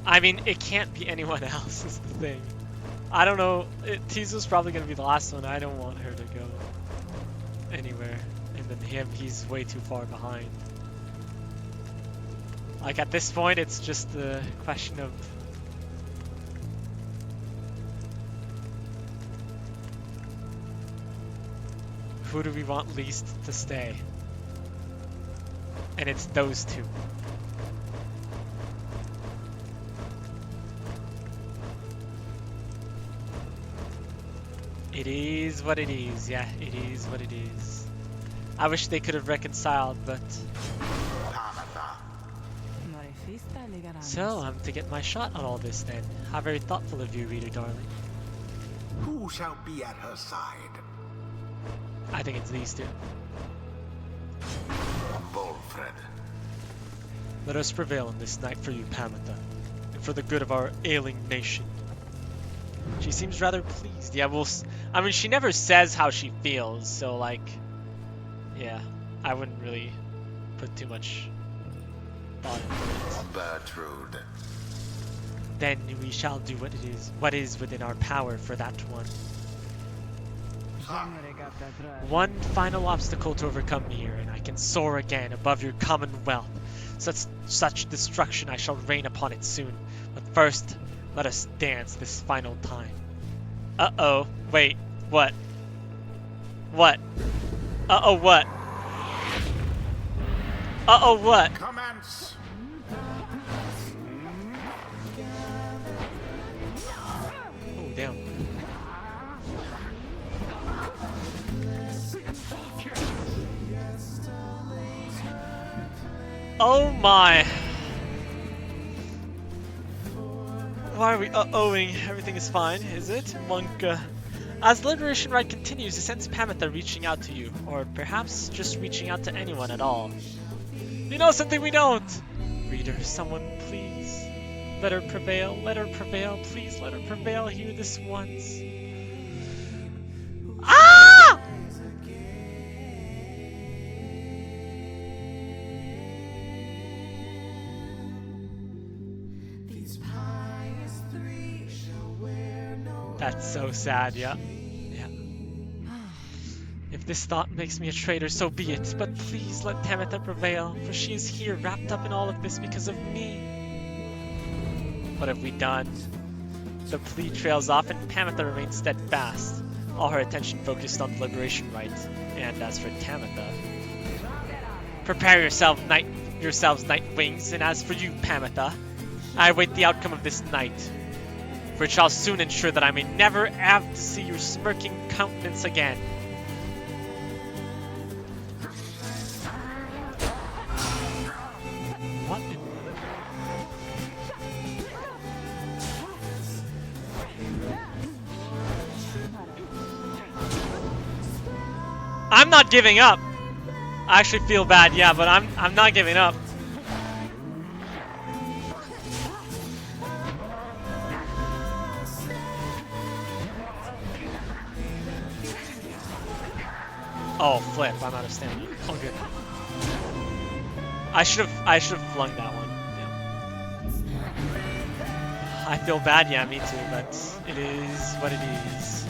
I mean, it can't be anyone else is the thing. I don't know. Tizu's probably going to be the last one. I don't want her to go anywhere. And then him, he's way too far behind. Like, at this point, it's just the question of... who do we want least to stay? And it's those two. It is what it is, yeah, it is what it is. I wish they could have reconciled, but... So, I'm to get my shot on all this then. How very thoughtful of you, reader darling. Who shall be at her side? I think it's these two. Bolfred. Let us prevail on this night for you, Pamitha, and for the good of our ailing nation. She seems rather pleased. Yeah, I mean, she never says how she feels, so like, yeah, I wouldn't really put too much thought into it. Bertrude. Then we shall do what is within our power for that one. One final obstacle to overcome here, and I can soar again above your Commonwealth. Such destruction I shall rain upon it soon. But first, let us dance this final time. Uh-oh. Wait. What? What? Uh-oh, what? Uh-oh, what? Commence. Oh, damn. Oh my! Why are we uh-ohing? Everything is fine, is it, Monk? As the Liberation Rite continues, it sends Pamitha reaching out to you, or perhaps just reaching out to anyone at all. You know something we don't! Reader, someone please. Let her prevail, please let her prevail here this once. Ah! That's so sad, yeah. Yeah. If this thought makes me a traitor, so be it. But please let Tamitha prevail, for she is here wrapped up in all of this because of me. What have we done? The plea trails off and Pamitha remains steadfast. all her attention focused on the liberation rite. And as for Tamitha, prepare yourselves, night wings, and as for you, Pamitha, I await the outcome of this night, for it shall soon ensure that I may never have to see your smirking countenance again. What? I'm not giving up. I actually feel bad, yeah, but I'm not giving up. Oh, flip! I'm out of stamina. Oh, good. I should have flung that one. Yeah. I feel bad, yeah, me too, but it is what it is.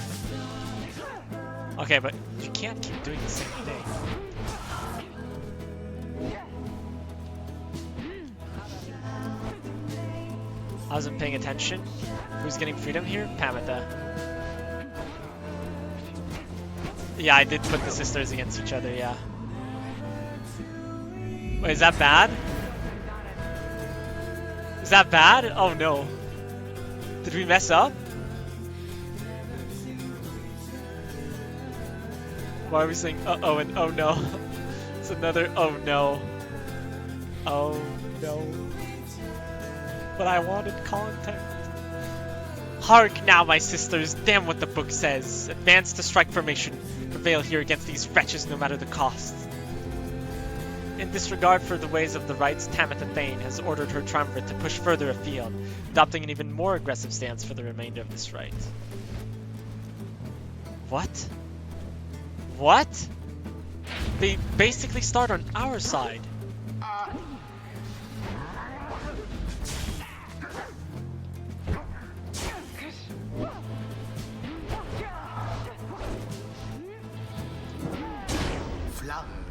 Okay, but you can't keep doing the same thing. I wasn't paying attention. Who's getting freedom here? Pamitha. Yeah, I did put the sisters against each other, yeah. Wait, is that bad? Is that bad? Oh no. Did we mess up? Why are we saying uh-oh and oh no? It's another oh no. Oh no. But I wanted content. Hark now, my sisters, damn what the book says. Advance to strike formation. Prevail here against these wretches no matter the cost. In disregard for the ways of the rites, Tamitha Thane has ordered her triumvirate to push further afield, adopting an even more aggressive stance for the remainder of this rite. What? What? They basically start on our side.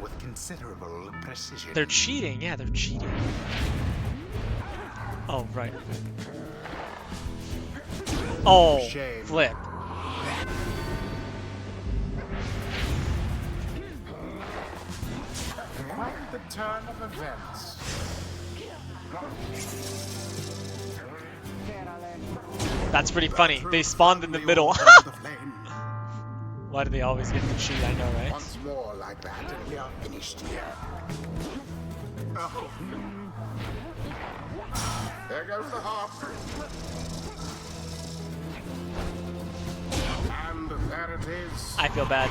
With considerable precision. They're cheating, yeah, they're cheating. Oh, right. Oh, Shame. flip. Quite the turn of events. That's pretty funny. They spawned in the middle. Why do they always get to cheat? I know, right? Once more like that, and we are finished here. Oh. There goes the harp. And there it is. I feel bad.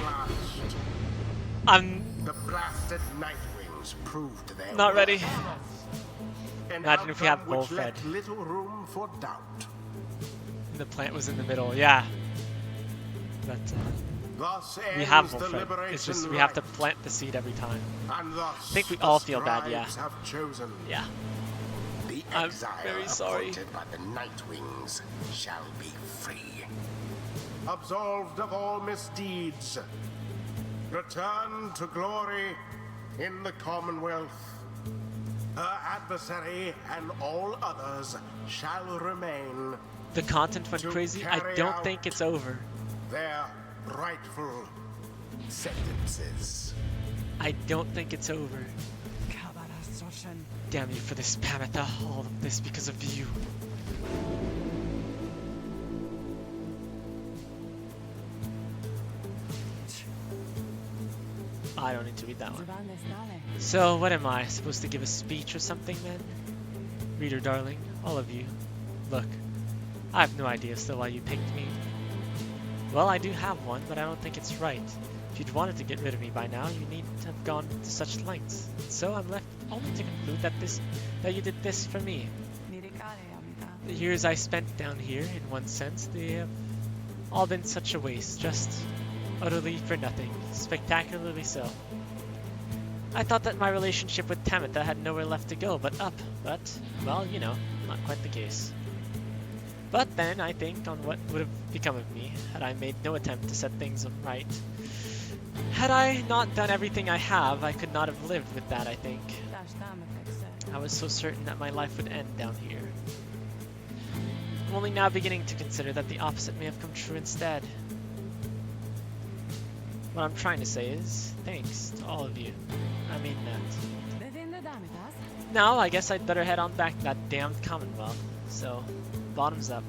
Last. The blasted Nightwings proved their Not ready. worth. An Imagine if we have outcome which Bullfed. left little room for doubt. The plant was in the middle, yeah. But Thus we have ends the Bullfed. liberation It's just we have to rite. plant the seed every time. And thus I think we the all feel bad, yeah. scribes have chosen. Yeah. The I'm exile very sorry. appointed by the Nightwings shall be free. Absolved of all misdeeds. Return to glory in the Commonwealth. Her adversary and all others shall remain The content went To crazy. I carry don't out- think it's over. their rightful sentences. I don't think it's over. Damn you for this, Pamitha. All of this because of you. I don't need to read that one. So, what am I? Supposed to give a speech or something then? Reader darling, all of you. Look, I have no idea still why you picked me. Well, I do have one, but I don't think it's right. If you'd wanted to get rid of me by now, you needn't have gone to such lengths. So I'm left only to conclude that you did this for me. The years I spent down here, in one sense, they have all been such a waste, just utterly for nothing, spectacularly so. I thought that my relationship with Tamitha had nowhere left to go but up, but, well, you know, not quite the case. But then I think on what would have become of me had I made no attempt to set things right. Had I not done everything I have, I could not have lived with that, I think. I was so certain that my life would end down here. I'm only now beginning to consider that the opposite may have come true instead. What I'm trying to say is, thanks to all of you. I mean that. Now, I guess I'd better head on back to that damned Commonwealth. So, bottoms up.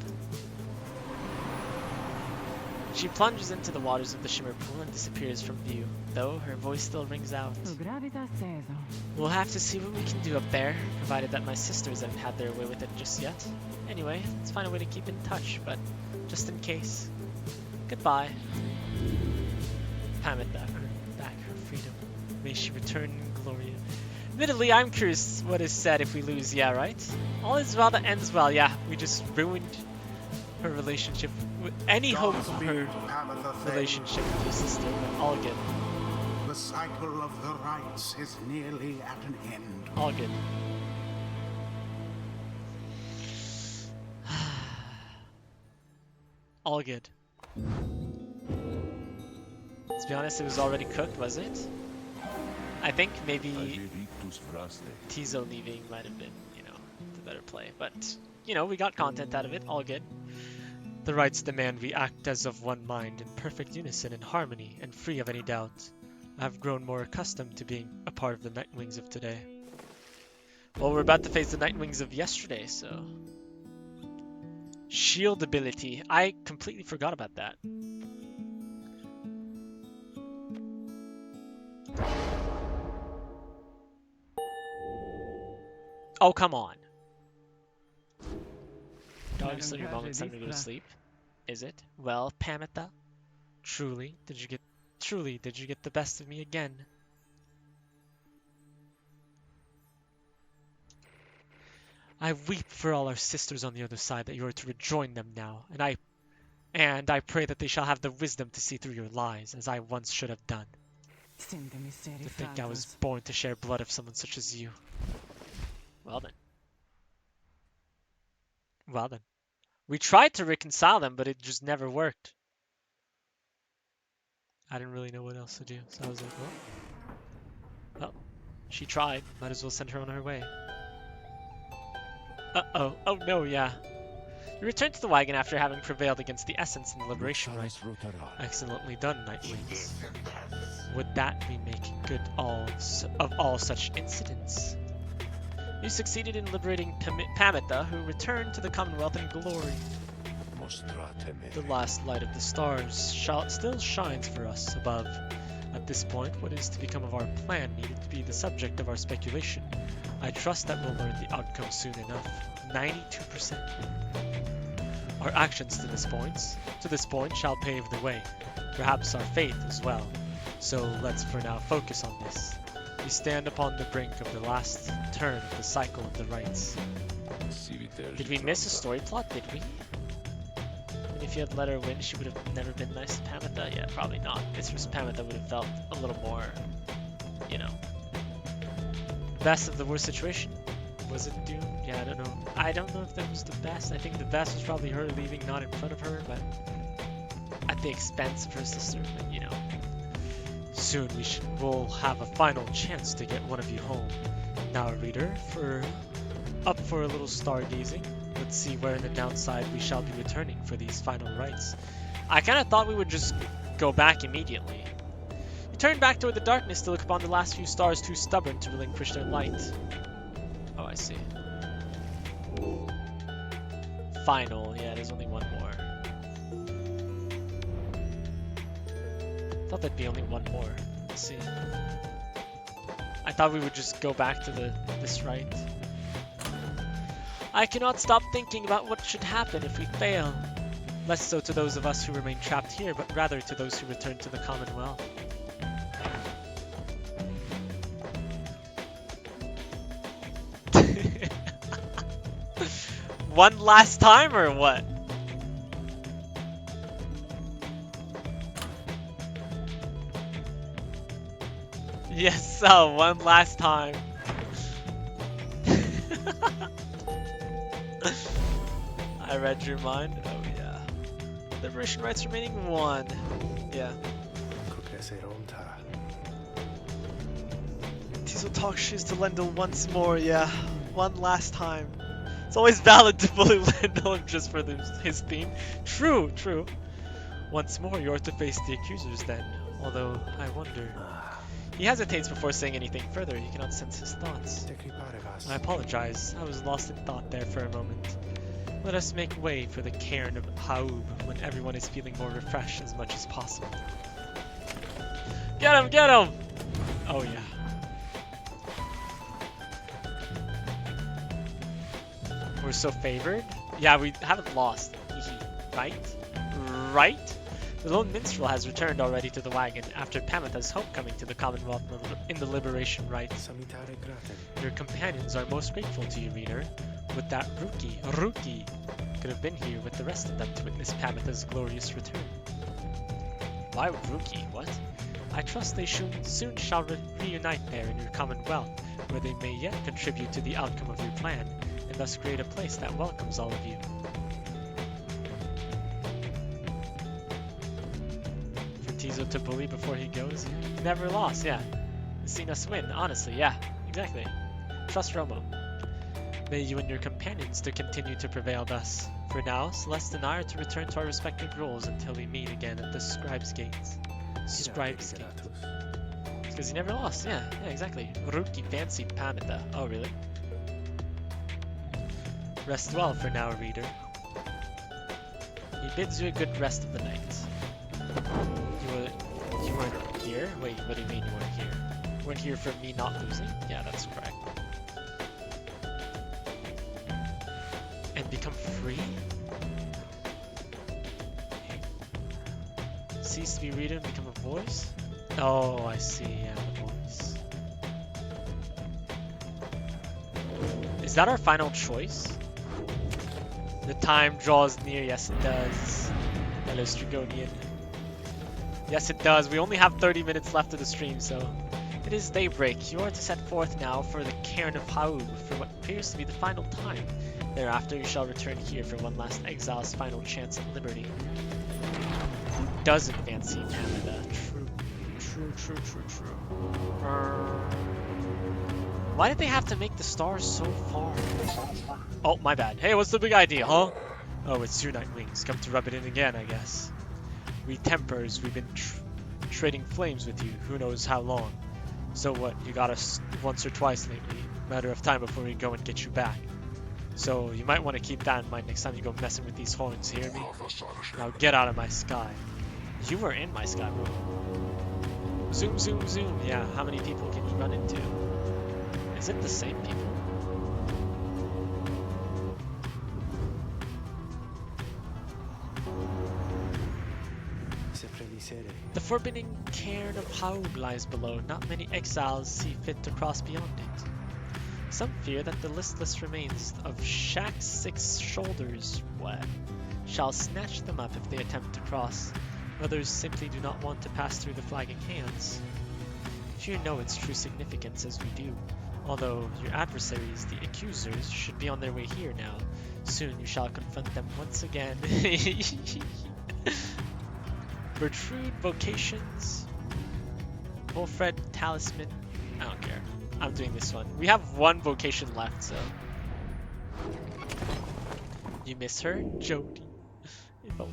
She plunges into the waters of the Shimmer Pool and disappears from view, though her voice still rings out. We'll have to see what we can do up there, provided that my sisters haven't had their way with it just yet. Anyway, let's find a way to keep in touch, but just in case. Goodbye. Pamet earned back her freedom. May she return in glory. Admittedly, I'm curious what is said if we lose, yeah, right? All is well that ends well, yeah. We just ruined her relationship, with any hope of her relationship with your sister, but all good. The cycle of the rites is nearly at an end. All good. All good. Let's be honest, it was already cooked, was it? I think maybe Tizo leaving might have been, you know, the better play. But, you know, we got content out of it, all good. The rites demand we act as of one mind, in perfect unison and harmony, and free of any doubt. I have grown more accustomed to being a part of the Nightwings of today. Well, we're about to face the Nightwings of yesterday, so... Shield ability. I completely forgot about that. Oh, come on. Dog, still your moment, time to go to sleep. Is it? Well, Pamita, truly, did you get the best of me again? I weep for all our sisters on the other side that you are to rejoin them now, and I pray that they shall have the wisdom to see through your lies, as I once should have done. To think I was born to share blood of someone such as you. Well then. Well then. We tried to reconcile them, but it just never worked. I didn't really know what else to do, so I was like, well, she tried. Might as well send her on her way. Uh-oh. Oh no, yeah. You return to the wagon after having prevailed against the Essence in the Liberation Rite. Excellently done, Nightwings. Would that be making good of all such incidents? You succeeded in liberating Pamita, who returned to the Commonwealth in glory. The last light of the stars still shines for us above. At this point, what is to become of our plan needed to be the subject of our speculation. I trust that we'll learn the outcome soon enough. 92%. Our actions to this point shall pave the way, perhaps our faith as well. So let's for now focus on this. We stand upon the brink of the last turn of the cycle of the rites. Did we miss a story plot, did we? And if you had let her win, she would have never been nice to Pamita? Yeah, probably not. Mistress Pamita would have felt a little more, you know. Best of the worst situation? Was it doomed? Yeah, I don't know. I don't know if that was the best. I think the best was probably her leaving not in front of her, but at the expense of her sister, but you know. Soon we'll have a final chance to get one of you home. Now, reader, up for a little stargazing. Let's see where in the downside we shall be returning for these final rites. I kind of thought we would just go back immediately. You turn back toward the darkness to look upon the last few stars too stubborn to relinquish their light. Oh, I see. Final, yeah, there's only one more. I thought there'd be only one more. Let's see. I thought we would just go back to this rite. I cannot stop thinking about what should happen if we fail. Less so to those of us who remain trapped here, but rather to those who return to the Commonwealth. One last time or what? Yes, so one last time. I read your mind. Oh yeah. Liberation rights remaining 1. Yeah. Tizo talks shoes to Lendl once more. Yeah. One last time. It's always valid to bully Lendl just for his theme. True, true. Once more, you're to face the accusers then. Although, I wonder... He hesitates before saying anything further. He cannot sense his thoughts. I apologize. I was lost in thought there for a moment. Let us make way for the cairn of Haub when everyone is feeling more refreshed as much as possible. Get him! Get him! Oh yeah. We're so favored? Yeah, we haven't lost. Right? Right? The lone minstrel has returned already to the wagon after Pamitha's homecoming to the Commonwealth in the Liberation Rite. Your companions are most grateful to you, reader. With that Rookie could have been here with the rest of them to witness Pamitha's glorious return. Why Rookie? What? I trust they soon shall reunite there in your Commonwealth, where they may yet contribute to the outcome of your plan, and thus create a place that welcomes all of you. Tizo to bully before he goes. He never lost, yeah. He's seen us win, honestly, yeah. Exactly. Trust Romo. May you and your companions to continue to prevail thus. For now, Celeste and I are to return to our respective roles until we meet again at the Scribe's Gates. Scribe's Gate. Because he never lost, yeah, exactly. Rookie fancied Pamitha. Oh, really? Rest well for now, reader. He bids you a good rest of the night. You weren't here? Wait, what do you mean you weren't here? You weren't here for me not losing? Yeah, that's correct. And become free? Cease to be reader and become a voice? Oh, I see, yeah, the voice. Is that our final choice? The time draws near, yes it does. Hello, Strigonian. Yes, it does. We only have 30 minutes left of the stream, so... It is daybreak. You are to set forth now for the cairn of Haub for what appears to be the final time. Thereafter, you shall return here for one last exile's final chance at liberty. Who doesn't fancy Canada? True. Why did they have to make the stars so far? Oh, my bad. Hey, what's the big idea, huh? Oh, it's you, Nightwings. Come to rub it in again, I guess. We Tempers, we've been trading flames with you, who knows how long. So what, you got us once or twice lately. Matter of time before we go and get you back. So you might want to keep that in mind next time you go messing with these horns, hear me? Now get out of my sky. You were in my sky, bro. Zoom, zoom, zoom. Yeah, how many people can you run into? Is it the same people? The forbidden cairn of Haub lies below. Not many exiles see fit to cross beyond it. Some fear that the listless remains of Shaq's 6 shoulders shall snatch them up if they attempt to cross. Others simply do not want to pass through the flagging hands. Few know its true significance as we do, although your adversaries, the accusers, should be on their way here now. Soon you shall confront them once again. Bertrude Vocations, Wolfred Talisman. I don't care. I'm doing this one. We have one vocation left, so. You miss her, Jody. Oh!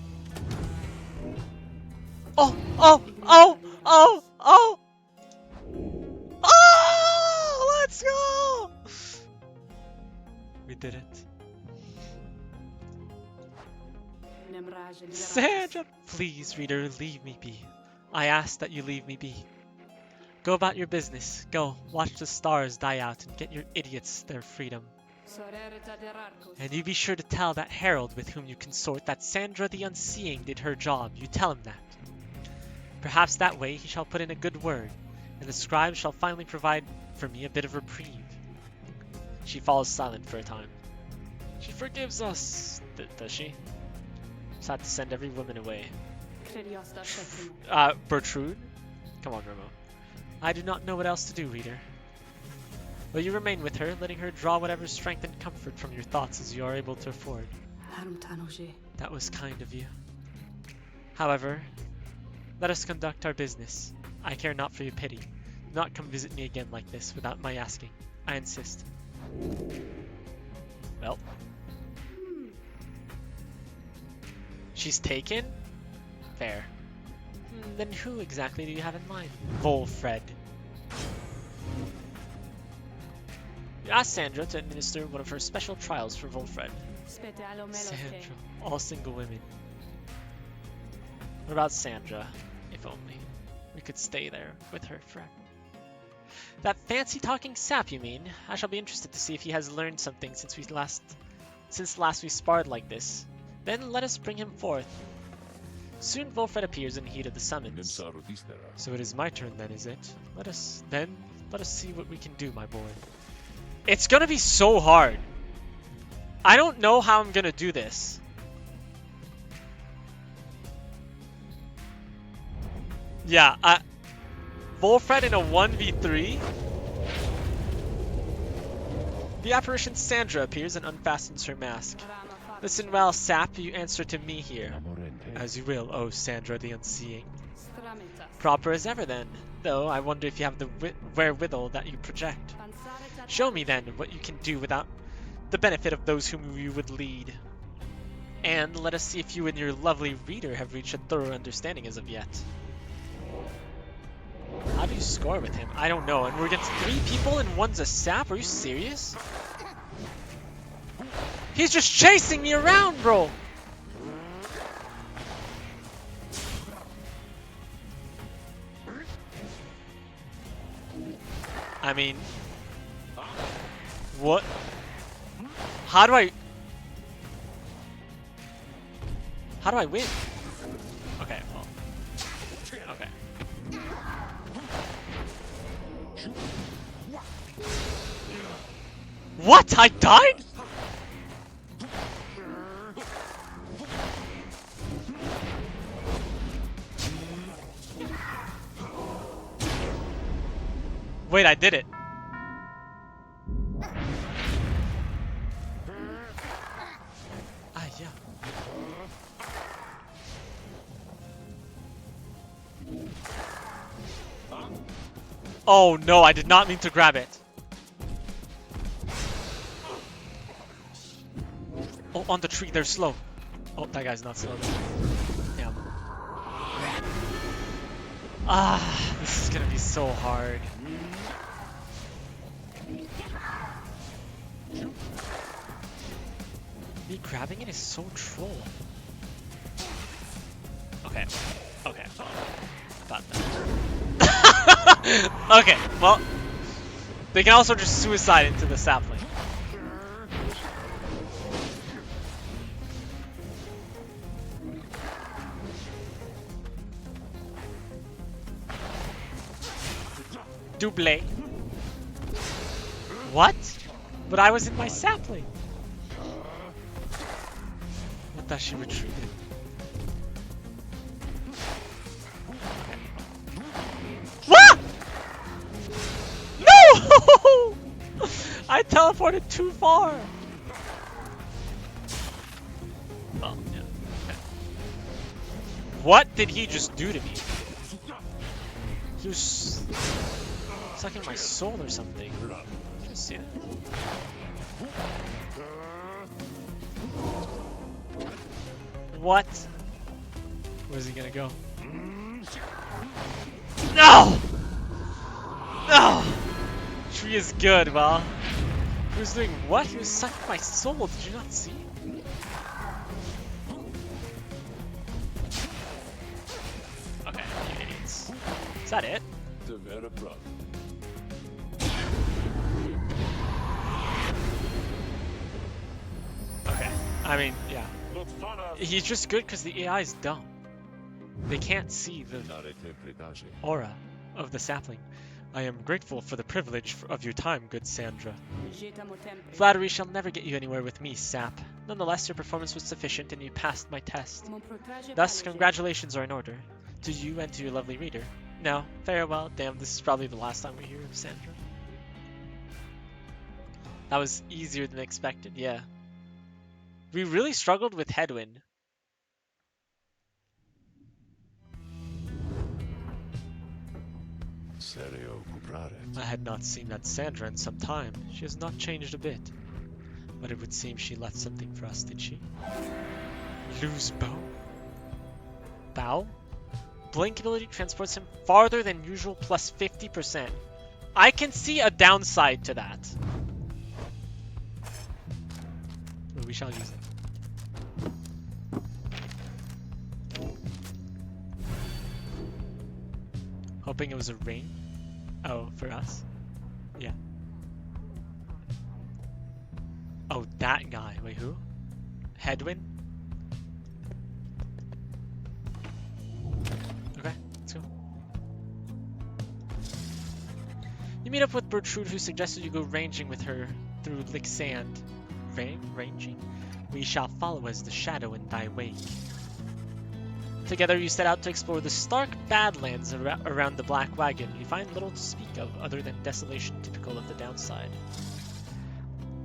Let's go! We did it. Sandra! Please, reader, leave me be. I ask that you leave me be. Go about your business. Go, watch the stars die out and get your idiots their freedom. And you be sure to tell that herald with whom you consort that Sandra the Unseeing did her job. You tell him that. Perhaps that way he shall put in a good word, and the scribe shall finally provide for me a bit of reprieve. She falls silent for a time. She forgives us, does she? Just had to send every woman away. Bertrude? Come on, Romo. I do not know what else to do, reader. Will you remain with her, letting her draw whatever strength and comfort from your thoughts as you are able to afford? That was kind of you. However, let us conduct our business. I care not for your pity. Do not come visit me again like this without my asking. I insist. Well. She's taken? Fair. Then who exactly do you have in mind? Volfred. You asked Sandra to administer one of her special trials for Volfred. Sandra. All single women. What about Sandra? If only we could stay there with her forever. That fancy talking sap, you mean? I shall be interested to see if he has learned something since last we sparred like this. Then let us bring him forth. Soon Volfred appears in the heat of the summons. So it is my turn then, is it? Let us see what we can do, my boy. It's gonna be so hard. I don't know how I'm gonna do this. Yeah, Volfred in a 1v3. The apparition Sandra appears and unfastens her mask. Listen well, sap, you answer to me here. As you will, oh Sandra the Unseeing. Proper as ever then, though I wonder if you have the wherewithal that you project. Show me then what you can do without the benefit of those whom you would lead. And let us see if you and your lovely reader have reached a thorough understanding as of yet. How do you score with him? I don't know. And we're against 3 people and one's a sap? Are you serious? He's just chasing me around, bro! I mean... What? How do I win? Okay, well... Okay. What? I died? Wait, I did it. Ah, yeah. Oh no, I did not mean to grab it. Oh, on the tree, they're slow. Oh, that guy's not slow. Damn. Ah, this is gonna be so hard. Me grabbing it is so troll. Okay. Okay. About that. Okay, well, they can also just suicide into the sapling. Double. What? But I was in my sapling. I thought she retreated. What? No! I teleported too far. Oh, yeah. Okay. What did he just do to me? He was sucking my soul or something. Did you see that? What? Where's he gonna go? No! No! Tree is good, well. He was doing what? He was sucking my soul. Did you not see? Okay, you idiots. Is that it? Okay, I mean, yeah. He's just good because the AI is dumb. They can't see the aura of the sapling. I am grateful for the privilege of your time, good Sandra. Flattery shall never get you anywhere with me, sap. Nonetheless, your performance was sufficient and you passed my test. Thus, congratulations are in order. To you and to your lovely reader. Now, farewell. Damn, this is probably the last time we hear of Sandra. That was easier than expected, yeah. We really struggled with Headwind. I had not seen that Sandra in some time. She has not changed a bit. But it would seem she left something for us, did she? Lose bow? Bow? blink ability transports him farther than usual plus 50%. I can see a downside to that. But we shall use it. Hoping it was a ring. Oh, for us? Yeah. Oh, that guy. Wait, who? Hedwyn? Okay, let's go. You meet up with Bertrude, who suggested you go ranging with her through Lixand. Ranging? We shall follow as the shadow in thy wake. Together you set out to explore the stark badlands around the Black Wagon. You find little to speak of other than desolation typical of the downside.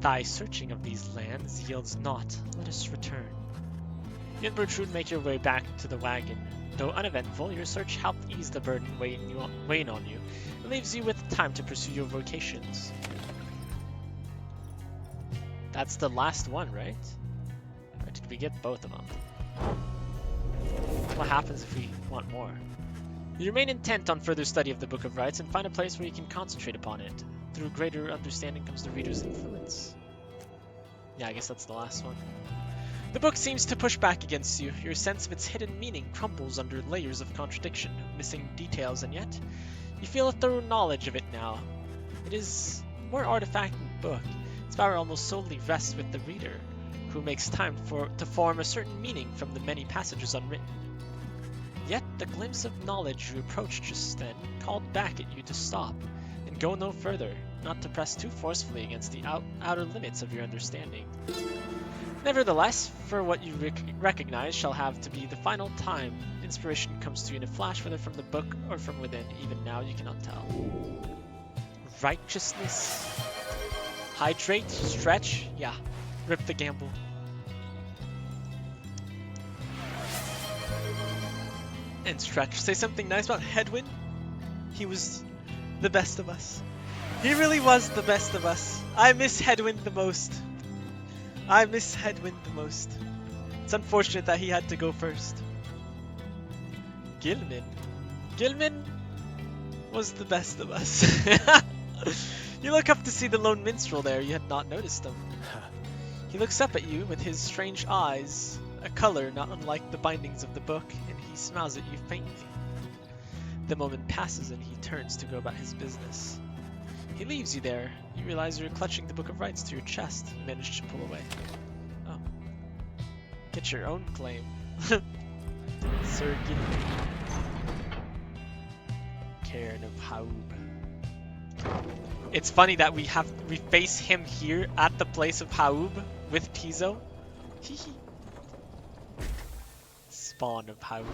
Thy searching of these lands yields naught. Let us return. You and Bertrude make your way back to the wagon. Though uneventful, your search helped ease the burden weighing on you. It leaves you with time to pursue your vocations. That's the last one, right? Or did we get both of them? What happens if we want more? You remain intent on further study of the Book of Rites and find a place where you can concentrate upon it. Through greater understanding comes the reader's influence. Yeah, I guess that's the last one. The book seems to push back against you. Your sense of its hidden meaning crumbles under layers of contradiction, missing details, and yet you feel a thorough knowledge of it now. It is more artifact than book. Its power almost solely rests with the reader, who makes time to form a certain meaning from the many passages unwritten. Yet the glimpse of knowledge you approached just then called back at you to stop and go no further, not to press too forcefully against the outer limits of your understanding. Nevertheless, for what you recognize shall have to be the final time inspiration comes to you in a flash, whether from the book or from within. Even now you cannot tell. Righteousness. Hydrate. Stretch. Yeah. Rip the gamble. And stretch. Say something nice about Hedwyn. He was the best of us. He really was the best of us. I miss Hedwyn the most. I miss Hedwyn the most. It's unfortunate that he had to go first. Gilman. Gilman was the best of us. You look up to see the lone minstrel there. You had not noticed him. He looks up at you with his strange eyes, a color not unlike the bindings of the book, and he smiles at you faintly. The moment passes and he turns to go about his business. He leaves you there. You realize you're clutching the Book of Rites to your chest. You manage to pull away. Oh. Get your own claim. Sir Gideon. Cairn of Haub. It's funny that we face him here at the place of Haub with Tizo. Hehe. Spawn of Haub.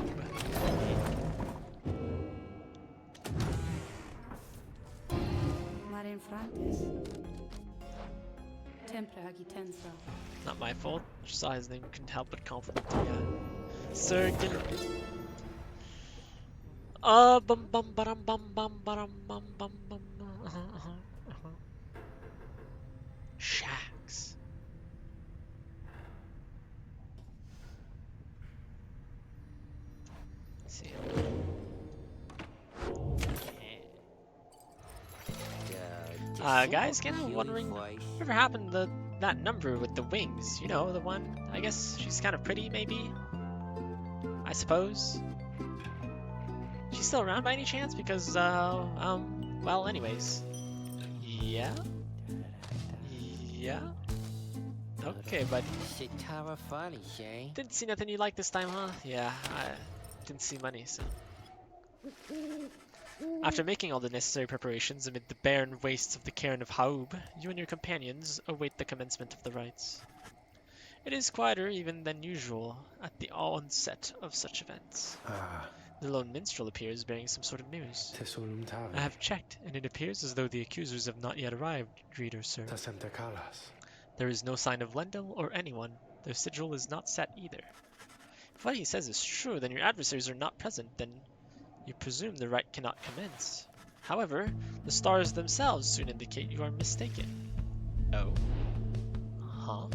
Not my fault. Just saw his name, couldn't help but compliment him. Yeah. Sir Gilman. Bum bum bum bum bum bum bum bum bum. Shacks. Let's see. Guys, kind of wondering whatever happened to that number with the wings. You know, the one. I guess she's kind of pretty, maybe. I suppose. She's still around by any chance? Because, well, anyways. Yeah? Yeah? Okay, buddy. Didn't see nothing you like this time, huh? Yeah, I didn't see money, so. After making all the necessary preparations amid the barren wastes of the Cairn of Haub, you and your companions await the commencement of the rites. It is quieter even than usual at the onset of such events. The lone minstrel appears bearing some sort of news. I have checked, and it appears as though the accusers have not yet arrived, reader sir. There is no sign of Lendl or anyone. Their sigil is not set either. If what he says is true, then your adversaries are not present, then you presume the rite cannot commence. However, the stars themselves soon indicate you are mistaken. Oh? Huh?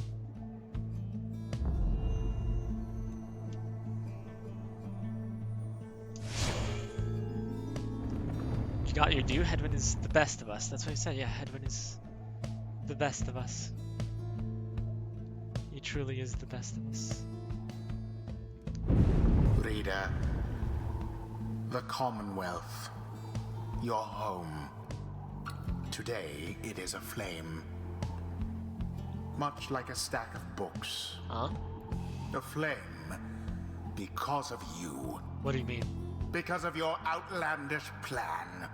You got your due. Hedwyn is the best of us. That's what he said. Yeah, Hedwyn is the best of us. He truly is the best of us. Reader, the Commonwealth, your home. Today it is aflame. Much like a stack of books. Huh? Aflame because of you. What do you mean? Because of your outlandish plan.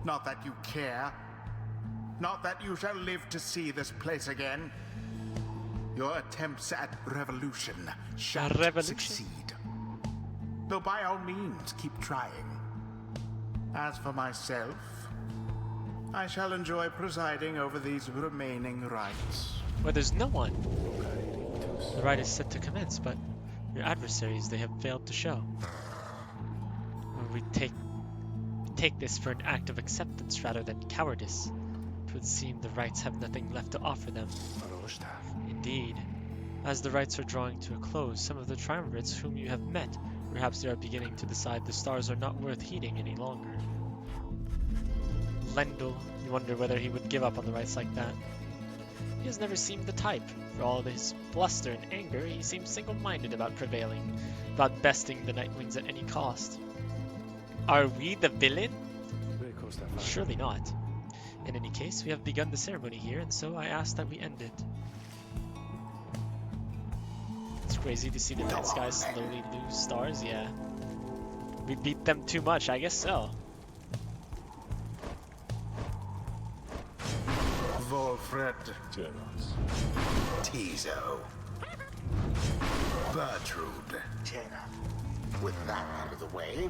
Not that you care. Not that you shall live to see this place again. Your attempts at revolution shan't succeed. Though by all means, keep trying. As for myself, I shall enjoy presiding over these remaining rites. Well, there's no one. The rite is set to commence, but your adversaries, they have failed to show. We take this for an act of acceptance rather than cowardice. It would seem the rites have nothing left to offer them. Indeed. As the rites are drawing to a close, some of the triumvirates whom you have met, perhaps they are beginning to decide the stars are not worth heeding any longer. Lendl, you wonder whether he would give up on the rites like that. He has never seemed the type. For all his bluster and anger, he seems single-minded about prevailing, about besting the Nightwings at any cost. Are we the villain? Surely not. In any case, we have begun the ceremony here, and so I ask that we end it. It's crazy to see the night skies slowly lose stars, yeah. We beat them too much, I guess so. Volfred. Tizo. Bertrude. With that out of the way.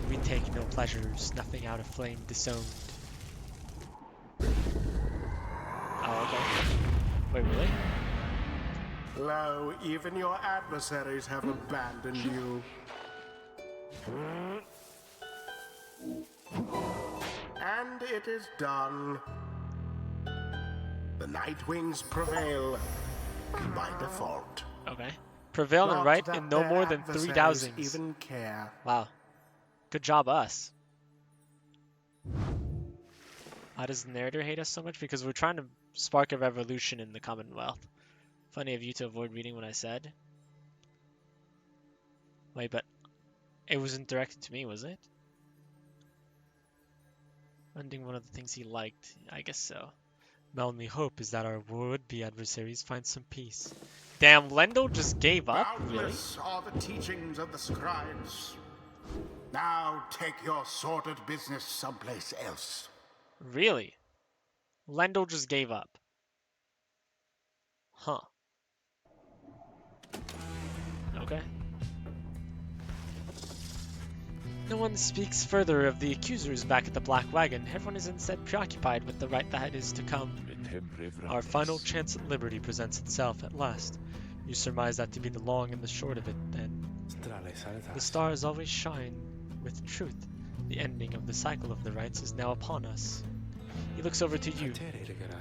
We take no pleasures, nothing out of flame disowned. Oh, okay. Wait, really? Lo, even your adversaries have abandoned you. And it is done. The Nightwings prevail by default. Okay. Prevail and right in no more than 3 dowsings. Even care. Wow. Good job, us. Why does the narrator hate us so much? Because we're trying to spark a revolution in the Commonwealth. Funny of you to avoid reading what I said. Wait, but it wasn't directed to me, was it? Ending one of the things he liked. I guess so. My only hope is that our would-be adversaries find some peace. Damn, Lendl just gave up? Really? Boundless are the teachings of the scribes. Now take your sordid business someplace else. Really? Lendl just gave up. Huh. Okay. No one speaks further of the accusers back at the Black Wagon. Everyone is instead preoccupied with the right that is to come. Our final chance at liberty presents itself at last. You surmise that to be the long and the short of it, then. The stars always shine with truth. The ending of the cycle of the rites is now upon us. He looks over to you.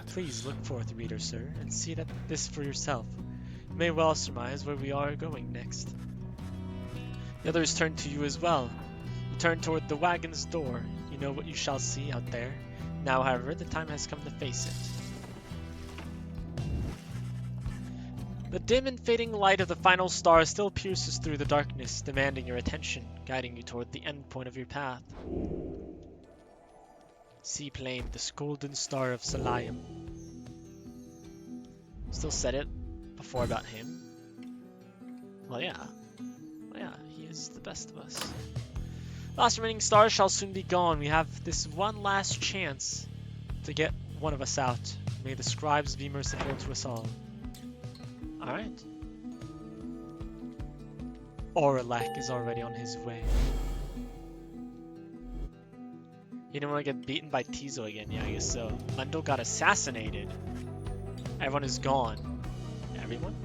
Please look forth, reader, sir, and see that this for yourself. You may well surmise where we are going next. The others turn to you as well. You turn toward the wagon's door. You know what you shall see out there. Now, however, the time has come to face it. The dim and fading light of the final star still pierces through the darkness, demanding your attention, guiding you toward the end point of your path. See plain the golden star of Salayam. Still said it before about him. Well, yeah. He is the best of us. Last remaining stars shall soon be gone. We have this one last chance to get one of us out. May the scribes be merciful to us all. Alright. Oralek is already on his way. You don't want to get beaten by Tizo again? Yeah, I guess so. Lendl got assassinated. Everyone is gone. Everyone?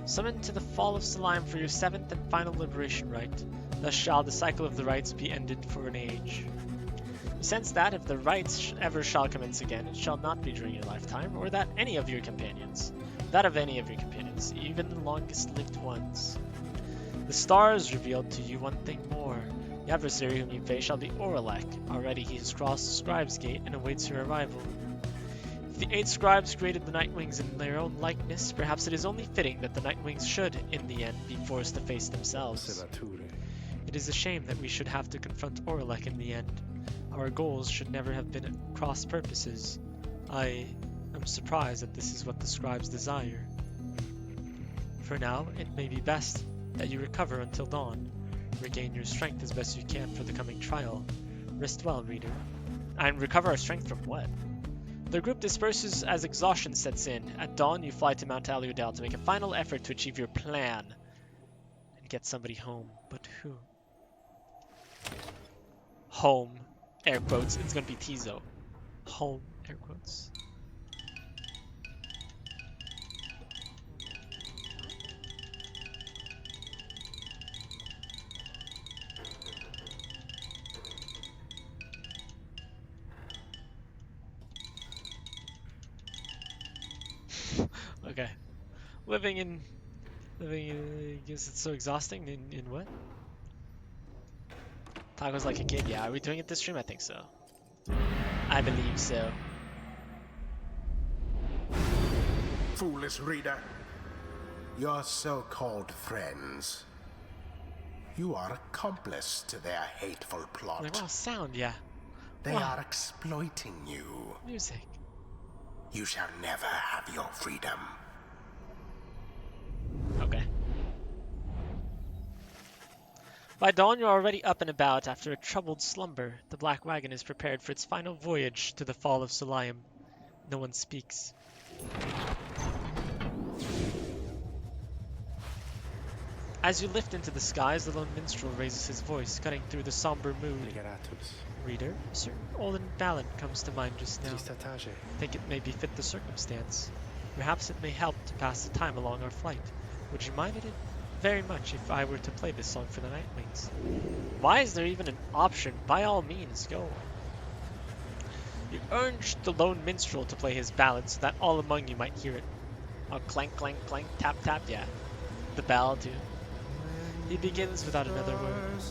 Summoned to the fall of Salayam for your 7th and final liberation rite. Thus shall the cycle of the rites be ended for an age. You sense that if the rites ever shall commence again, it shall not be during your lifetime, or that any of your companions. That of any of your companions, even the longest lived ones. The stars revealed to you one thing more. The adversary whom you face shall be Oralek. Already he has crossed the Scribe's Gate and awaits your arrival. If the 8 scribes created the Nightwings in their own likeness, perhaps it is only fitting that the Nightwings should, in the end, be forced to face themselves. It is a shame that we should have to confront Oralek in the end. Our goals should never have been at cross purposes. I am surprised that this is what the scribes desire. For now, it may be best that you recover until dawn. Regain your strength as best you can for the coming trial. Rest well, reader. And recover our strength from what? The group disperses as exhaustion sets in. At dawn, you fly to Mount Aliodel to make a final effort to achieve your plan and get somebody home. But who? Home. Air quotes. It's gonna be Tizo. Home. Air quotes. Okay. Living guess it's so exhausting. In what? Tacos like a kid. Yeah, are we doing it this stream? I think so. I believe so. Foolish reader. Your so-called friends. You are accomplice to their hateful plot. Like, wow, sound, yeah. They Wow. are exploiting you. Music. You shall never have your freedom. Okay. By dawn, you're already up and about after a troubled slumber. The Black Wagon is prepared for its final voyage to the fall of Solayim. No one speaks. As you lift into the skies, the lone minstrel raises his voice, cutting through the somber mood. Reader, a certain olden ballad comes to mind just now. I think it may befit the circumstance. Perhaps it may help to pass the time along our flight. Would you mind it very much if I were to play this song for the Nightwings? Why is there even an option? By all means, go. You urged the lone minstrel to play his ballad so that all among you might hear it. Oh, clank, clank, clank, tap, tap, yeah. The bell, too. He begins without another word.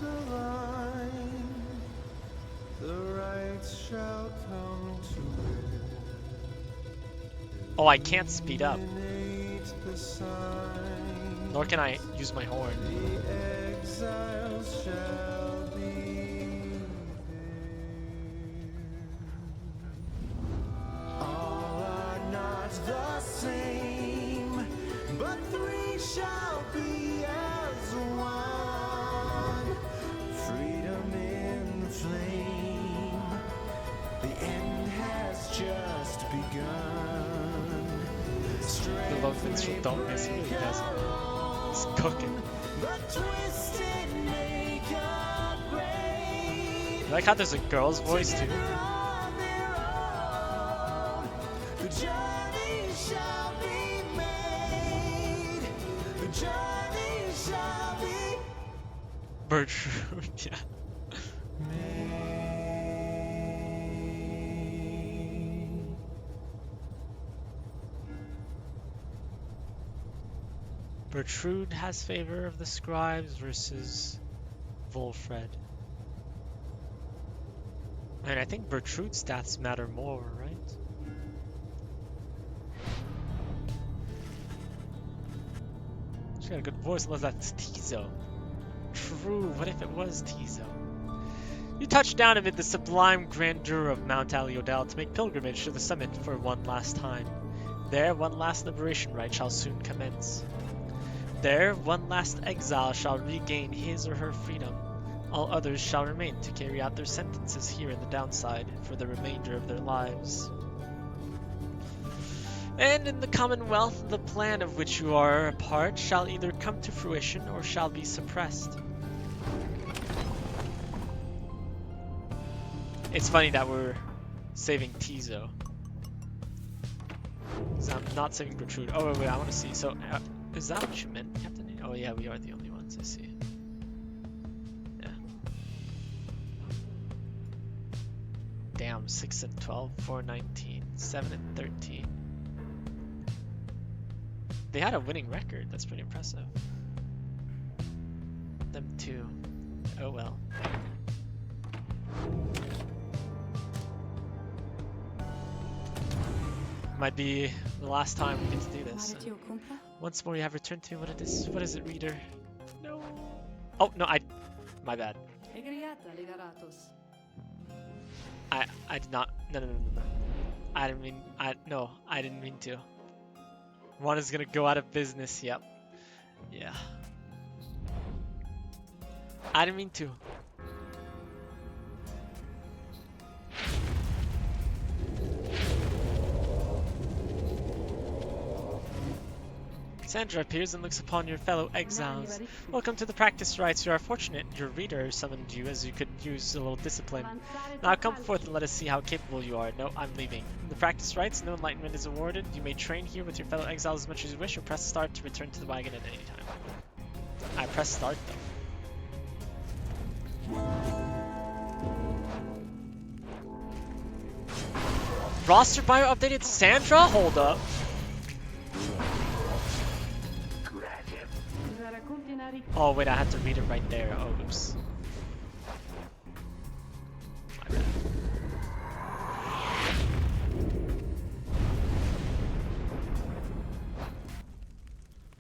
Oh, I can't speed up. Nor can I use my horn. All are not the same, but 3 shall be as one. Freedom in flame. The end has just begun. The lone minstrel don't miss. He really doesn't. He's cooking. I like how there's a girl's voice too. The journey shall be made. The journey shall be Bertrude, yeah. Bertrude has favor of the scribes versus Volfred. And I think Bertrude's stats matter more, right? She's got a good voice unless that's Tizo. True, what if it was Tizo? You touch down amid the sublime grandeur of Mount Aliodel to make pilgrimage to the summit for one last time. There, one last liberation rite shall soon commence. There, one last exile shall regain his or her freedom. All others shall remain to carry out their sentences here in the downside for the remainder of their lives. And in the Commonwealth, the plan of which you are a part shall either come to fruition or shall be suppressed. It's funny that we're saving Tizo. 'Cause I'm not saving Bertrude. Oh, wait, I want to see. So, is that what you meant, Captain? Oh, yeah, we are the only ones. I see. Yeah. Damn, 6 and 12, 4 and 19, 7 and 13. They had a winning record. That's pretty impressive. Them too. Oh well. Might be the last time we get to do this. Once more, you have returned to what it is. What is it, reader? No. Oh no, my bad. I did not. No. I didn't mean. I didn't mean to. One is gonna go out of business. Yep. Yeah. I didn't mean to. Sandra appears and looks upon your fellow exiles. Welcome to the practice rites. You are fortunate your reader summoned you, as you could use a little discipline. Now come forth and let us see how capable you are. No, I'm leaving. In the practice rites, no enlightenment is awarded. You may train here with your fellow exiles as much as you wish, or press start to return to the wagon at any time. I press start though. Roster bio updated Sandra? Hold up. Oh wait, I had to read it right there. Oh, oops. My bad.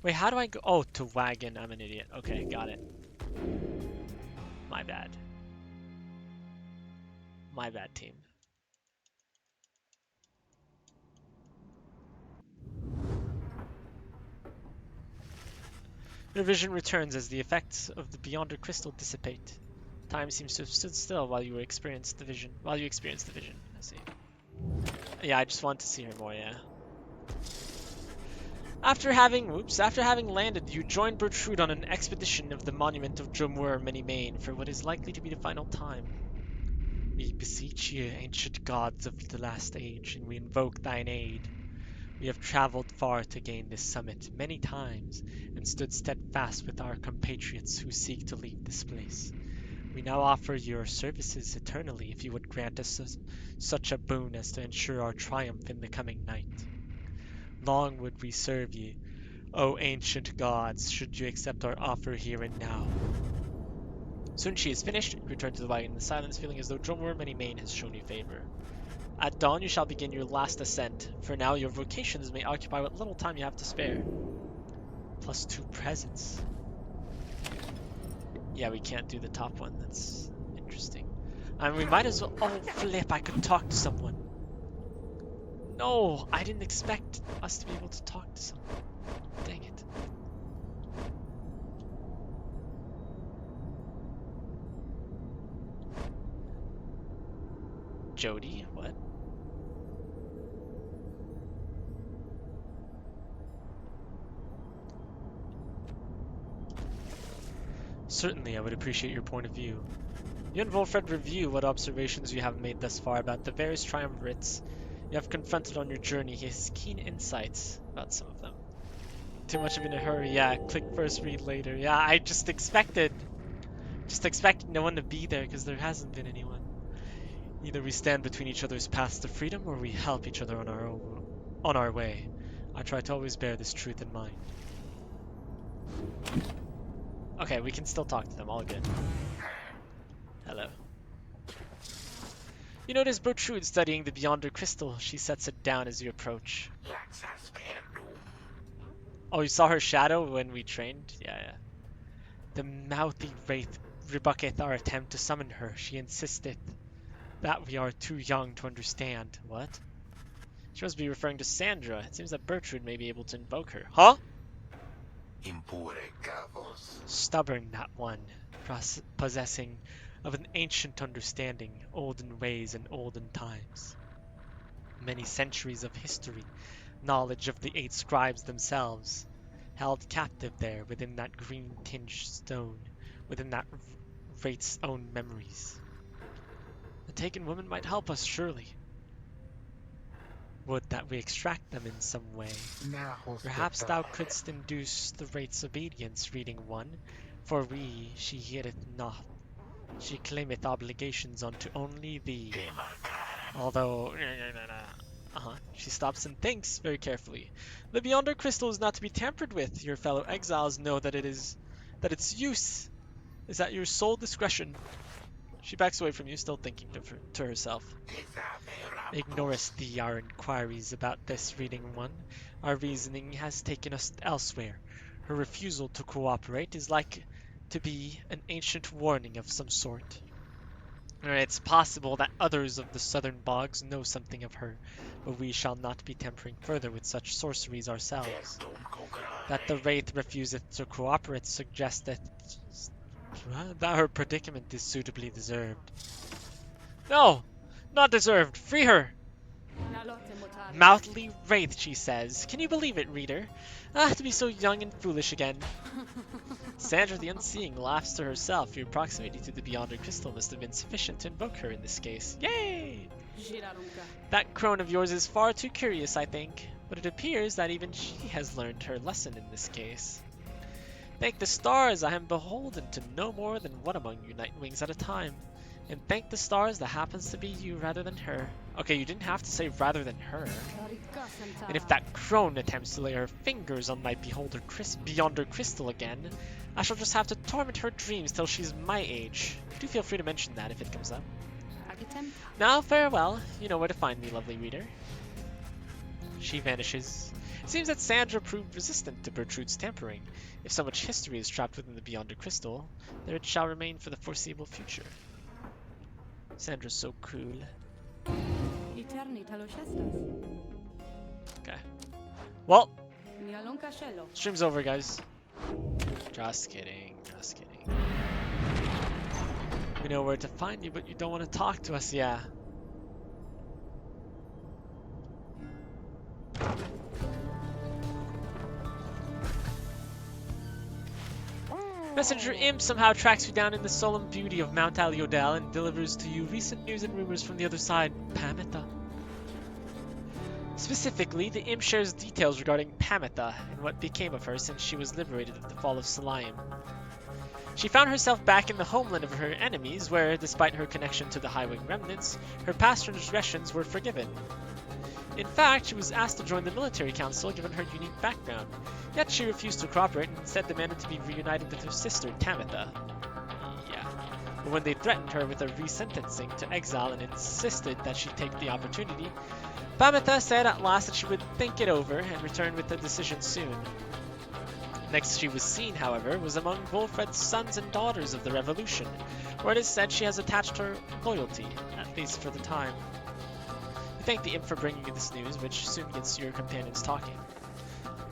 Wait, how do I go? Oh, to wagon. I'm an idiot. Okay, got it. My bad. My bad, team. Your vision returns as the effects of the Beyonder crystal dissipate. Time seems to have stood still while you experienced the vision. I see. Yeah, I just want to see her more, yeah. After having landed, you join Bertrude on an expedition of the monument of Drumwer Many-Mane for what is likely to be the final time. We beseech you, ancient gods of the last age, and we invoke thine aid. We have traveled far to gain this summit many times, and stood steadfast with our compatriots who seek to leave this place. We now offer your services eternally if you would grant us such a boon as to ensure our triumph in the coming night. Long would we serve ye, O ancient gods, should you accept our offer here and now. Soon she is finished, return to the wagon in silence, feeling as though Drumwer Many-Mane has shown you favor. At dawn you shall begin your last ascent. For now your vocations may occupy what little time you have to spare. +2 presents. Yeah, we can't do the top one. That's interesting. I mean, we might as well... Oh, flip, I could talk to someone. No, I didn't expect us to be able to talk to someone. Dang it. Jody? What? Certainly, I would appreciate your point of view. You and Wolfred review what observations you have made thus far about the various triumvirates you have confronted on your journey. He has keen insights about some of them. Too much of in a hurry. Yeah, click first, read later. Yeah, I just expected no one to be there because there hasn't been anyone. Either we stand between each other's paths to freedom, or we help each other on our way. I try to always bear this truth in mind. Okay, we can still talk to them. All good. Hello. You notice Bertrude studying the Beyonder crystal. She sets it down as you approach. Oh, you saw her shadow when we trained? Yeah. The mouthy wraith rebucketh our attempt to summon her. She insisteth that we are too young to understand. What? She must be referring to Sandra. It seems that Bertrude may be able to invoke her. Huh? Stubborn, that one, possessing of an ancient understanding, olden ways and olden times. Many centuries of history, knowledge of the 8 scribes themselves, held captive there within that green-tinged stone, within that wraith's own memories. The taken woman might help us, surely. Would that we extract them in some way. Perhaps thou couldst induce the wraith's obedience, reading one. For she heareth not. She claimeth obligations unto only thee. Although... She stops and thinks very carefully. The Beyonder crystal is not to be tampered with. Your fellow exiles know that its use is at your sole discretion. She backs away from you, still thinking to herself. Ignorest thee our inquiries about this reading one. Our reasoning has taken us elsewhere. Her refusal to cooperate is like to be an ancient warning of some sort. It's possible that others of the southern bogs know something of her, but we shall not be tempering further with such sorceries ourselves. That the wraith refuseth to cooperate suggests that her predicament is suitably deserved. No! Not deserved! Free her! Mouthly wraith, she says. Can you believe it, reader? To be so young and foolish again. Sandra the Unseeing laughs to herself. Your proximity to the Beyonder Crystal must have been sufficient to invoke her in this case. Yay! That crone of yours is far too curious, I think. But it appears that even she has learned her lesson in this case. Thank the stars I am beholden to no more than one among you Nightwings at a time. And thank the stars that happens to be you rather than her. Okay, you didn't have to say rather than her. And if that crone attempts to lay her fingers on my Beyonder Crystal again, I shall just have to torment her dreams till she's my age. Do feel free to mention that if it comes up. Now farewell, you know where to find me, lovely reader. She vanishes. It seems that Sandra proved resistant to Bertrude's tampering. If so much history is trapped within the Beyonder Crystal, there it shall remain for the foreseeable future. Sandra's so cruel. Okay. Well, stream's over, guys. Just kidding, just kidding. We know where to find you, but you don't want to talk to us, yeah. Messenger Imp somehow tracks you down in the solemn beauty of Mount Aliodel and delivers to you recent news and rumors from the other side, Pamitha. Specifically, the Imp shares details regarding Pamitha and what became of her since she was liberated at the fall of Salayim. She found herself back in the homeland of her enemies, where, despite her connection to the Highwing remnants, her past transgressions were forgiven. In fact, she was asked to join the military council given her unique background, yet she refused to cooperate and instead demanded to be reunited with her sister, Tamitha. Yeah. But when they threatened her with a resentencing to exile and insisted that she take the opportunity, Pamitha said at last that she would think it over and return with a decision soon. Next she was seen, however, was among Wolfred's sons and daughters of the Revolution, where it is said she has attached her loyalty, at least for the time. We thank the Imp for bringing you this news, which soon gets your companions talking.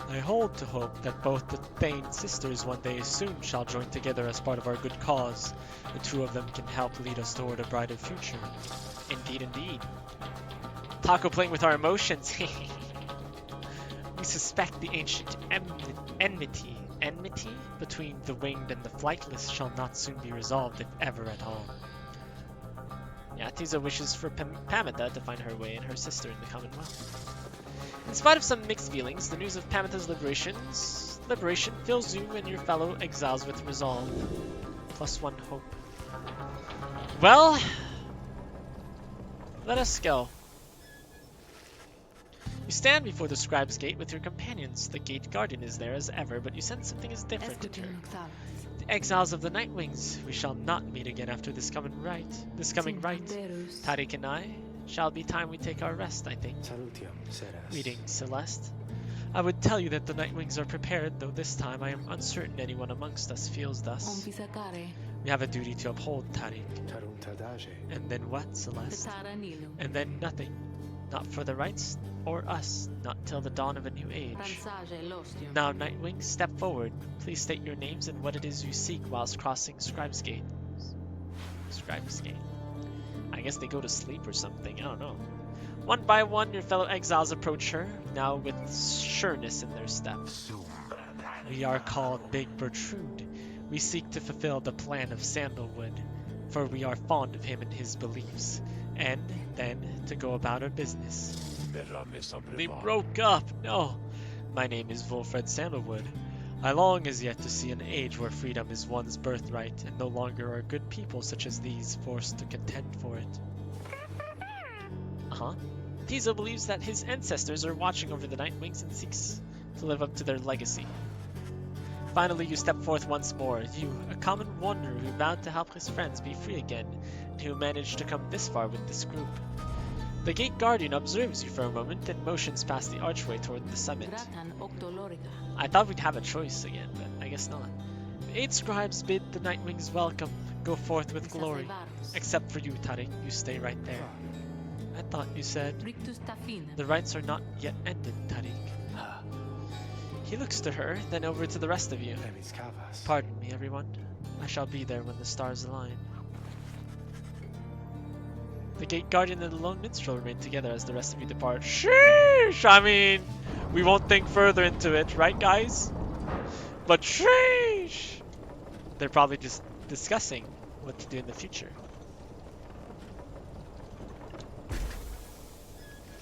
I hold to hope that both the Thane sisters one day soon shall join together as part of our good cause. The two of them can help lead us toward a brighter future. Indeed, indeed. Taco playing with our emotions. We suspect the ancient enmity between the winged and the flightless shall not soon be resolved, if ever at all. Yeah, Tiza wishes for Pamitha to find her way and her sister in the Commonwealth. In spite of some mixed feelings, the news of Pamitha's liberation fills you and your fellow exiles with resolve. +1 hope. Well, let us go. You stand before the Scribe's Gate with your companions. The gate guardian is there as ever, but you sense something is different in her. The exiles of the Nightwings. We shall not meet again after this coming rite. Tariq and I shall be time we take our rest, I think. Reading Celeste. I would tell you that the Nightwings are prepared, though this time I am uncertain anyone amongst us feels thus. We have a duty to uphold, Tariq. And then what, Celeste? And then nothing. Not for the rites or us, not till the dawn of a new age. Now, Nightwing, step forward. Please state your names and what it is you seek whilst crossing Scribe's Gate. Scribe's Gate. I guess they go to sleep or something, I don't know. One by one, your fellow exiles approach her, now with sureness in their step. We are called Big Bertrude. We seek to fulfill the plan of Sandalwood, for we are fond of him and his beliefs. And then to go about our business. We broke up! No! My name is Wolfred Sandalwood. I long as yet to see an age where freedom is one's birthright, and no longer are good people such as these forced to contend for it. Tizo believes that his ancestors are watching over the Nightwings and seeks to live up to their legacy. Finally, you step forth once more. You, a common wanderer who vowed to help his friends be free again, and who managed to come this far with this group. The gate guardian observes you for a moment and motions past the archway toward the summit. I thought we'd have a choice again, but I guess not. The 8 scribes bid the Nightwings welcome. Go forth with glory. Except for you, Tariq. You stay right there. I thought you said... The rites are not yet ended, Tariq. He looks to her, then over to the rest of you. Pardon me, everyone. I shall be there when the stars align. The gate guardian and the lone minstrel remain together as the rest of you depart. Sheesh! I mean, we won't think further into it, right, guys? But sheesh! They're probably just discussing what to do in the future.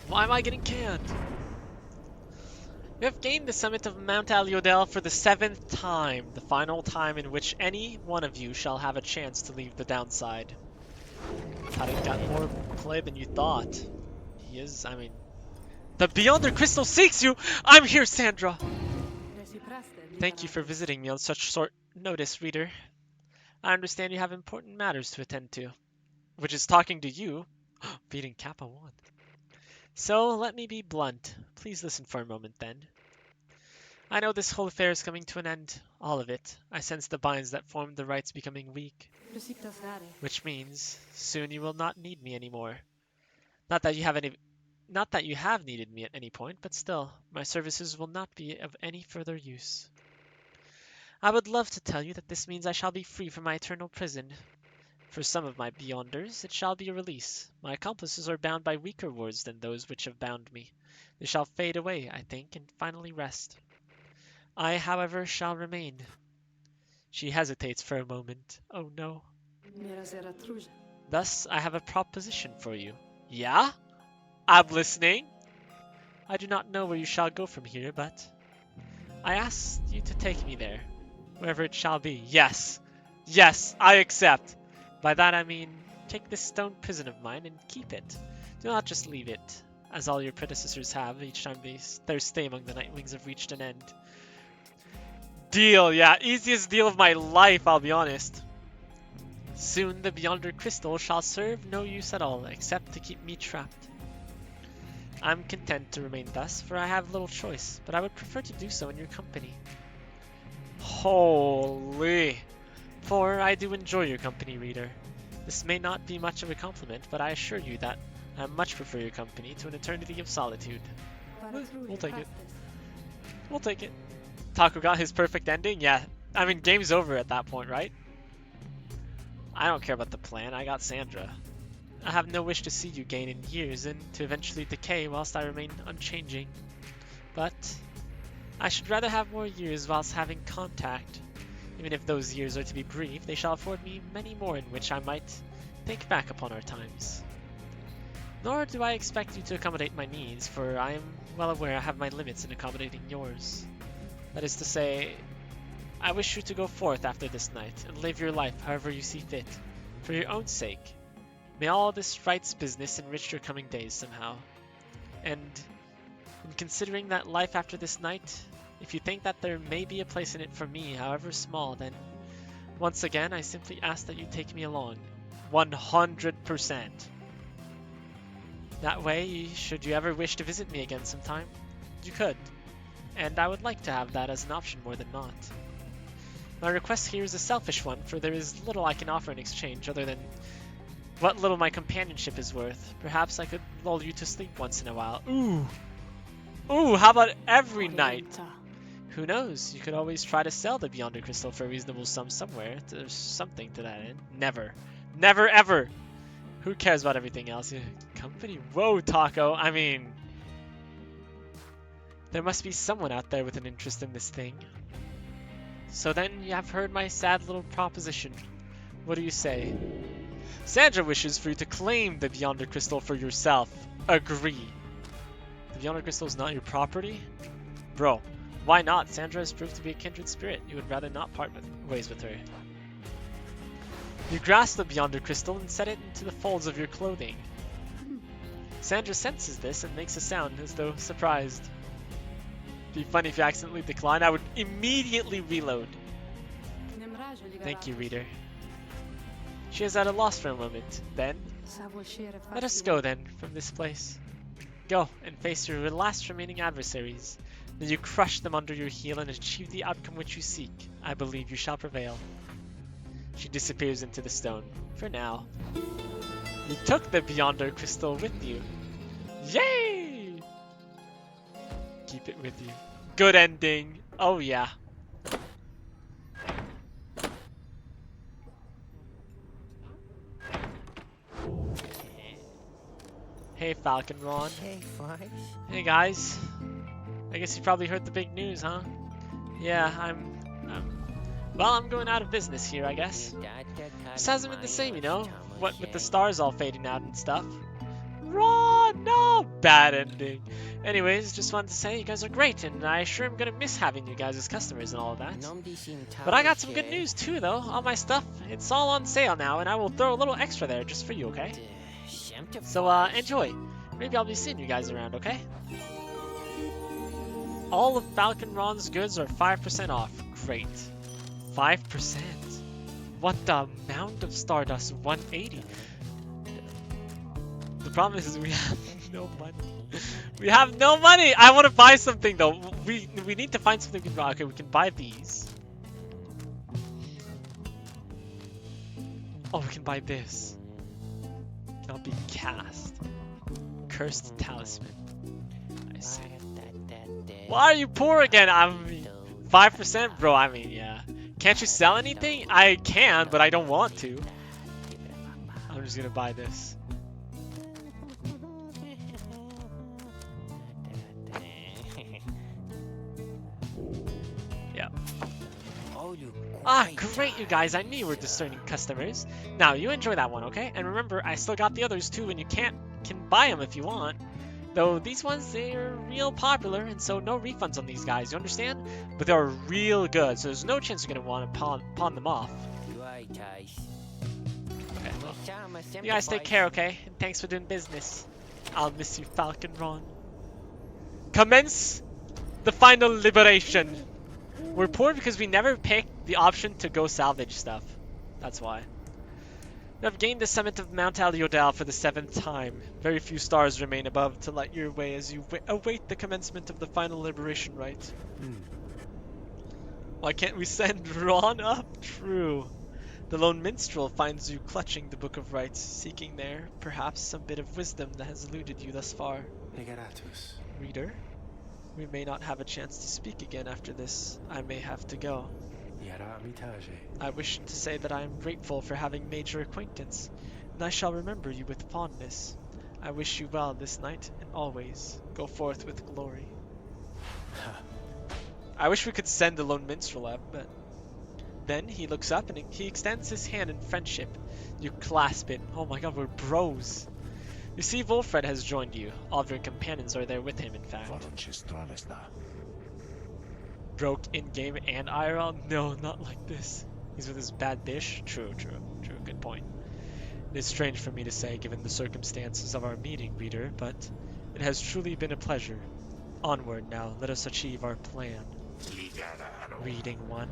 Why am I getting canned? We have gained the summit of Mount Aliodel for the 7th time, the final time in which any one of you shall have a chance to leave the downside. Tariq got more play than you thought. He is, I mean... The Beyonder Crystal seeks you! I'm here, Sandra! Thank you for visiting me on such short notice, reader. I understand you have important matters to attend to. Which is talking to you. Beating Kappa 1. So, let me be blunt. Please listen for a moment, then. I know this whole affair is coming to an end. All of it. I sense the binds that formed the rites becoming weak. Which means, soon you will not need me anymore. Not that you have needed me at any point, but still, my services will not be of any further use. I would love to tell you that this means I shall be free from my eternal prison. For some of my Beyonders, it shall be a release. My accomplices are bound by weaker words than those which have bound me. They shall fade away, I think, and finally rest. I, however, shall remain. She hesitates for a moment. Oh no. Thus, I have a proposition for you. Yeah? I'm listening. I do not know where you shall go from here, but I ask you to take me there, wherever it shall be. Yes. Yes, I accept. By that I mean, take this stone prison of mine and keep it. Do not just leave it, as all your predecessors have each time their stay among the Nightwings have reached an end. Deal, yeah, easiest deal of my life, I'll be honest. Soon the Beyonder Crystal shall serve no use at all, except to keep me trapped. I'm content to remain thus, for I have little choice, but I would prefer to do so in your company. Holy! For I do enjoy your company, reader. This may not be much of a compliment, but I assure you that I much prefer your company to an eternity of solitude. We'll take it. We'll take it. Taco got his perfect ending? Yeah. I mean, game's over at that point, right? I don't care about the plan. I got Sandra. I have no wish to see you gain in years and to eventually decay whilst I remain unchanging. But I should rather have more years whilst having contact. Even if those years are to be brief, they shall afford me many more in which I might think back upon our times. Nor do I expect you to accommodate my needs, for I am well aware I have my limits in accommodating yours. That is to say, I wish you to go forth after this night, and live your life however you see fit, for your own sake. May all this rights business enrich your coming days somehow. And in considering that life after this night, if you think that there may be a place in it for me, however small, then once again I simply ask that you take me along. 100%. That way, should you ever wish to visit me again sometime, you could. And I would like to have that as an option more than not. My request here is a selfish one, for there is little I can offer in exchange other than what little my companionship is worth. Perhaps I could lull you to sleep once in a while. Ooh! Ooh, how about every night? Who knows? You could always try to sell the Beyonder Crystal for a reasonable sum somewhere. There's something to that end. Never. Never ever! Who cares about everything else? Company? Whoa, Taco! I mean... there must be someone out there with an interest in this thing. So then, you have heard my sad little proposition. What do you say? Sandra wishes for you to claim the Beyonder Crystal for yourself. Agree. The Beyonder Crystal is not your property? Bro, why not? Sandra has proved to be a kindred spirit. You would rather not part ways with her. You grasp the Beyonder Crystal and set it into the folds of your clothing. Sandra senses this and makes a sound as though surprised. Be funny if you accidentally decline. I would immediately reload. Thank you, reader. She is at a loss for a moment. Then, let us go then from this place. Go and face your last remaining adversaries. Then you crush them under your heel and achieve the outcome which you seek. I believe you shall prevail. She disappears into the stone. For now. You took the Beyonder crystal with you. Yay! Keep it with you. Good ending. Oh yeah. Hey Falcon Ron. Hey, Flash. Hey guys. I guess you probably heard the big news, huh? Yeah, I'm going out of business here, I guess. This hasn't been the same, you know? What with the stars all fading out and stuff. Ron, no! Bad ending. Anyways, just wanted to say you guys are great, and I sure am gonna miss having you guys as customers and all of that. But I got some good news too, though. All my stuff, it's all on sale now, and I will throw a little extra there just for you, okay? So, enjoy. Maybe I'll be seeing you guys around, okay? All of Falcon Ron's goods are 5% off. Great. 5%? What the amount of Stardust? 180. The problem is we have no money. We have no money! I want to buy something though. We need to find something we can buy. Okay, we can buy these. Oh, we can buy this. Cannot be cast. Cursed talisman. I see. Why are you poor again? I mean, 5%? Bro, I mean, yeah. Can't you sell anything? I can, but I don't want to. I'm just gonna buy this. Yeah. Ah, great, you guys. I knew you were discerning customers. Now, you enjoy that one, okay? And remember, I still got the others too, and you can buy them if you want. Though these ones, they're real popular, and so no refunds on these guys, you understand? But they're real good, so there's no chance you're going to want to pawn them off. Okay, well, you guys take care, okay? And thanks for doing business. I'll miss you, Falcon Ron. Commence the final liberation. We're poor because we never picked the option to go salvage stuff. That's why. You have gained the summit of Mount Aliodal for the 7th time. Very few stars remain above to light your way as you await the commencement of the final liberation rite. Why can't we send Ron up? True. The lone minstrel finds you clutching the Book of Rites, seeking there, perhaps, some bit of wisdom that has eluded you thus far. Reader, we may not have a chance to speak again after this. I may have to go. I wish to say that I am grateful for having made your acquaintance, and I shall remember you with fondness. I wish you well this night, and always go forth with glory. I wish we could send the lone minstrel up, but... Then he looks up and he extends his hand in friendship. You clasp it. Oh my god, we're bros. You see, Wolfred has joined you. All of your companions are there with him, in fact. Broke in-game and IRL? No, not like this. He's with his bad bitch? True, good point. It is strange for me to say, given the circumstances of our meeting, reader, but it has truly been a pleasure. Onward now, let us achieve our plan. Reading 1.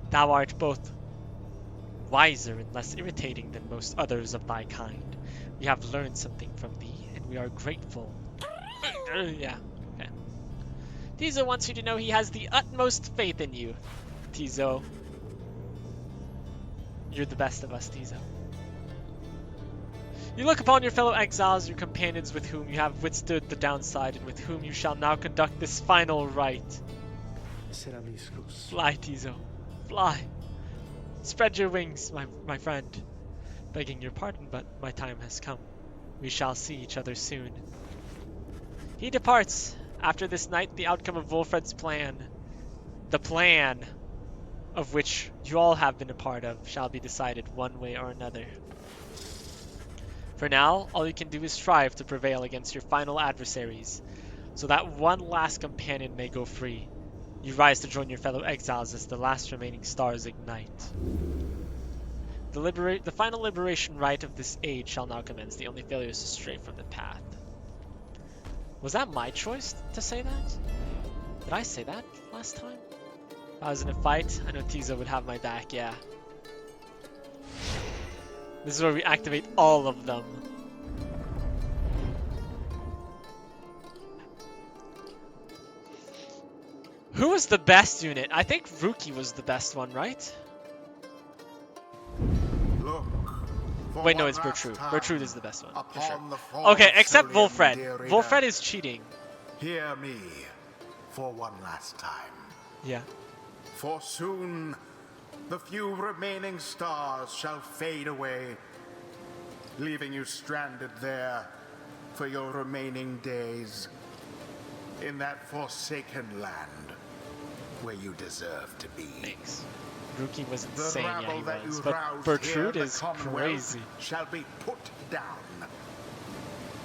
Thou art both wiser and less irritating than most others of thy kind. We have learned something from thee, and we are grateful. Yeah, okay. Tizo wants you to know he has the utmost faith in you. Tizo. You're the best of us, Tizo. You look upon your fellow exiles, your companions with whom you have withstood the downside, and with whom you shall now conduct this final rite. Fly, Tizo. Fly. Spread your wings, my friend. Begging your pardon, but my time has come. We shall see each other soon. He departs. After this night, the outcome of Wolfred's plan, the plan of which you all have been a part of, shall be decided one way or another. For now, all you can do is strive to prevail against your final adversaries, so that one last companion may go free. You rise to join your fellow exiles as the last remaining stars ignite. The final liberation rite of this age shall now commence. The only failure is to stray from the path. Was that my choice to say that? Did I say that last time? If I was in a fight, I know Tizo would have my back, yeah. This is where we activate all of them. Who was the best unit? I think Ruki was the best one, right? Look, for Wait, no, one it's last Bertrude. time, Bertrude is the best one, for sure. upon the fall Okay, of except Solium, Volfred. dear reader, Volfred is cheating. Hear me for one last time. Yeah. For soon, the few remaining stars shall fade away, leaving you stranded there for your remaining days in that forsaken land where you deserve to be. Thanks. Ruki was The insane, yeah, rabble he that was. you But roused Bertrude here, is the Commonwealth, crazy. shall be put down.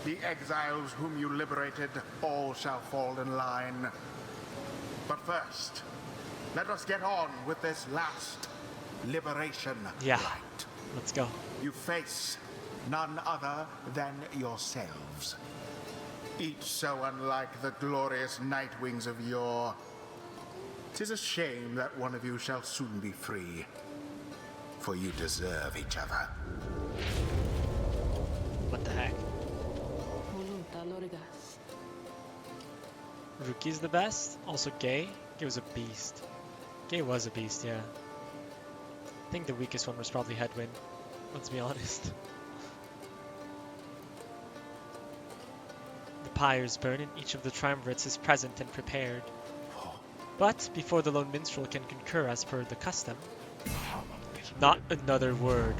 The exiles whom you liberated, all shall fall in line. But first, let us get on with this last liberation Yeah. rite. Let's go. You face none other than yourselves. Each so unlike the glorious Nightwings of yore. 'Tis a shame that one of you shall soon be free, for you deserve each other. What the heck? Ruki's the best. Also Gay. Gay was a beast. Gay was a beast, yeah. I think the weakest one was probably Headwind. Let's be honest. The pyres burn and each of the triumvirates is present and prepared. But before the lone minstrel can concur as per the custom, not another word.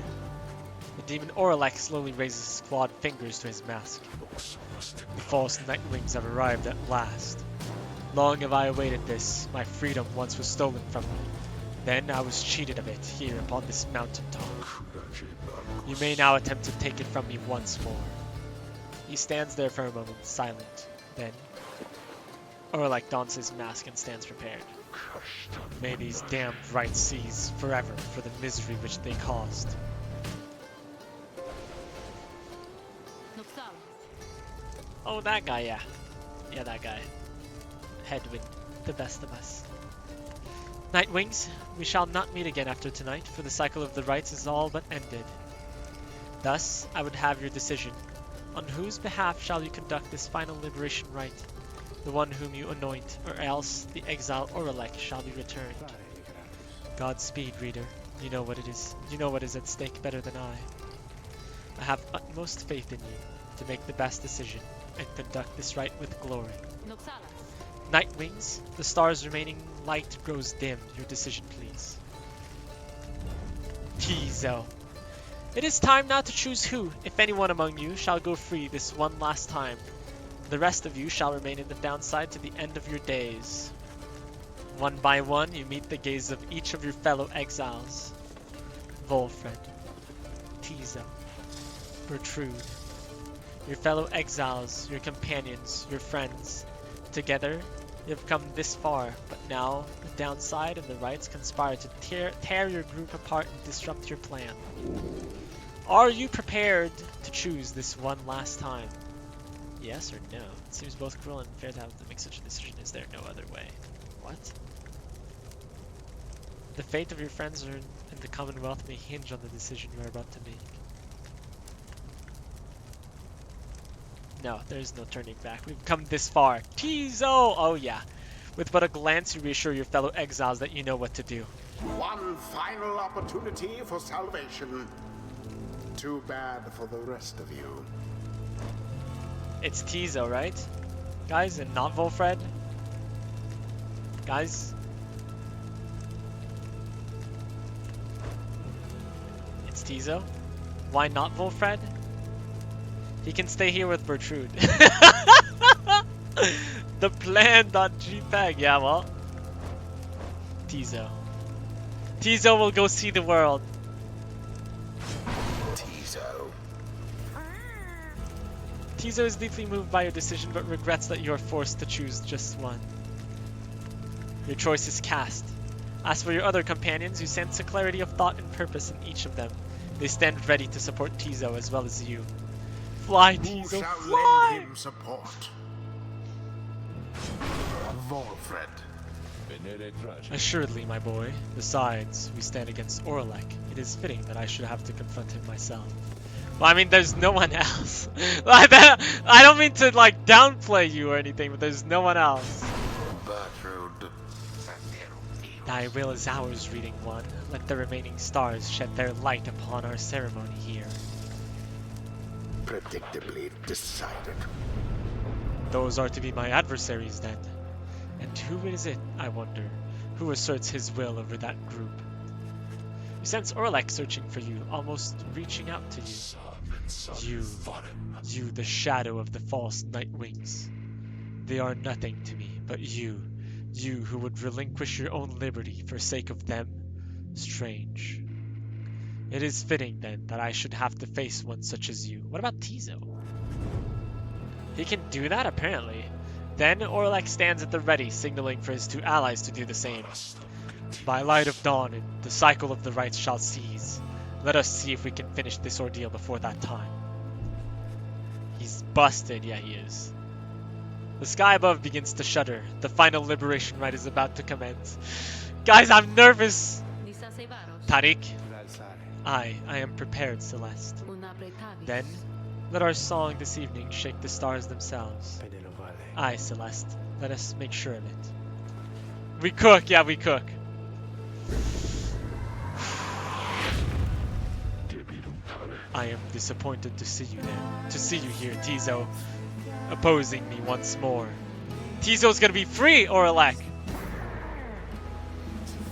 The demon Oralek slowly raises his clawed fingers to his mask. The false Nightwings have arrived at last. Long have I awaited this. My freedom once was stolen from me. Then I was cheated of it here upon this mountain top. You may now attempt to take it from me once more. He stands there for a moment, silent. Then, Oralek dons his mask and stands prepared. May these damned rites cease forever for the misery which they caused. Oh, that guy, yeah. Yeah, that guy. Headwind, the best of us. Nightwings, we shall not meet again after tonight, for the cycle of the rites is all but ended. Thus, I would have your decision. On whose behalf shall you conduct this final liberation rite? The one whom you anoint, or else the exile Oralek shall be returned. Godspeed, reader. You know what it is. You know what is at stake better than I. I have utmost faith in you to make the best decision and conduct this rite with glory. Nightwings, the star's remaining light grows dim. Your decision, please. Tizo. It is time now to choose who, if anyone among you, shall go free this one last time. The rest of you shall remain in the downside to the end of your days. One by one, you meet the gaze of each of your fellow exiles. Volfred, Tizo, Bertrude. Your fellow exiles, your companions, your friends. Together, you have come this far, but now the downside and the rites conspire to tear your group apart and disrupt your plan. Are you prepared to choose this one last time? Yes or no? It seems both cruel and unfair to have to make such a decision. Is there no other way? What? The fate of your friends and the Commonwealth may hinge on the decision you are about to make. No, there is no turning back. We've come this far. Tizo! Oh yeah. With but a glance, you reassure your fellow exiles that you know what to do. One final opportunity for salvation. Too bad for the rest of you. It's Tizo, right? Guys, and not Volfred? Guys? It's Tizo? Why not Volfred? He can stay here with Bertrude. The plan.jpg, yeah, well. Tizo. Tizo will go see the world. Tizo. Tizo is deeply moved by your decision, but regrets that you are forced to choose just one. Your choice is cast. As for your other companions, you sense a clarity of thought and purpose in each of them. They stand ready to support Tizo as well as you. Fly, Who Tizo, shall fly! lend him support? Volfred. Assuredly, my boy. Besides, we stand against Orlek. It is fitting that I should have to confront him myself. Well, I mean, there's no one else. Like that, I don't mean to, like, downplay you or anything, but there's no one else. Bertrude. Thy will is ours, reading one. Let the remaining stars shed their light upon our ceremony here. Predictably decided. Those are to be my adversaries, then. And who is it, I wonder, who asserts his will over that group? You sense Orlek searching for you, almost reaching out to you. You, the shadow of the false Nightwings. They are nothing to me, but you who would relinquish your own liberty for sake of them? Strange. It is fitting, then, that I should have to face one such as you. What about Tizo? He can do that, apparently. Then Orlek stands at the ready, signaling for his two allies to do the same. By light of dawn, the cycle of the rites shall cease. Let us see if we can finish this ordeal before that time. He's busted, yeah he is. The sky above begins to shudder. The final liberation rite is about to commence. Guys, I'm nervous! Tariq? I am prepared, Celeste. Then, let our song this evening shake the stars themselves. Aye, Celeste. Let us make sure of it. We cook, yeah, we cook. I am disappointed to see you there. To see you here, Tizo. Opposing me once more. Tizo's gonna be free, Orlek!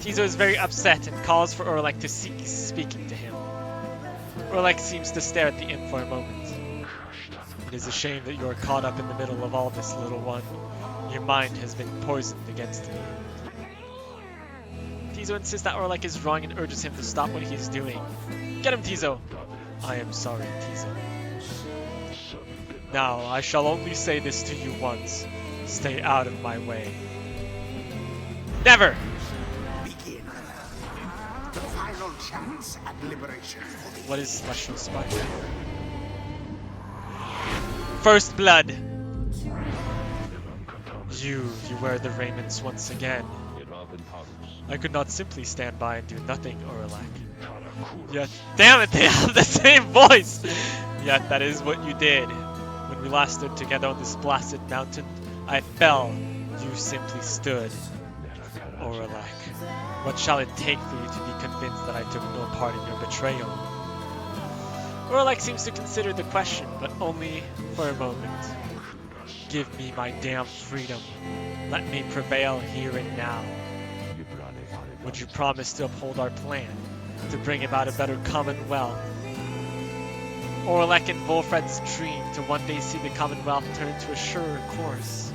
Tizo is very upset and calls for Orlek to cease speaking to him. Orlek seems to stare at the imp for a moment. It is a shame that you are caught up in the middle of all this, little one. Your mind has been poisoned against me. Tizo insists that Orlek is wrong and urges him to stop what he is doing. Get him, Tizo! I am sorry, Tizo. Now, I shall only say this to you once. Stay out of my way. Never! Begin. The final chance at liberation. What is Celestial Spark? First blood! You wear the raiments once again. I could not simply stand by and do nothing, Orlek. Yet, damn it, they have the same voice! Yet, that is what you did. When we last stood together on this blasted mountain, I fell. You simply stood. Orlek, what shall it take for you to be convinced that I took no part in your betrayal? Orlek seems to consider the question, but only for a moment. Give me my damn freedom. Let me prevail here and now. Would you promise to uphold our plan, to bring about a better Commonwealth? Orlek and Volfred's dream to one day see the Commonwealth turn to a surer course.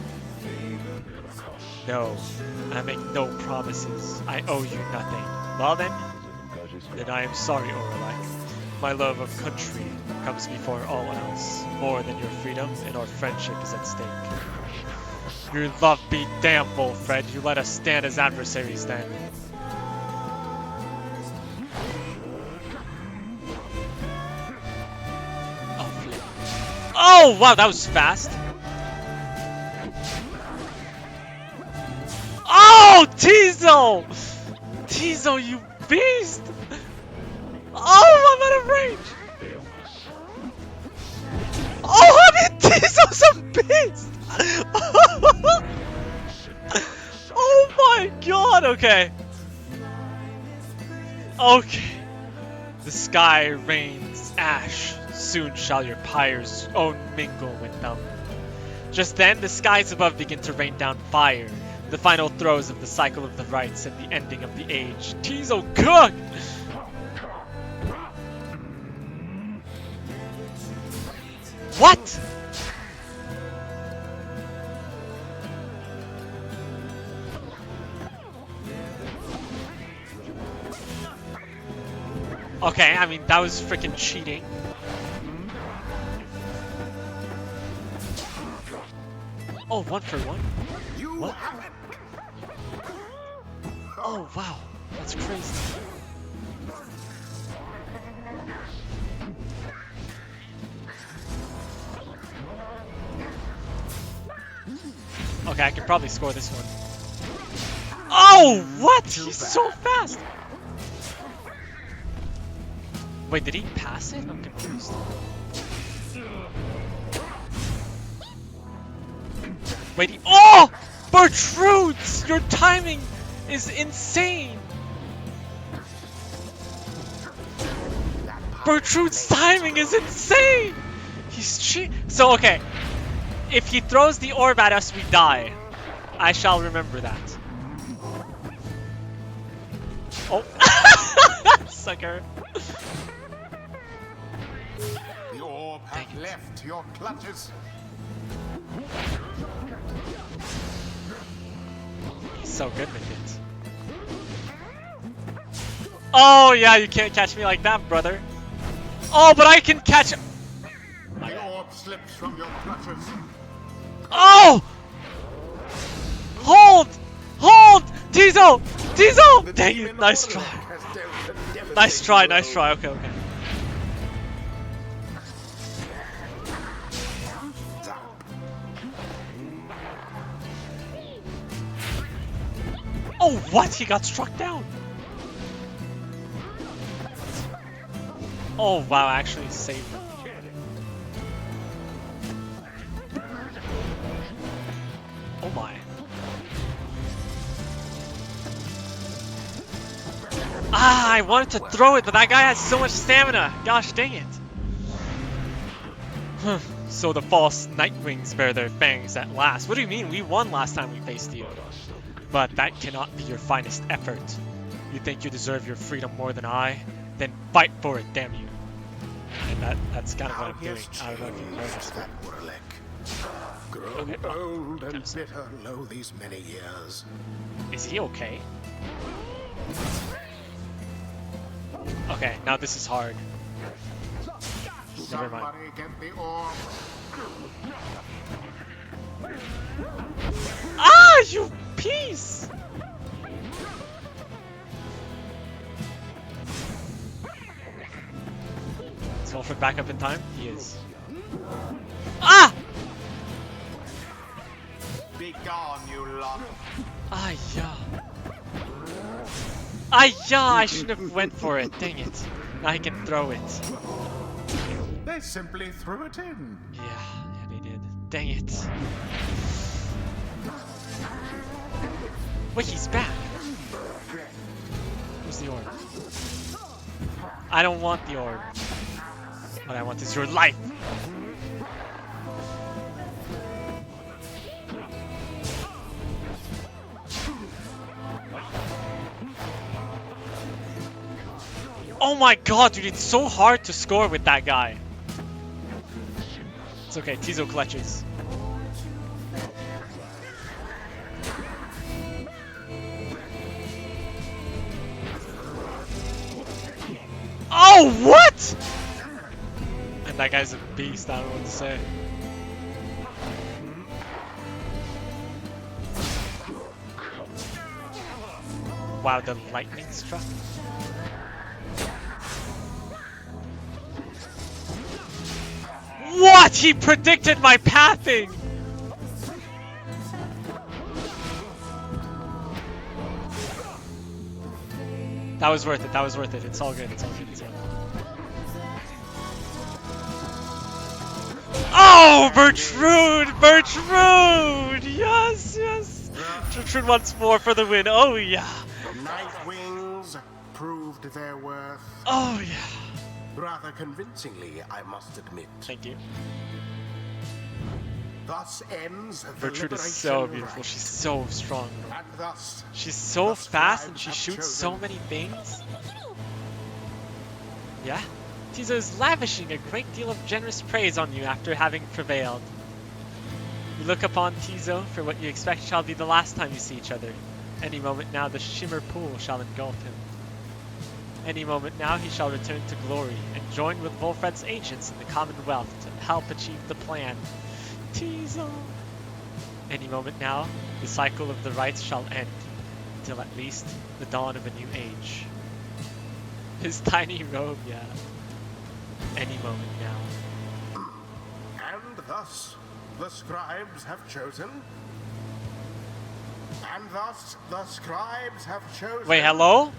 No, I make no promises. I owe you nothing. Well then I am sorry, Orlek. My love of country comes before all else. More than your freedom, and our friendship is at stake. Your love be damned, Volfred. You let us stand as adversaries then. Oh, wow, that was fast. Oh, Tizo! Tizo, you beast! Oh, I'm out of range! Oh, I mean, Tizo's a beast! Oh my god, okay. Okay. The sky rains ash. Soon shall your pyres own mingle with them. Just then, the skies above begin to rain down fire. The final throes of the cycle of the rites and the ending of the age. Tizo, cook! What? Okay, I mean, that was freaking cheating. Oh, 1 for 1? What? Oh, wow. That's crazy. Okay, I can probably score this one. Oh, what? He's so fast. Wait, did he pass it? I'm confused. Wait, oh! Bertrudes! Your timing is insane! Bertrude's timing is insane! He's cheat. So, okay. If he throws the orb at us, we die. I shall remember that. Oh. Sucker. The orb has left your clutches. He's so good with it. Oh, yeah, you can't catch me like that, brother. Oh, but I can catch... The orb slips from your clutches. Oh! Hold! Hold! Tizo! Tizo! Dang it, nice try. Nice try, nice try. Okay, okay. Oh, what? He got struck down. Oh, wow, I actually saved him. Oh my. Ah, I wanted to throw it, but that guy has so much stamina. Gosh dang it. So the false Nightwings bear their fangs at last. What do you mean? We won last time we faced you. But that cannot be your finest effort. You think you deserve your freedom more than I? Then fight for it, damn you. And that's kind of what I'm doing. I don't know if you noticed that. Grown old and bitter lo these many years. Is he okay? Okay, now this is hard. Never mind. Somebody get the orb. Ah, you piece! Is Wilfred back up in time? He is. Ah! Be gone, you lot. Ah, yeah. Ah, yeah, I should have went for it. Dang it. Now I can throw it. They simply threw it in. Yeah, they did. Dang it. Wait, he's back. Where's the orb? I don't want the orb. What I want is your life. Oh my god, dude, it's so hard to score with that guy. It's okay, Tizo clutches. Oh, what? And that guy's a beast, I don't know what to say. Wow, the lightning struck. What? He predicted my pathing! That was worth it, that was worth it. It's all good, it's all good, it's all good. Oh, Bertrude! Bertrude! Yes, yes! Bertrude once more for the win, oh yeah! Nightwings proved their worth. Oh yeah! Rather convincingly, I must admit. Thank you. Thus ends the Bertrude is liberation so beautiful, rite. she's so strong. And thus, She's so the fast and scribes she have shoots so chosen. many things. Yeah? Tizo is lavishing a great deal of generous praise on you after having prevailed. You look upon Tizo, for what you expect shall be the last time you see each other. Any moment now the shimmer pool shall engulf him. Any moment now he shall return to glory and join with Volfred's ancients in the Commonwealth to help achieve the plan. Tizo! Any moment now, the cycle of the rites shall end, till at least the dawn of a new age. His tiny robe, yeah. Any moment now. And thus, the scribes have chosen. And thus the scribes have chosen. Wait, hello?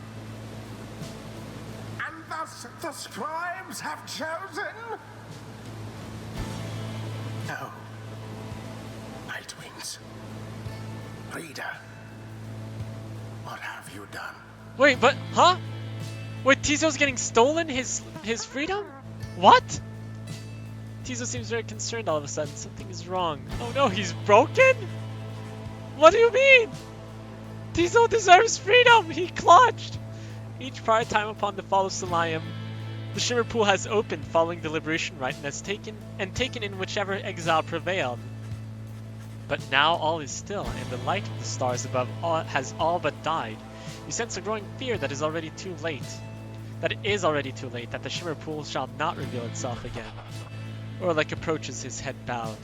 And thus the scribes have chosen. No. Nightwings. Reader. What have you done? Wait, but, huh? Wait, Tizo's getting stolen his freedom? What? Tizo seems very concerned all of a sudden. Something is wrong. Oh no, he's broken? What do you mean? Tizo deserves freedom! He clutched! Each prior time upon the fall of Solayim, the Shimmer Pool has opened following the liberation rite and has taken in whichever exile prevailed. But now all is still, and the light of the stars above has all but died. You sense a growing fear that it is already too late, that the Shimmer Pool shall not reveal itself again. Orlek approaches, his head bowed.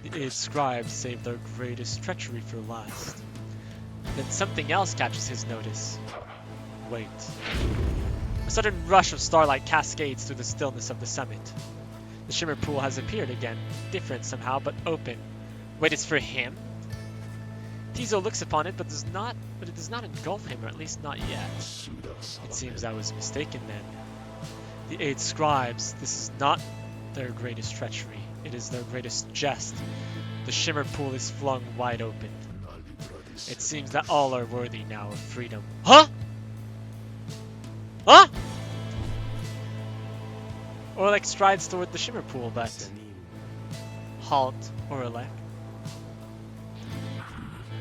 The 8 scribes saved their greatest treachery for last. Then something else catches his notice. Wait. A sudden rush of starlight cascades through the stillness of the summit. The Shimmer Pool has appeared again, different somehow, but open. Wait, it's for him? Tizo looks upon it, but it does not engulf him, or at least not yet. It seems I was mistaken then. The 8 scribes, this is not their greatest treachery. It is their greatest jest. The Shimmer Pool is flung wide open. It seems that all are worthy now of freedom. Huh? Huh? Orlek strides toward the Shimmer Pool, but... Halt, Orlek.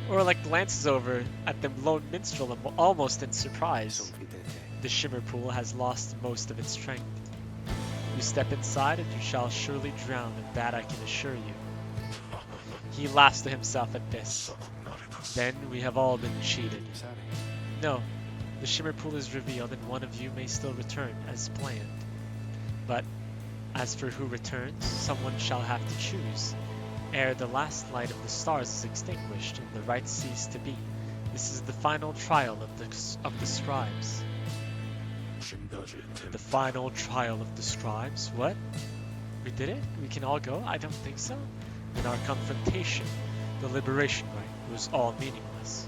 Orlek glances over at the lone minstrel almost in surprise. The Shimmer Pool has lost most of its strength. You step inside and you shall surely drown, and that I can assure you. He laughs to himself at this. Then we have all been cheated. No, the Shimmer Pool is revealed and one of you may still return as planned. But as for who returns, someone shall have to choose. Ere the last light of the stars is extinguished and the rites cease to be, this is the final trial of the scribes. The final trial of the scribes? What? We did it? We can all go? I don't think so. In our confrontation, the liberation rite was all meaningless.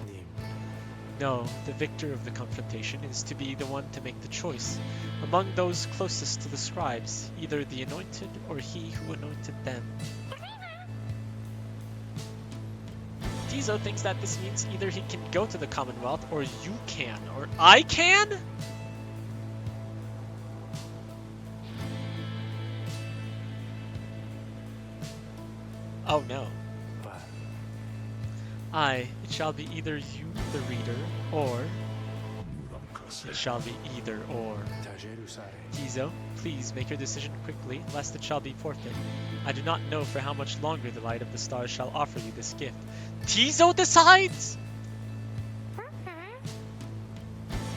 No, the victor of the confrontation is to be the one to make the choice among those closest to the scribes, either the anointed or he who anointed them. Tizo thinks that this means either he can go to the Commonwealth or you can, or I can? Oh no. It shall be either you, the reader, or... It shall be either or. Tizo, please make your decision quickly, lest it shall be forfeit. I do not know for how much longer the light of the stars shall offer you this gift. Tizo decides?!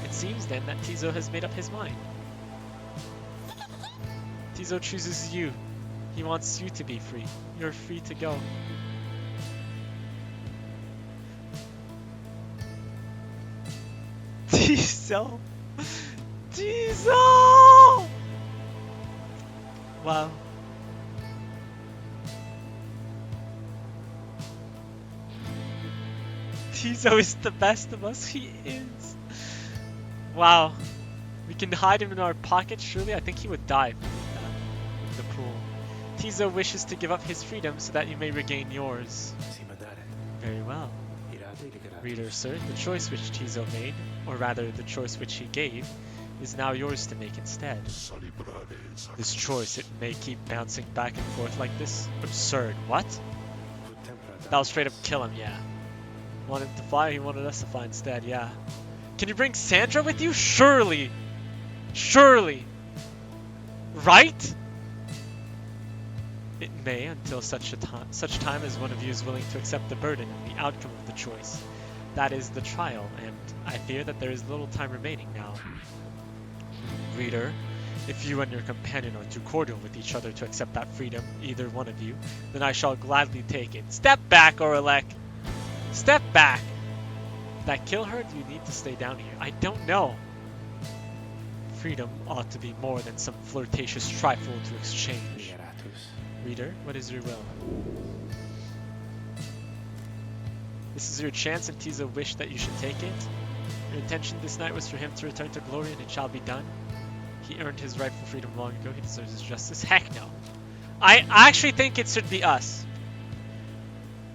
It seems then that Tizo has made up his mind. Tizo chooses you. He wants you to be free. You're free to go. Tizo! Tizo! Wow. Tizo is the best of us. He is. Wow. We can hide him in our pockets, surely? I think he would die from that in the pool. Tizo wishes to give up his freedom so that you may regain yours. Very well. Reader, sir, the choice which Tizo made, or rather the choice which he gave, is now yours to make instead. This choice, it may keep bouncing back and forth like this? Absurd. What? That'll straight up kill him, yeah. Wanted to fly, he wanted us to fly instead, yeah. Can you bring Sandra with you? Surely! Surely! Right? It may, until such time as one of you is willing to accept the burden and the outcome of the choice. That is the trial, and I fear that there is little time remaining now. Reader, if you and your companion are too cordial with each other to accept that freedom, either one of you, then I shall gladly take it. Step back, Orlek! Step back! Did that kill her? Do you need to stay down here? I don't know. Freedom ought to be more than some flirtatious trifle to exchange. Reader, what is your will? This is your chance, and Tizo wished that you should take it. Your intention this night was for him to return to glory, and it shall be done. He earned his rightful freedom long ago. He deserves his justice. Heck no. I actually think it should be us.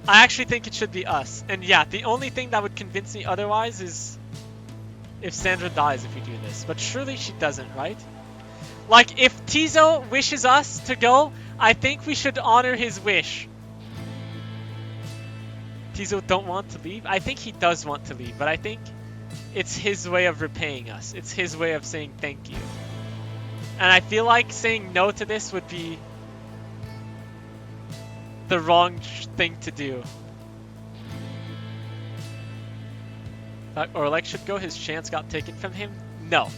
I actually think it should be us. And yeah, the only thing that would convince me otherwise is if Sandra dies if we do this. But surely she doesn't, right? Like, if Tizo wishes us to go, I think we should honor his wish. Tizo don't want to leave? I think he does want to leave, but I think it's his way of repaying us. It's his way of saying thank you. And I feel like saying no to this would be the wrong thing to do. Orlek should go, his chance got taken from him? No.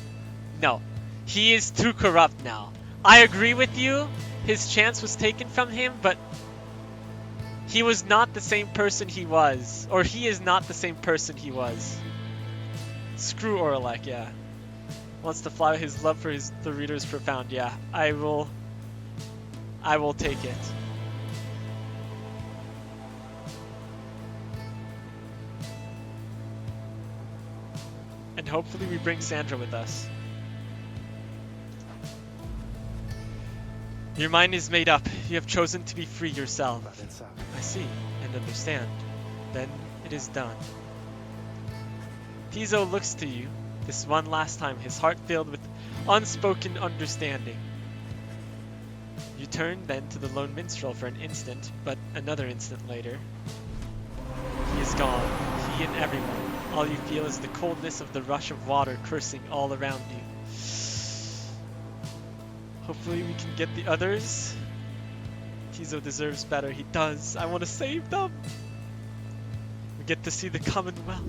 No. He is too corrupt now. I agree with you, his chance was taken from him, but he was not the same person he was. Or he is not the same person he was. Screw Orlek, yeah. Wants to fly, his love for the reader is profound, yeah. I will take it. And hopefully we bring Sandra with us. Your mind is made up. You have chosen to be free yourself. I see and understand. Then it is done. Tizo looks to you, this one last time, his heart filled with unspoken understanding. You turn then to the lone minstrel for an instant, but another instant later. He is gone, he and everyone. All you feel is the coldness of the rush of water coursing all around you. Hopefully we can get the others. Tizo deserves better, he does. I want to save them. We get to see the Commonwealth.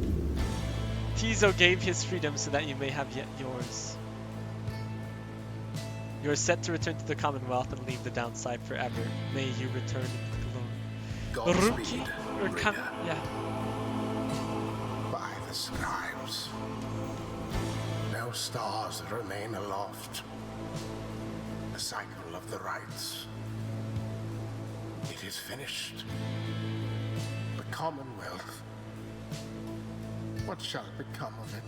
Tizo gave his freedom so that you may have yet yours. You are set to return to the Commonwealth and leave the downside forever. May you return in glory. Godspeed, Or come, reader. yeah. By the scribes, no stars remain aloft. The cycle of the rites. It is finished. The Commonwealth. What shall become of it?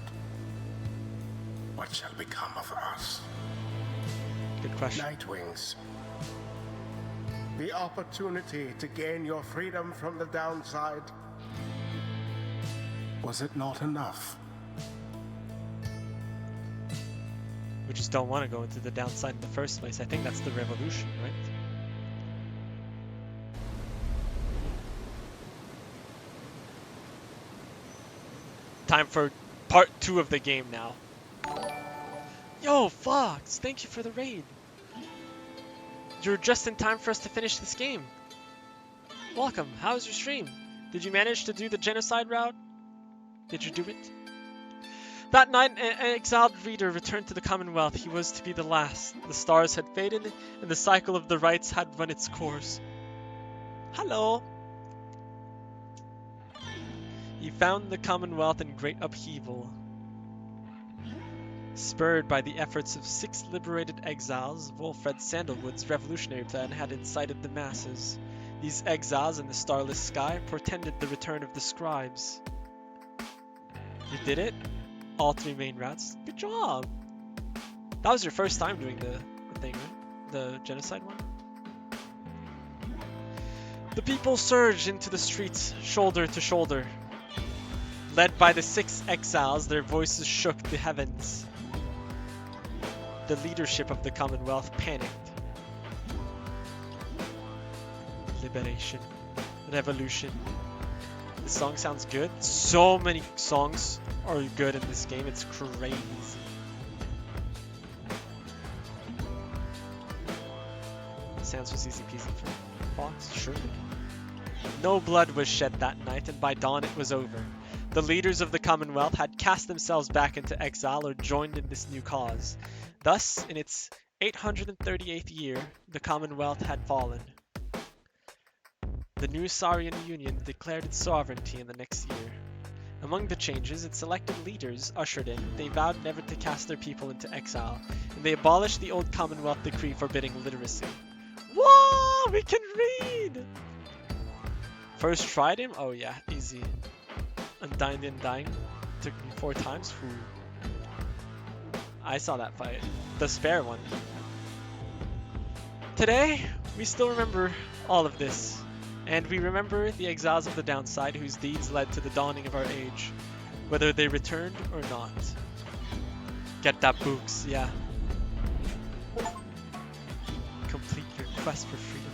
What shall become of us? Good question. Nightwings. The opportunity to gain your freedom from the downside. Was it not enough? We just don't want to go into the downside in the first place. I think that's the revolution, right? Time for part 2 of the game now. Yo, Fox! Thank you for the raid. You're just in time for us to finish this game. Welcome. How was your stream? Did you manage to do the genocide route? Did you do it? That night, an exiled reader returned to the Commonwealth. He was to be the last. The stars had faded, and the cycle of the rites had run its course. Hello. He found the Commonwealth in great upheaval. Spurred by the efforts of 6 liberated exiles, Wolfred Sandalwood's revolutionary plan had incited the masses. These exiles in the starless sky portended the return of the scribes. You did it? All 3 main routes? Good job! That was your first time doing the thing, right? The genocide one? The people surged into the streets, shoulder to shoulder. Led by the 6 exiles, their voices shook the heavens. The leadership of the Commonwealth panicked. Liberation. Revolution. The song sounds good. So many songs are good in this game, it's crazy. Sounds was easy peasy for Fox, surely. No blood was shed that night, and by dawn it was over. The leaders of the Commonwealth had cast themselves back into exile or joined in this new cause. Thus, in its 838th year, the Commonwealth had fallen. The new Saurian Union declared its sovereignty in the next year. Among the changes, its elected leaders ushered in, they vowed never to cast their people into exile, and they abolished the old Commonwealth decree forbidding literacy. Whoa! We can read! First tried him? Oh yeah, easy. Undying the Undying. Took me 4 times. Ooh. I saw that fight. The spare one. Today, we still remember all of this. And we remember the exiles of the downside whose deeds led to the dawning of our age. Whether they returned or not. Get that books, yeah. Complete your quest for freedom.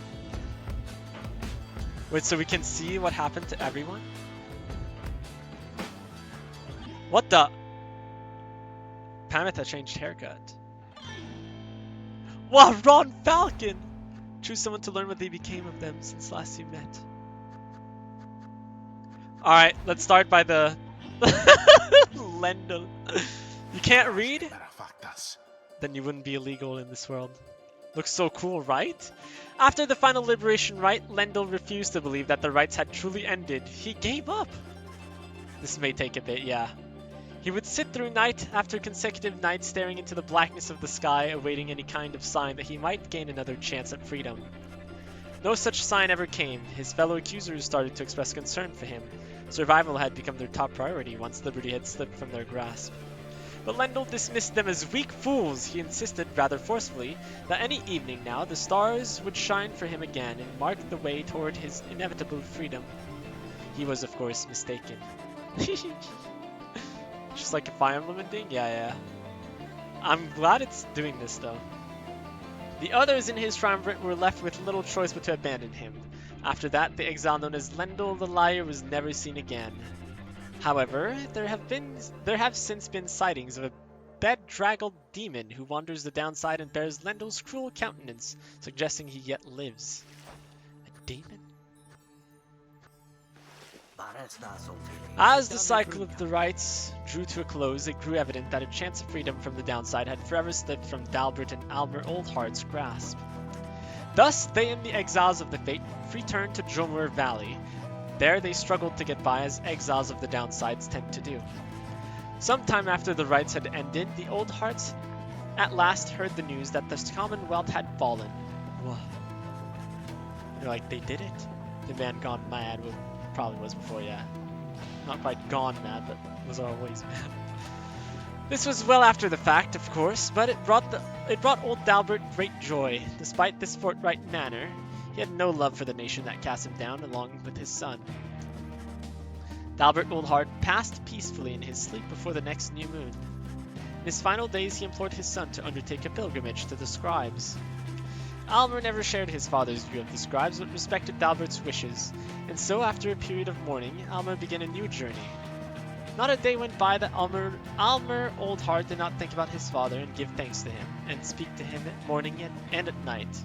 Wait, so we can see what happened to everyone? What the? Pamitha changed haircut. Wow, Ron Falcon! Choose someone to learn what they became of them since last you met. Alright, let's start by the... Lendl. You can't read? Then you wouldn't be illegal in this world. Looks so cool, right? After the final liberation rite, Lendl refused to believe that the rites had truly ended. He gave up. This may take a bit, yeah. He would sit through night after consecutive nights staring into the blackness of the sky, awaiting any kind of sign that he might gain another chance at freedom. No such sign ever came. His fellow accusers started to express concern for him. Survival had become their top priority once liberty had slipped from their grasp. But Lendl dismissed them as weak fools. He insisted, rather forcefully, that any evening now the stars would shine for him again and mark the way toward his inevitable freedom. He was, of course, mistaken. Just like a Fire Emblem ending? Yeah. I'm glad it's doing this, though. The others in his triumvirate were left with little choice but to abandon him. After that, the exile known as Lendl the Liar was never seen again. However, there have since been sightings of a bedraggled demon who wanders the downside and bears Lendl's cruel countenance, suggesting he yet lives. A demon? As the cycle of the rites drew to a close, it grew evident that a chance of freedom from the downside had forever slipped from Dalbert and Almer Oldheart's grasp. Thus, they and the exiles of the Fate returned to Dromur Valley. There they struggled to get by as exiles of the downsides tend to do. Sometime after the rites had ended, the Oldhearts at last heard the news that the Commonwealth had fallen. Whoa. They're like, they did it? The man gone mad probably was before, yeah. Not quite gone mad, but was always mad. This was well after the fact, of course, but it brought old Dalbert great joy. Despite this forthright manner, he had no love for the nation that cast him down along with his son. Dalbert Oldheart passed peacefully in his sleep before the next new moon. In his final days, he implored his son to undertake a pilgrimage to the scribes. Almer never shared his father's view of the scribes, but respected Dalbert's wishes, and so after a period of mourning, Almer began a new journey. Not a day went by that Almer Oldheart did not think about his father and give thanks to him, and speak to him at morning and at night.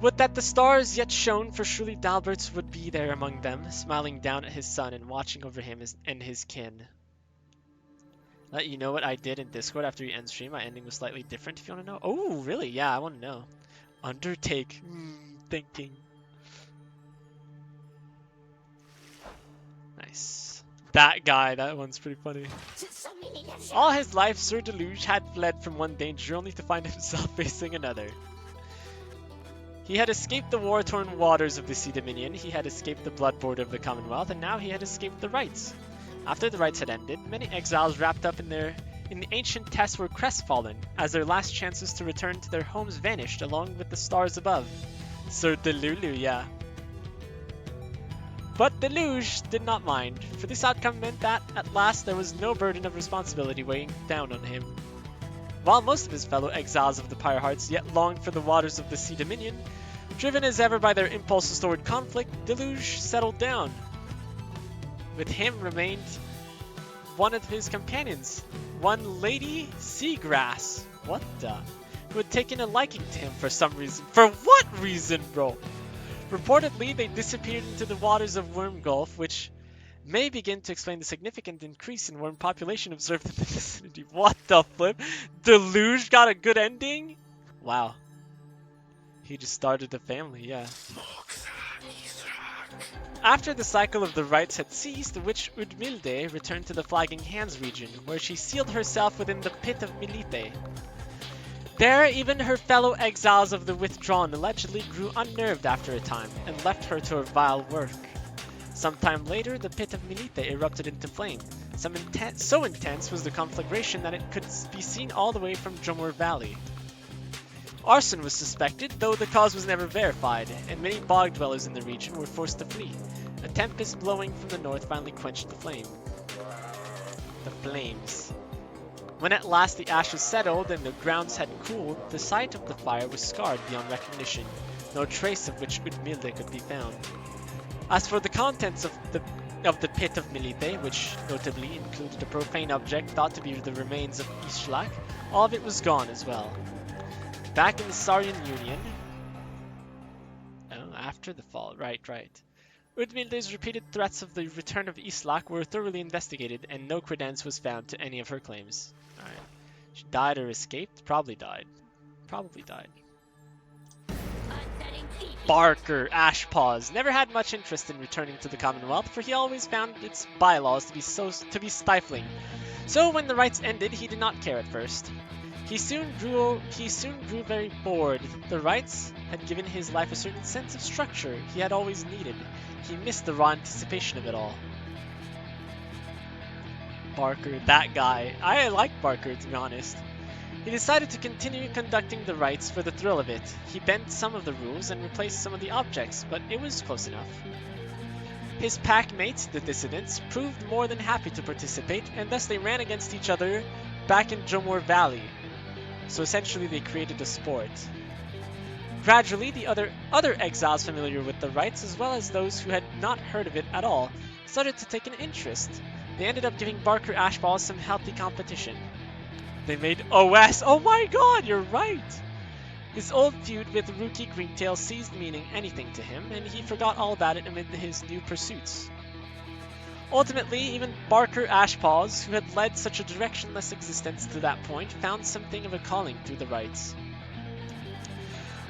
Would that the stars yet shone, for surely Dalbert's would be there among them, smiling down at his son and watching over him and his kin. Let you know what I did in Discord after you end stream. My ending was slightly different if you want to know. Oh, really? Yeah, I want to know. Undertake. Thinking. Nice. That guy, that one's pretty funny. All his life, Sir Deluge had fled from one danger only to find himself facing another. He had escaped the war-torn waters of the Sea Dominion, he had escaped the blood border of the Commonwealth, and now he had escaped the rites. After the rites had ended, many exiles wrapped up in the ancient tests were crestfallen, as their last chances to return to their homes vanished along with the stars above. Sir Delulu, yeah. But Deluge did not mind, for this outcome meant that, at last, there was no burden of responsibility weighing down on him. While most of his fellow exiles of the Pyre Hearts yet longed for the waters of the Sea Dominion, driven as ever by their impulses toward conflict, Deluge settled down. With him remained one of his companions, one Lady Seagrass. What the? Who had taken a liking to him for some reason. For what reason, bro? Reportedly, they disappeared into the waters of Worm Gulf, which may begin to explain the significant increase in worm population observed in the vicinity. What the flip? Deluge got a good ending? Wow. He just started a family, yeah. After the cycle of the rites had ceased, the witch Udmilde returned to the Flagging Hands region, where she sealed herself within the pit of Milite. There, even her fellow exiles of the Withdrawn allegedly grew unnerved after a time, and left her to her vile work. Sometime later, the pit of Milite erupted into flame. So intense was the conflagration that it could be seen all the way from Jomur Valley. Arson was suspected, though the cause was never verified, and many bog dwellers in the region were forced to flee. A tempest blowing from the north finally quenched the flame. The flames. When at last the ashes settled and the grounds had cooled, the site of the fire was scarred beyond recognition, no trace of which Udmilde could be found. As for the contents of the pit of Milite, which notably included a profane object thought to be the remains of Ishlak, all of it was gone as well. Back in the Saurian Union... Oh, after the fall, right. Udmilde's repeated threats of the return of Islak were thoroughly investigated, and no credence was found to any of her claims. Alright. She died or escaped? Probably died. Barker Ashpaws never had much interest in returning to the Commonwealth, for he always found its bylaws to be stifling. So when the rites ended, he did not care at first. He soon grew very bored. The rites had given his life a certain sense of structure he had always needed. He missed the raw anticipation of it all. Barker, that guy. I like Barker, to be honest. He decided to continue conducting the rites for the thrill of it. He bent some of the rules and replaced some of the objects, but it was close enough. His pack mates, the dissidents, proved more than happy to participate, and thus they ran against each other back in Jomur Valley. So essentially they created a sport. Gradually, the other exiles familiar with the rites, as well as those who had not heard of it at all, started to take an interest. They ended up giving Barker Ashball some healthy competition. They made OS. Oh my god, you're right! His old feud with Rookie Greentail ceased meaning anything to him, and he forgot all about it amid his new pursuits. Ultimately, even Barker Ashpaws, who had led such a directionless existence to that point, found something of a calling through the rites.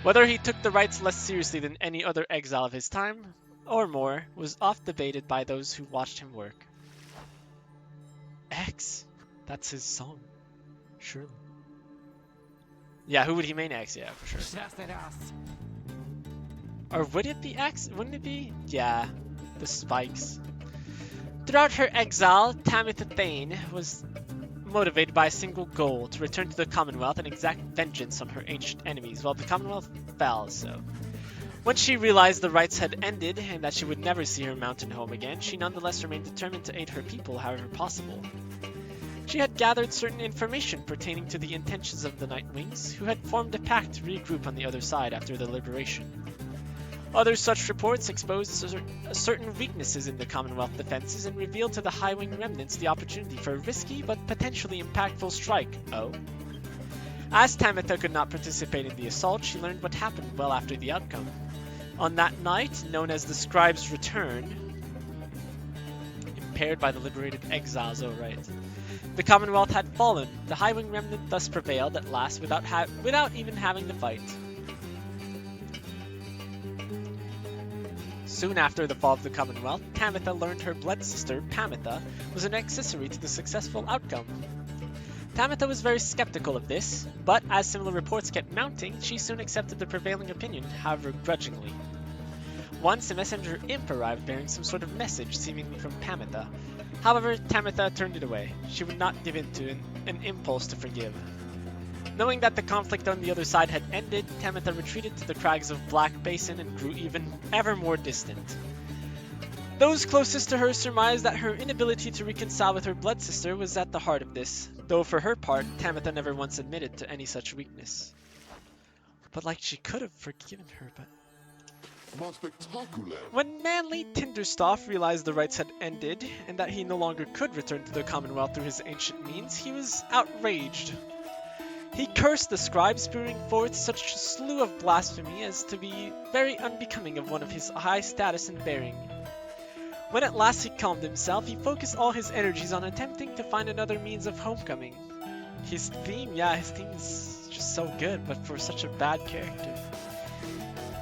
Whether he took the rites less seriously than any other exile of his time, or more, was oft debated by those who watched him work. X? That's his song. Surely. Yeah, who would he main X? Yeah, for sure. Or would it be X? Wouldn't it be? Yeah, the spikes. Throughout her exile, Tamitha Thane was motivated by a single goal, to return to the Commonwealth and exact vengeance on her ancient enemies, while the Commonwealth fell, so... When she realized the rites had ended, and that she would never see her mountain home again, she nonetheless remained determined to aid her people however possible. She had gathered certain information pertaining to the intentions of the Nightwings, who had formed a pact to regroup on the other side after the liberation. Other such reports exposed certain weaknesses in the Commonwealth defenses and revealed to the High-Wing remnants the opportunity for a risky but potentially impactful strike. Oh. As Tamitha could not participate in the assault, she learned what happened well after the outcome. On that night, known as the Scribe's Return, impaired by the liberated exiles, oh right, the Commonwealth had fallen. The High-Wing remnant thus prevailed at last without even having to fight. Soon after the fall of the Commonwealth, Tamitha learned her blood sister, Pamitha, was an accessory to the successful outcome. Tamitha was very skeptical of this, but as similar reports kept mounting, she soon accepted the prevailing opinion, however grudgingly. Once a messenger imp arrived bearing some sort of message, seemingly from Pamitha. However, Tamitha turned it away. She would not give in to an impulse to forgive. Knowing that the conflict on the other side had ended, Tamitha retreated to the crags of Black Basin and grew ever more distant. Those closest to her surmised that her inability to reconcile with her blood sister was at the heart of this, though for her part, Tamitha never once admitted to any such weakness. But like she could have forgiven her, but... When manly Tinderstoff realized the rites had ended, and that he no longer could return to the Commonwealth through his ancient means, he was outraged. He cursed the scribe, spewing forth such a slew of blasphemy as to be very unbecoming of one of his high status and bearing. When at last he calmed himself, he focused all his energies on attempting to find another means of homecoming. His theme is just so good, but for such a bad character.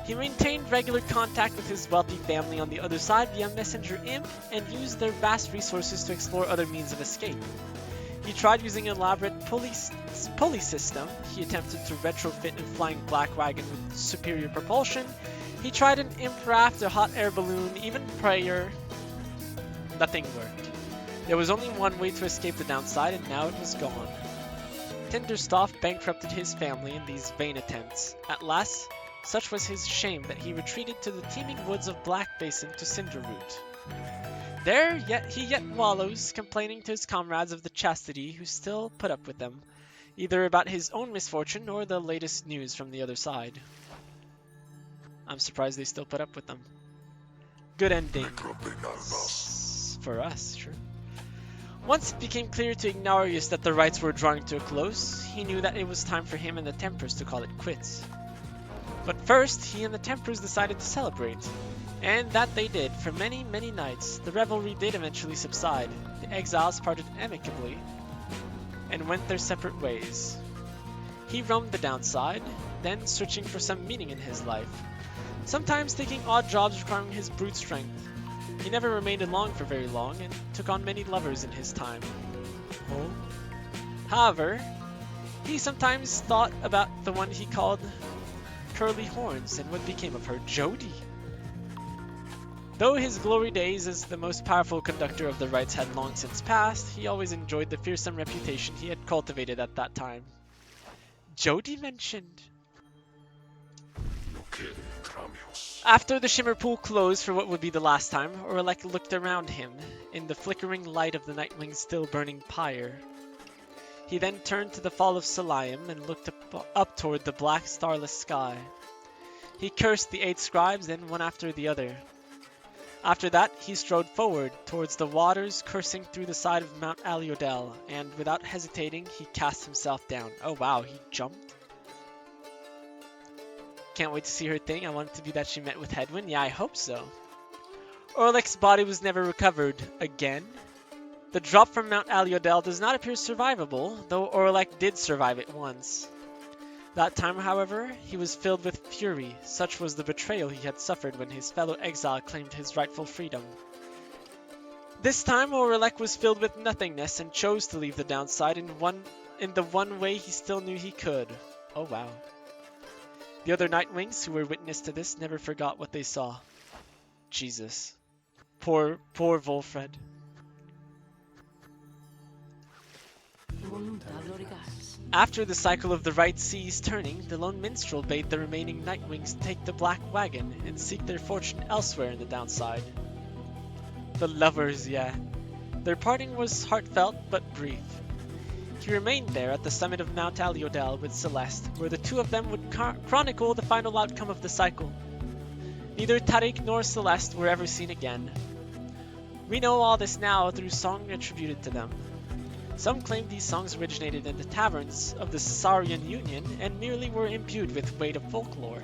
He maintained regular contact with his wealthy family on the other side via Messenger Imp, and used their vast resources to explore other means of escape. He tried using an elaborate pulley system. He attempted to retrofit a flying black wagon with superior propulsion. He tried an imp raft, a hot air balloon, even Pyre. nothing worked. There was only one way to escape the downside, and now it was gone. Tinderstoff bankrupted his family in these vain attempts. At last, such was his shame that he retreated to the teeming woods of Black Basin to Cinderroot. There he yet wallows, complaining to his comrades of the chastity who still put up with them, either about his own misfortune or the latest news from the other side. I'm surprised they still put up with them. Good ending. For us, sure. Once it became clear to Ignarius that the rites were drawing to a close, he knew that it was time for him and the Templars to call it quits. But first, he and the Templars decided to celebrate. And that they did, for many, many nights. The revelry did eventually subside. The exiles parted amicably and went their separate ways. He roamed the downside, then searching for some meaning in his life, sometimes taking odd jobs requiring his brute strength. He never remained alone for very long, and took on many lovers in his time. Oh. However, he sometimes thought about the one he called Curly Horns, and what became of her, Jody. Though his glory days as the most powerful conductor of the rites had long since passed, he always enjoyed the fearsome reputation he had cultivated at that time. Jody mentioned. After the shimmer pool closed for what would be the last time, Orlek looked around him in the flickering light of the Nightwing's still burning pyre. He then turned to the fall of Salayim and looked up toward the black starless sky. He cursed the 8 scribes, then one after the other. After that, he strode forward towards the waters coursing through the side of Mount Aliodel, and without hesitating, he cast himself down. Oh wow, he jumped? Can't wait to see her thing. I want it to be that she met with Hedwyn. Yeah, I hope so. Orlek's body was never recovered again. The drop from Mount Aliodel does not appear survivable, though Orlek did survive it once. That time, however, he was filled with fury. Such was the betrayal he had suffered when his fellow exile claimed his rightful freedom. This time, Orlek was filled with nothingness and chose to leave the downside in the one way he still knew he could. Oh wow. The other Nightwings who were witness to this never forgot what they saw. Jesus. Poor Wolfred. After the cycle of the right ceased turning, the lone minstrel bade the remaining Nightwings take the black wagon and seek their fortune elsewhere in the downside. The lovers, yeah. Their parting was heartfelt but brief. He remained there at the summit of Mount Aliodel with Celeste, where the two of them would chronicle the final outcome of the cycle. Neither Tariq nor Celeste were ever seen again. We know all this now through song attributed to them. Some claim these songs originated in the taverns of the Saurian Union and merely were imbued with weight of folklore.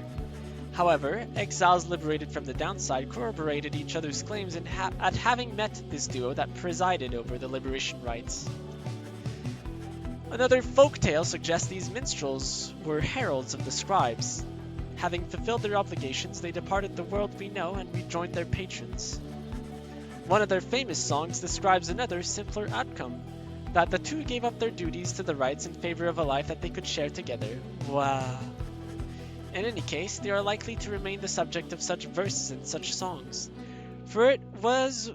However, exiles liberated from the downside corroborated each other's claims at having met this duo that presided over the liberation rites. Another folktale suggests these minstrels were heralds of the scribes. Having fulfilled their obligations, they departed the world we know and rejoined their patrons. One of their famous songs describes another, simpler outcome, that the two gave up their duties to the rites in favor of a life that they could share together. Wow. In any case, they are likely to remain the subject of such verses and such songs, for it was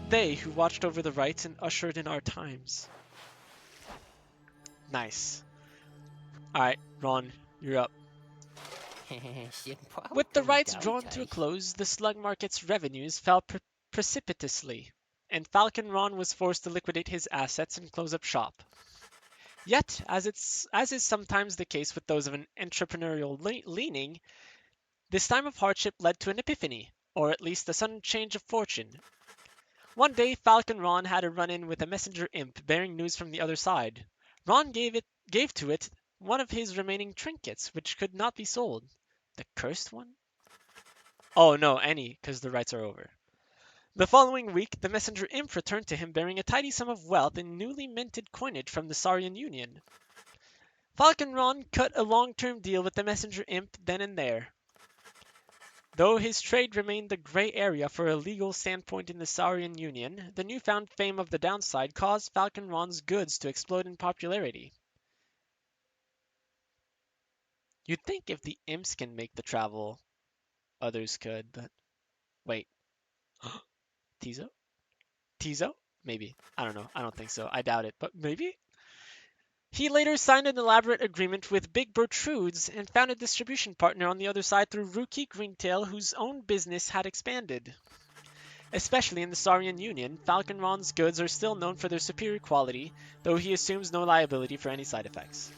they who watched over the rites and ushered in our times. Nice. Alright, Ron, you're up. With the rites drawn to a close, the slug market's revenues fell precipitously, and Falcon Ron was forced to liquidate his assets and close up shop. Yet, as is sometimes the case with those of an entrepreneurial leaning, this time of hardship led to an epiphany, or at least a sudden change of fortune. One day, Falcon Ron had a run-in with a messenger imp bearing news from the other side. Ron gave to it one of his remaining trinkets, which could not be sold. The cursed one? Oh no, any, because the rites are over. The following week, the messenger imp returned to him bearing a tidy sum of wealth in newly minted coinage from the Saurian Union. Falcon Ron cut a long-term deal with the messenger imp then and there. Though his trade remained the gray area for a legal standpoint in the Saurian Union, the newfound fame of the downside caused Falcon Ron's goods to explode in popularity. You'd think if the imps can make the travel, others could, but wait. Tizo? Tizo? Maybe. I don't know. I don't think so. I doubt it, but maybe? He later signed an elaborate agreement with Big Bertrude's and found a distribution partner on the other side through Rookie Greentail, whose own business had expanded. Especially in the Saurian Union, Falconron's goods are still known for their superior quality, though he assumes no liability for any side effects.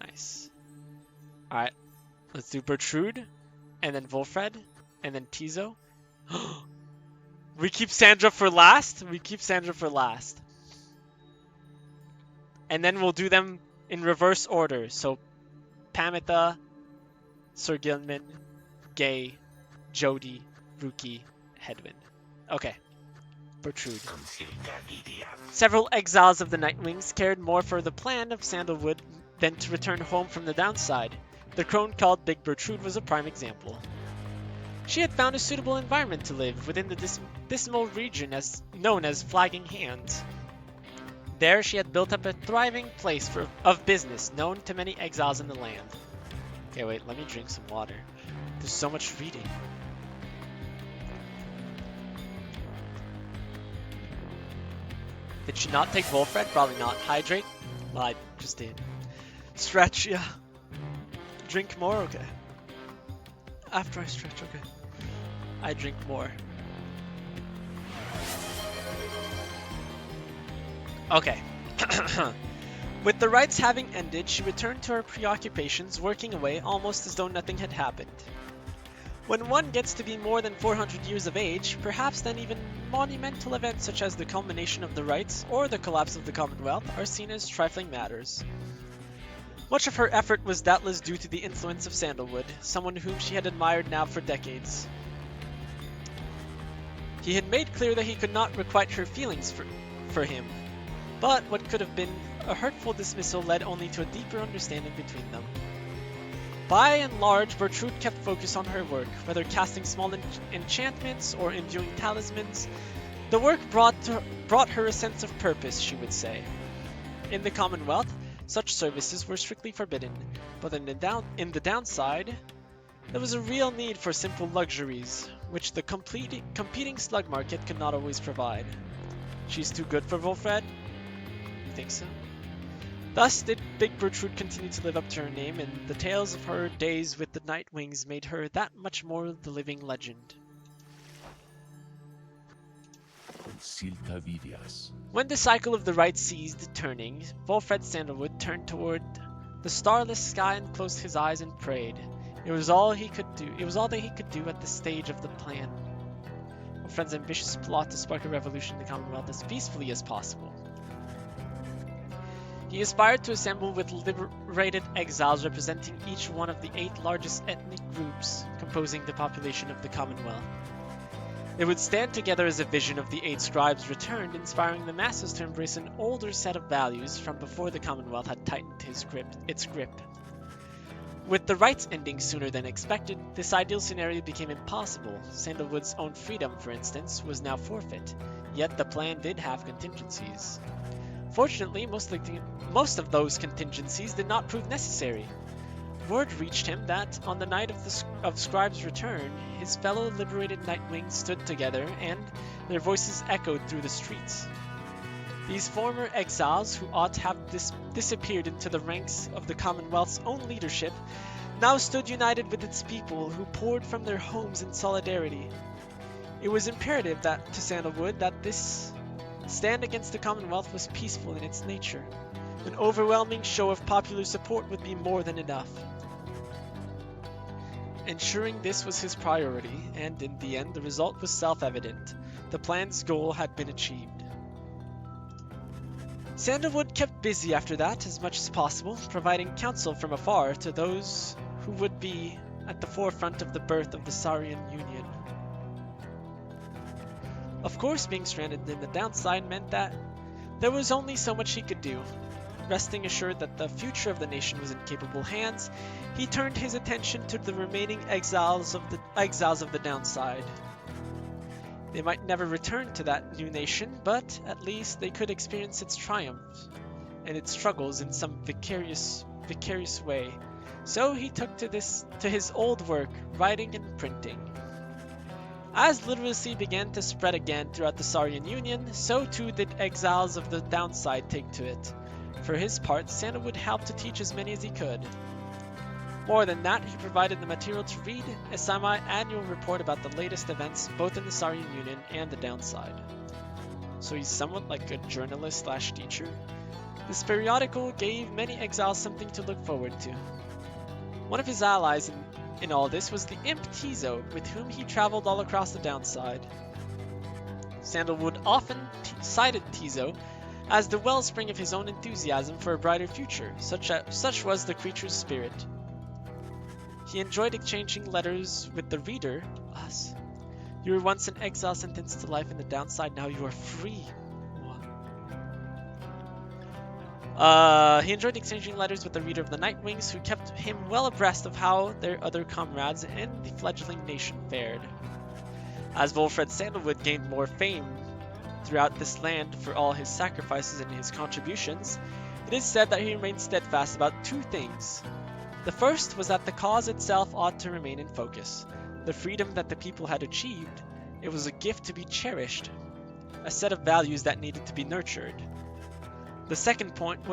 Nice. Alright, let's do Bertrude, and then Volfred, and then Tizo. We keep Sandra for last? We keep Sandra for last. And then we'll do them in reverse order. So, Pamitha, Sir Gilman, Gay, Jody, Rookie, Hedwyn. Okay. Bertrude. Several exiles of the Nightwings cared more for the plan of Sandalwood than to return home from the downside. The crone called Big Bertrude was a prime example. She had found a suitable environment to live within the dismal region known as Flagging Hands. There she had built up a thriving place of business known to many exiles in the land. Okay, wait, let me drink some water. There's so much reading. Did she not take Volfred? Probably not. Hydrate? Well, I just did. Stretch, yeah. Drink more? Okay. After I stretch, okay. I drink more. Okay. With the rites having ended, she returned to her preoccupations, working away almost as though nothing had happened. When one gets to be more than 400 years of age, perhaps then even monumental events such as the culmination of the rites or the collapse of the Commonwealth are seen as trifling matters. Much of her effort was doubtless due to the influence of Sandalwood, someone whom she had admired now for decades. He had made clear that he could not requite her feelings for him, but what could have been a hurtful dismissal led only to a deeper understanding between them. By and large, Bertrude kept focus on her work, whether casting small enchantments or imbuing talismans. The work brought her a sense of purpose, she would say. In the Commonwealth, such services were strictly forbidden, but in the downside, there was a real need for simple luxuries, which the competing slug market could not always provide. She's too good for Volfred? You think so? Thus did Big Bertrude continue to live up to her name, and the tales of her days with the Nightwings made her that much more the living legend. When the cycle of the rites ceased turning, Volfred Sandalwood turned toward the starless sky and closed his eyes and prayed. It was all he could do. It was all that he could do at this stage of the plan. Volfred's ambitious plot to spark a revolution in the Commonwealth as peacefully as possible. He aspired to assemble with liberated exiles representing each one of the 8 largest ethnic groups composing the population of the Commonwealth. They would stand together as a vision of the 8 scribes returned, inspiring the masses to embrace an older set of values from before the Commonwealth had tightened its grip. With the rites ending sooner than expected, this ideal scenario became impossible. Sandalwood's own freedom, for instance, was now forfeit, yet the plan did have contingencies. Fortunately, most of those contingencies did not prove necessary. Word reached him that, on the night of Scribe's return, his fellow liberated Nightwings stood together, and their voices echoed through the streets. These former exiles, who ought to have disappeared into the ranks of the Commonwealth's own leadership, now stood united with its people, who poured from their homes in solidarity. It was imperative to Sandalwood that this stand against the Commonwealth was peaceful in its nature. An overwhelming show of popular support would be more than enough. Ensuring this was his priority, and in the end the result was self-evident. The plan's goal had been achieved. Sandalwood kept busy after that as much as possible, providing counsel from afar to those who would be at the forefront of the birth of the Saurian Union. Of course, being stranded in the downside meant that there was only so much he could do. Resting assured that the future of the nation was in capable hands, he turned his attention to the remaining exiles of the downside. They might never return to that new nation, but at least they could experience its triumphs and its struggles in some vicarious way. So he took to his old work, writing and printing. As literacy began to spread again throughout the Saurian Union, so too did exiles of the downside take to it. For his part, Sandalwood helped to teach as many as he could. More than that, he provided the material to read a semi-annual report about the latest events both in the Saurian Union and the downside. So he's somewhat like a journalist/teacher. This periodical gave many exiles something to look forward to. One of his allies in all this was the imp Tizo, with whom he traveled all across the downside. Sandalwood often cited Tizo as the wellspring of his own enthusiasm for a brighter future, such was the creature's spirit. He enjoyed exchanging letters with the reader, us. You were once an exile sentenced to life in the downside, now you are free. He enjoyed exchanging letters with the reader of the Nightwings, who kept him well abreast of how their other comrades and the fledgling nation fared. As Wolfred Sandalwood gained more fame throughout this land for all his sacrifices and his contributions, it is said that he remained steadfast about two things. The first was that the cause itself ought to remain in focus. The freedom that the people had achieved, it was a gift to be cherished, a set of values that needed to be nurtured. The second point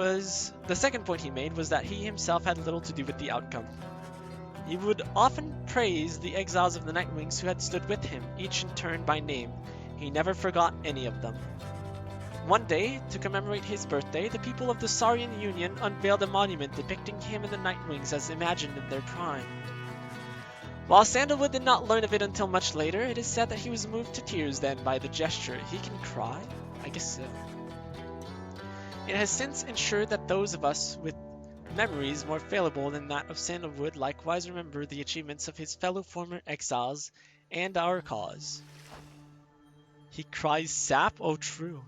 he made was that he himself had little to do with the outcome. He would often praise the exiles of the Nightwings who had stood with him, each in turn by name. He never forgot any of them. One day, to commemorate his birthday, the people of the Saurian Union unveiled a monument depicting him and the Nightwings as imagined in their prime. While Sandalwood did not learn of it until much later, it is said that he was moved to tears then by the gesture. He can cry? I guess so. It has since ensured that those of us with memories more fallible than that of Sandalwood likewise remember the achievements of his fellow former exiles and our cause. He cries sap? Oh, true.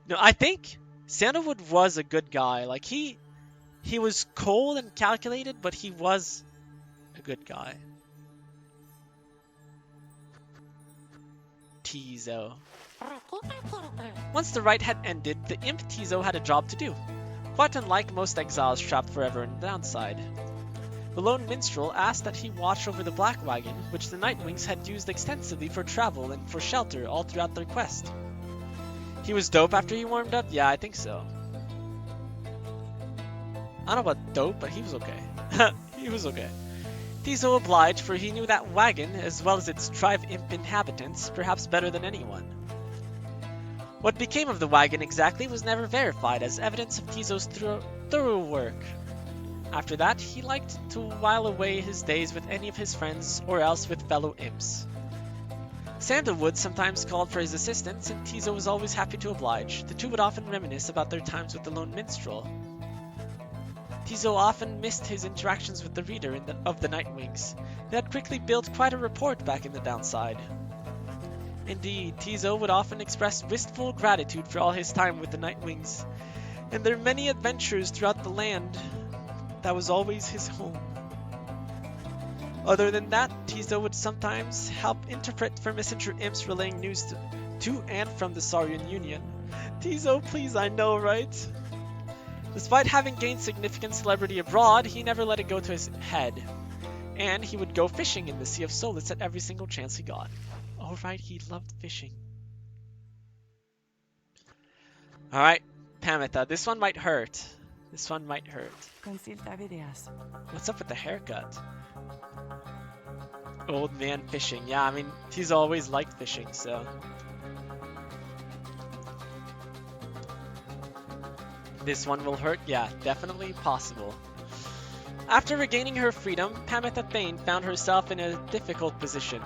No, I think Sandalwood was a good guy. Like, he was cold and calculated, but he was a good guy. Tizo. Once the rite had ended, the imp Tizo had a job to do. Quite unlike most exiles trapped forever in the downside. The lone minstrel asked that he watch over the black wagon, which the Nightwings had used extensively for travel and for shelter all throughout their quest. He was dope after he warmed up? Yeah, I think so. I don't know about dope, but he was okay. He was okay. Tizo obliged, for he knew that wagon, as well as its tribe imp inhabitants, perhaps better than anyone. What became of the wagon exactly was never verified as evidence of Tizo's thorough work. After that, he liked to while away his days with any of his friends or else with fellow imps. Sandalwood sometimes called for his assistance, and Tizo was always happy to oblige. The two would often reminisce about their times with the lone minstrel. Tizo often missed his interactions with the reader of the Nightwings. They had quickly built quite a rapport back in the downside. Indeed, Tizo would often express wistful gratitude for all his time with the Nightwings, and their many adventures throughout the land that was always his home. Other than that, Tizo would sometimes help interpret for messenger imps relaying news to and from the Saurian Union. Tizo, please, I know, right? Despite having gained significant celebrity abroad, he never let it go to his head. And he would go fishing in the Sea of Solace at every single chance he got. Oh right, he loved fishing. Alright, Pamitha, this one might hurt. This one might hurt. What's up with the haircut? Old man fishing. Yeah, I mean, he's always liked fishing, so... This one will hurt? Yeah, definitely possible. After regaining her freedom, Pamitha Thane found herself in a difficult position.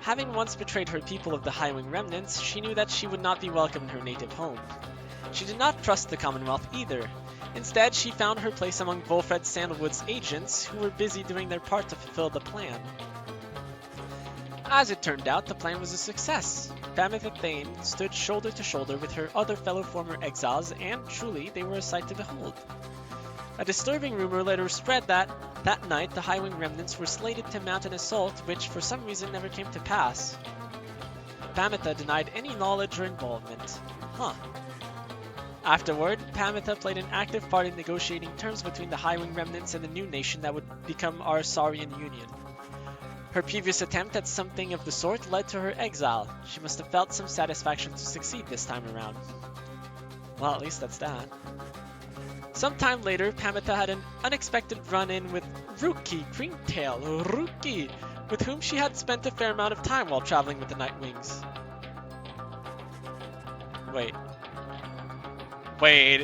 Having once betrayed her people of the Highwing remnants, she knew that she would not be welcome in her native home. She did not trust the Commonwealth either. Instead, she found her place among Wolfred Sandalwood's agents, who were busy doing their part to fulfill the plan. As it turned out, the plan was a success. Pamitha Thane stood shoulder to shoulder with her other fellow former exiles, and truly, they were a sight to behold. A disturbing rumor later spread that night the Highwing remnants were slated to mount an assault, which for some reason never came to pass. Pamitha denied any knowledge or involvement. Afterward, Pamitha played an active part in negotiating terms between the Highwing remnants and the new nation that would become our Saurian Union. Her previous attempt at something of the sort led to her exile. She must have felt some satisfaction to succeed this time around. Well, at least that's that. Sometime later, Pamitha had an unexpected run-in with Rookie Greentail, Rookie, with whom she had spent a fair amount of time while traveling with the Nightwings. Wait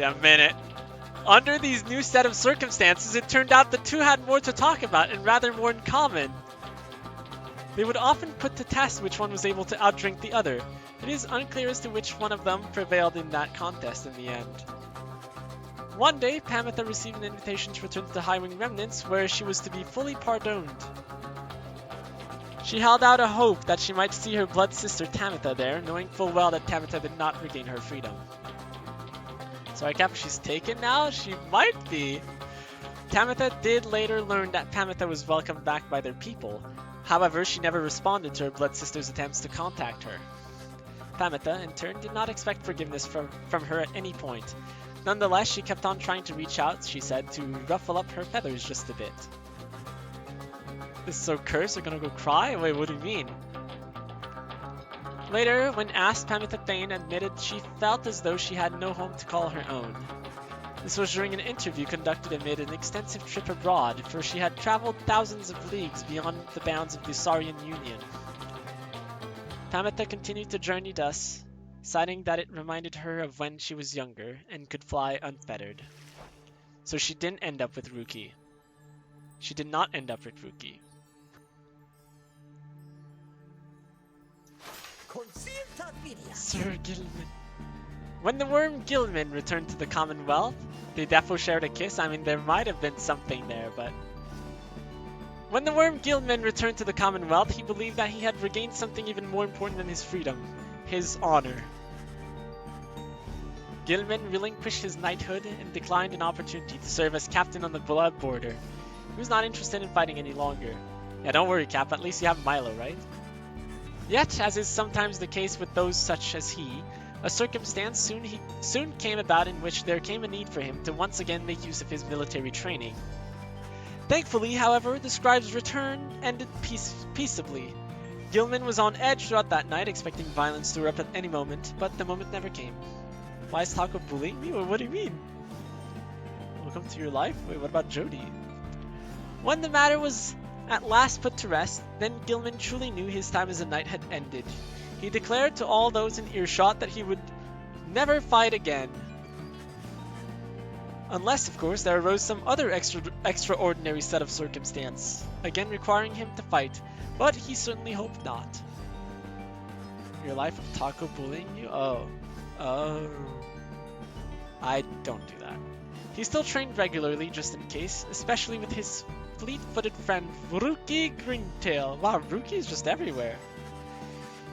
a minute. Under these new set of circumstances, it turned out the two had more to talk about and rather more in common. They would often put to test which one was able to outdrink the other. It is unclear as to which one of them prevailed in that contest in the end. One day, Pamitha received an invitation to return to the Highwing Remnants, where she was to be fully pardoned. She held out a hope that she might see her blood sister Tamitha there, knowing full well that Tamitha did not regain her freedom. So I cap, she's taken now? She might be. Tamitha did later learn that Pamitha was welcomed back by their people. However, she never responded to her blood sister's attempts to contact her. Pamitha, in turn, did not expect forgiveness from her at any point. Nonetheless, she kept on trying to reach out, she said, to ruffle up her feathers just a bit. This is so cursed, we're gonna go cry? Wait, what do you mean? Later, when asked, Pamitha Thane admitted she felt as though she had no home to call her own. This was during an interview conducted amid an extensive trip abroad, for she had traveled thousands of leagues beyond the bounds of the Saurian Union. Pamitha continued to journey thus, citing that it reminded her of when she was younger and could fly unfettered. So she didn't end up with Rookie. She did not end up with Rookie. Sir Gilman. When the worm Gilman returned to the Commonwealth, they defo shared a kiss. I mean, there might have been something there, but... When the worm Gilman returned to the Commonwealth, he believed that he had regained something even more important than his freedom. His honor. Gilman relinquished his knighthood and declined an opportunity to serve as captain on the Blood Border. He was not interested in fighting any longer. Yeah, don't worry, Cap, at least you have Milo, right? Yet, as is sometimes the case with those such as he, a circumstance soon came about in which there came a need for him to once again make use of his military training. Thankfully, however, the scribe's return ended peaceably. Gilman was on edge throughout that night, expecting violence to erupt at any moment, but the moment never came. Why is Taco bullying me? What do you mean? Welcome to your life? Wait, what about Jody? When the matter was at last put to rest, then Gilman truly knew his time as a knight had ended. He declared to all those in earshot that he would never fight again. Unless, of course, there arose some other extraordinary set of circumstance, again requiring him to fight, but he certainly hoped not. Your life of Taco bullying you? Oh. I don't do that. He still trained regularly, just in case, especially with his fleet-footed friend Rookie Greentail. Wow, Rookie is just everywhere.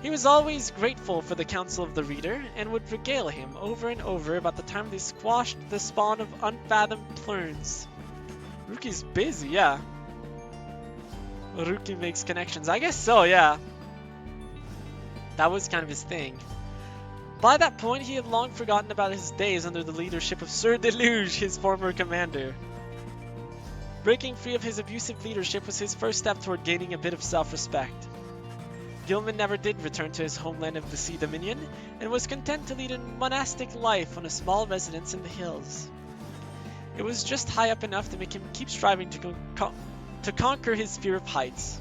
He was always grateful for the counsel of the reader, and would regale him over and over about the time they squashed the spawn of unfathomed plurns. Rookie's busy, yeah. Rookie makes connections. I guess so, yeah. That was kind of his thing. By that point, he had long forgotten about his days under the leadership of Sir Deluge, his former commander. Breaking free of his abusive leadership was his first step toward gaining a bit of self-respect. Gilman never did return to his homeland of the Sea Dominion, and was content to lead a monastic life on a small residence in the hills. It was just high up enough to make him keep striving to conquer his fear of heights.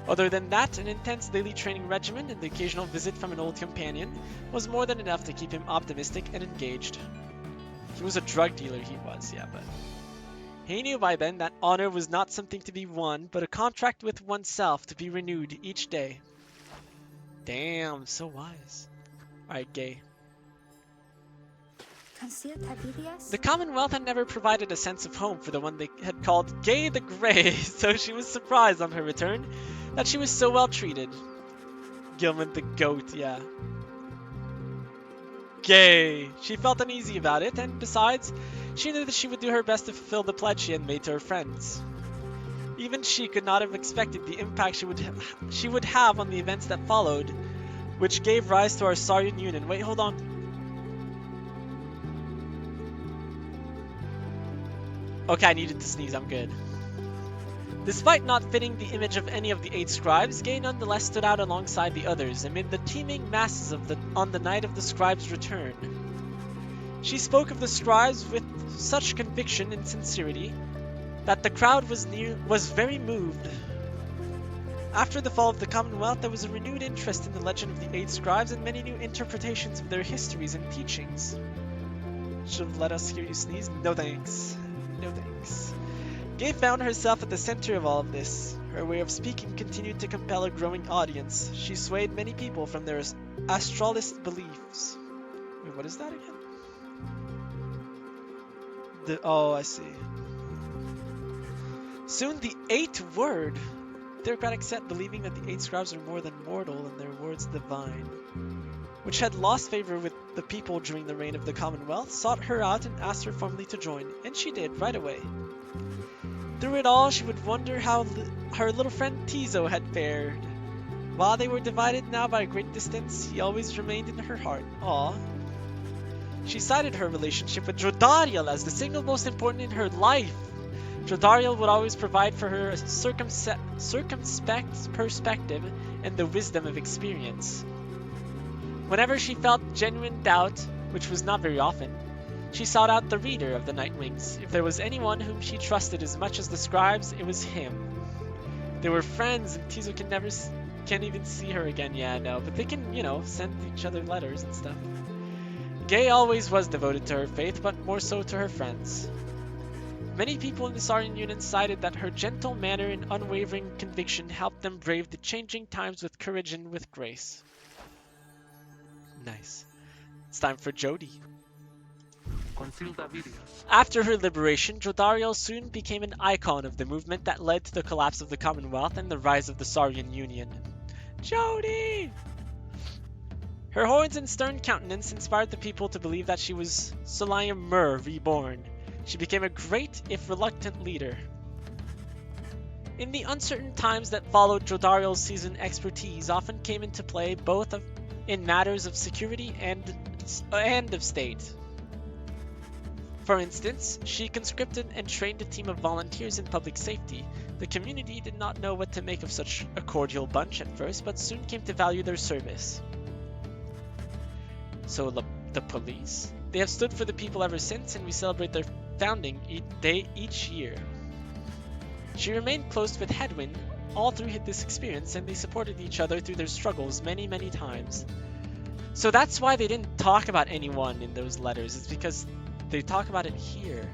Other than that, an intense daily training regimen and the occasional visit from an old companion was more than enough to keep him optimistic and engaged. He was a drug dealer, he was, yeah, but... He knew by then that honor was not something to be won, but a contract with oneself to be renewed each day. Damn, so wise. Alright, Gay. The Commonwealth had never provided a sense of home for the one they had called Gay the Grey, so she was surprised on her return that she was so well treated. Gilman the Goat, yeah. Gay! She felt uneasy about it, and besides, she knew that she would do her best to fulfill the pledge she had made to her friends. Even she could not have expected the impact she would have on the events that followed, which gave rise to our Saurian Union. Wait, hold on. Okay, I needed to sneeze, I'm good. Despite not fitting the image of any of the 8 scribes, Gay nonetheless stood out alongside the others amid the teeming masses on the night of the scribes' return. She spoke of the scribes with such conviction and sincerity that the crowd was very moved. After the fall of the Commonwealth, there was a renewed interest in the legend of the 8 scribes and many new interpretations of their histories and teachings. Should have let us hear you sneeze? No thanks. No thanks. Gay found herself at the center of all of this. Her way of speaking continued to compel a growing audience. She swayed many people from their astralist beliefs. Wait, what is that again? Oh, I see. Soon the 8th word. Theocratic set, believing that the 8 scribes are more than mortal and their words divine, which had lost favor with the people during the reign of the Commonwealth, sought her out and asked her formally to join, and she did right away. Through it all, she would wonder how her little friend Tizo had fared. While they were divided now by a great distance, he always remained in her heart. Aww. She cited her relationship with Jodariel as the single most important in her life. Jodariel would always provide for her a circumspect perspective and the wisdom of experience. Whenever she felt genuine doubt, which was not very often, she sought out the reader of the Nightwings. If there was anyone whom she trusted as much as the scribes, it was him. They were friends, and Tizo can't even see her again. Yeah, no, but they can, send each other letters and stuff. Gay always was devoted to her faith, but more so to her friends. Many people in the Saurian Union cited that her gentle manner and unwavering conviction helped them brave the changing times with courage and with grace. Nice. It's time for Jody. After her liberation, Jodariel soon became an icon of the movement that led to the collapse of the Commonwealth and the rise of the Saurian Union. Jody! Her horns and stern countenance inspired the people to believe that she was Solayim Mur reborn. She became a great, if reluctant, leader. In the uncertain times that followed, Jodariel's seasoned expertise often came into play both in matters of security and of state. For instance, she conscripted and trained a team of volunteers in public safety. The community did not know what to make of such a cordial bunch at first, but soon came to value their service. So the police? They have stood for the people ever since, and we celebrate their founding day each year. She remained close with Hedwyn all through this experience, and they supported each other through their struggles many, many times. So that's why they didn't talk about anyone in those letters. It's because they talk about it here.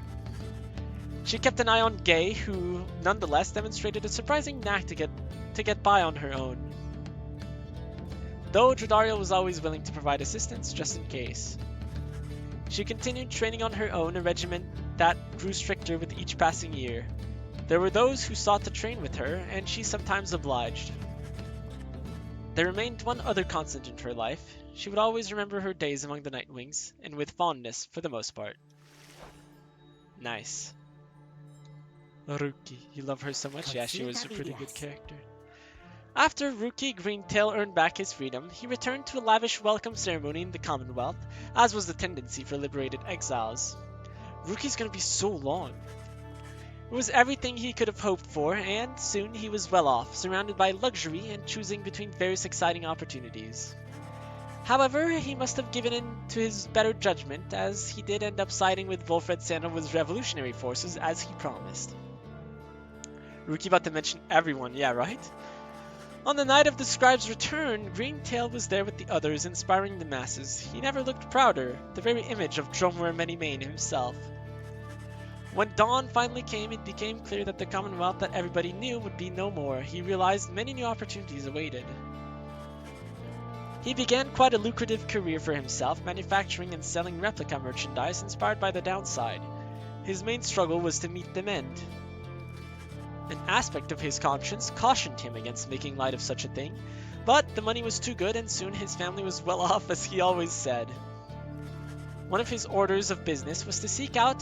She kept an eye on Gay, who nonetheless demonstrated a surprising knack to get by on her own. Though Jodariel was always willing to provide assistance just in case. She continued training on her own, a regimen that grew stricter with each passing year. There were those who sought to train with her, and she sometimes obliged. There remained one other constant in her life. She would always remember her days among the Nightwings, and with fondness for the most part. Nice. Ruki, you love her so much? Yeah, she was a pretty good character. After Ruki Greentail earned back his freedom, he returned to a lavish welcome ceremony in the Commonwealth, as was the tendency for liberated exiles. Ruki's gonna be so long. It was everything he could have hoped for, and soon he was well off, surrounded by luxury and choosing between various exciting opportunities. However, he must have given in to his better judgment, as he did end up siding with Volfred Sandoval's revolutionary forces as he promised. Ruki about to mention everyone, yeah, right? On the night of the scribe's return, Greentail was there with the others, inspiring the masses. He never looked prouder, the very image of Drumwer Manymane himself. When dawn finally came, it became clear that the Commonwealth that everybody knew would be no more. He realized many new opportunities awaited. He began quite a lucrative career for himself, manufacturing and selling replica merchandise inspired by the downside. His main struggle was to meet the end. An aspect of his conscience cautioned him against making light of such a thing, but the money was too good, and soon his family was well off, as he always said. One of his orders of business was to seek out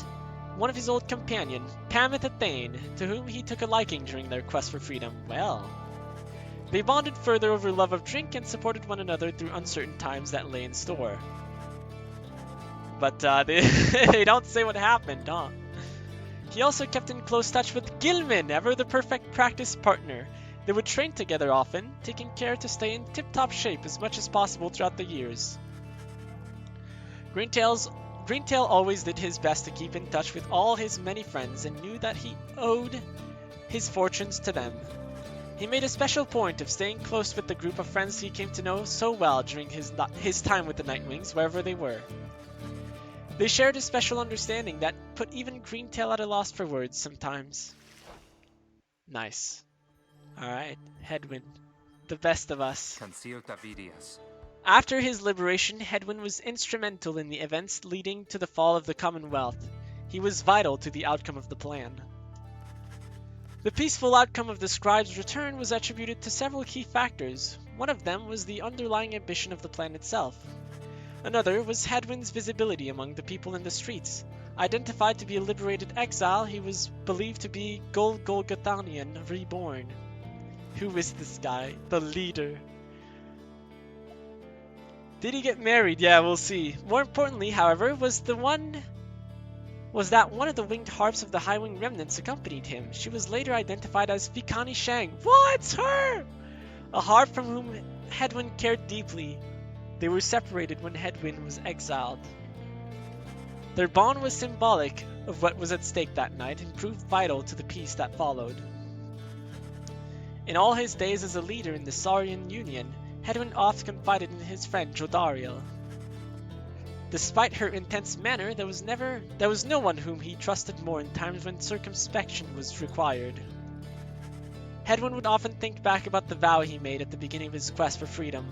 one of his old companion, Pamitha Thane, to whom he took a liking during their quest for freedom. Well, they bonded further over love of drink and supported one another through uncertain times that lay in store. But they don't say what happened, huh? He also kept in close touch with Gilman, ever the perfect practice partner. They would train together often, taking care to stay in tip-top shape as much as possible throughout the years. Greentail always did his best to keep in touch with all his many friends and knew that he owed his fortunes to them. He made a special point of staying close with the group of friends he came to know so well during his time with the Nightwings, wherever they were. They shared a special understanding that put even Greentail at a loss for words sometimes. Nice. Alright, Hedwyn. The best of us. After his liberation, Hedwyn was instrumental in the events leading to the fall of the Commonwealth. He was vital to the outcome of the plan. The peaceful outcome of the scribe's return was attributed to several key factors. One of them was the underlying ambition of the plan itself. Another was Hedwyn's visibility among the people in the streets. Identified to be a liberated exile, he was believed to be Golgothanian reborn. Who is this guy? The leader. Did he get married? Yeah, we'll see. More importantly, however, was that one of the winged harps of the High Wing remnants accompanied him. She was later identified as Fikani Shang. What? Her! A harp from whom Hedwyn cared deeply. They were separated when Hedwyn was exiled. Their bond was symbolic of what was at stake that night and proved vital to the peace that followed. In all his days as a leader in the Saurian Union, Hedwyn oft confided in his friend Jodariel. Despite her intense manner, there was no one whom he trusted more in times when circumspection was required. Hedwyn would often think back about the vow he made at the beginning of his quest for freedom.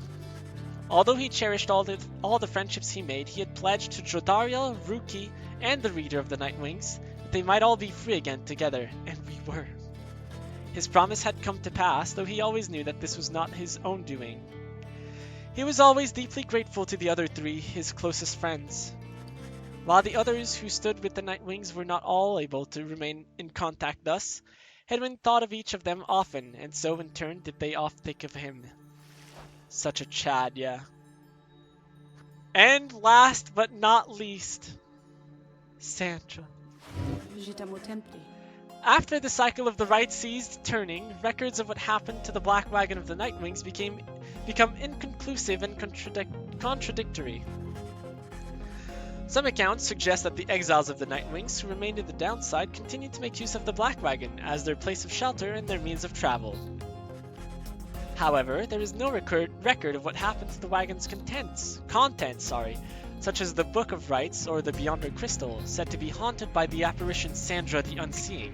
Although he cherished all the friendships he made, he had pledged to Jodariel, Ruki, and the Reader of the Nightwings that they might all be free again together, and we were. His promise had come to pass, though he always knew that this was not his own doing. He was always deeply grateful to the other three, his closest friends. While the others who stood with the Nightwings were not all able to remain in contact thus, Hedwyn thought of each of them often, and so in turn did they oft think of him. Such a Chad, yeah. And last but not least, Sandra. After the cycle of the right ceased turning, records of what happened to the Black Wagon of the Nightwings become inconclusive and contradictory. Some accounts suggest that the exiles of the Nightwings who remained in the downside continued to make use of the Black Wagon as their place of shelter and their means of travel. However, there is no record of what happened to the wagon's contents, such as the Book of Rites or the Beyonder Crystal, said to be haunted by the apparition Sandra the Unseeing.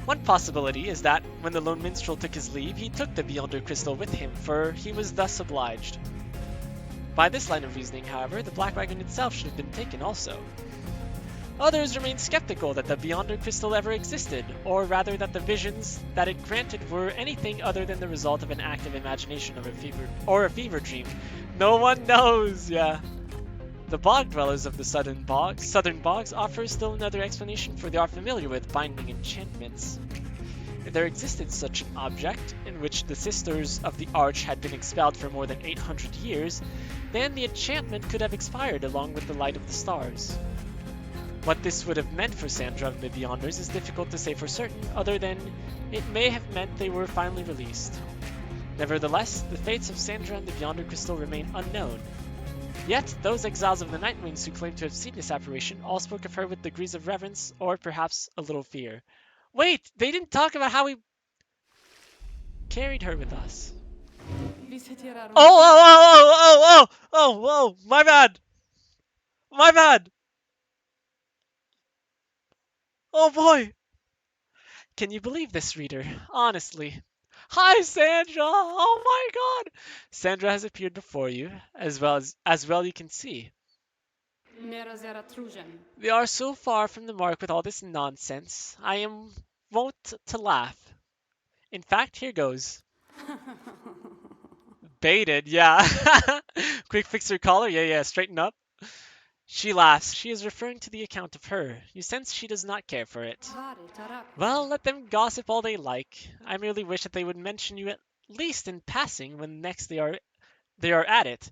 One possibility is that, when the lone minstrel took his leave, he took the Beyonder Crystal with him, for he was thus obliged. By this line of reasoning, however, the Black Wagon itself should have been taken also. Others remain skeptical that the Beyonder Crystal ever existed, or rather that the visions that it granted were anything other than the result of an active imagination or a fever dream. No one knows, yeah. The bog dwellers of the southern bogs offer still another explanation, for they are familiar with binding enchantments. If there existed such an object, in which the Sisters of the Arch had been expelled for more than 800 years, then the enchantment could have expired along with the light of the stars. What this would have meant for Sandra and the Beyonders is difficult to say for certain, other than it may have meant they were finally released. Nevertheless, the fates of Sandra and the Beyonder Crystal remain unknown. Yet, those exiles of the Nightwings who claim to have seen this apparition all spoke of her with degrees of reverence, or perhaps a little fear. Wait, they didn't talk about how we carried her with us. Oh, my bad. Oh boy. Can you believe this, reader? Honestly. Hi, Sandra! Oh my god! Sandra has appeared before you, as well you can see. They are so far from the mark with all this nonsense. I am wont to laugh. In fact, here goes. Baited, yeah. Quick fix your collar? Yeah, straighten up. She laughs. She is referring to the account of her. You sense she does not care for it. Well, let them gossip all they like. I merely wish that they would mention you at least in passing when next they are at it.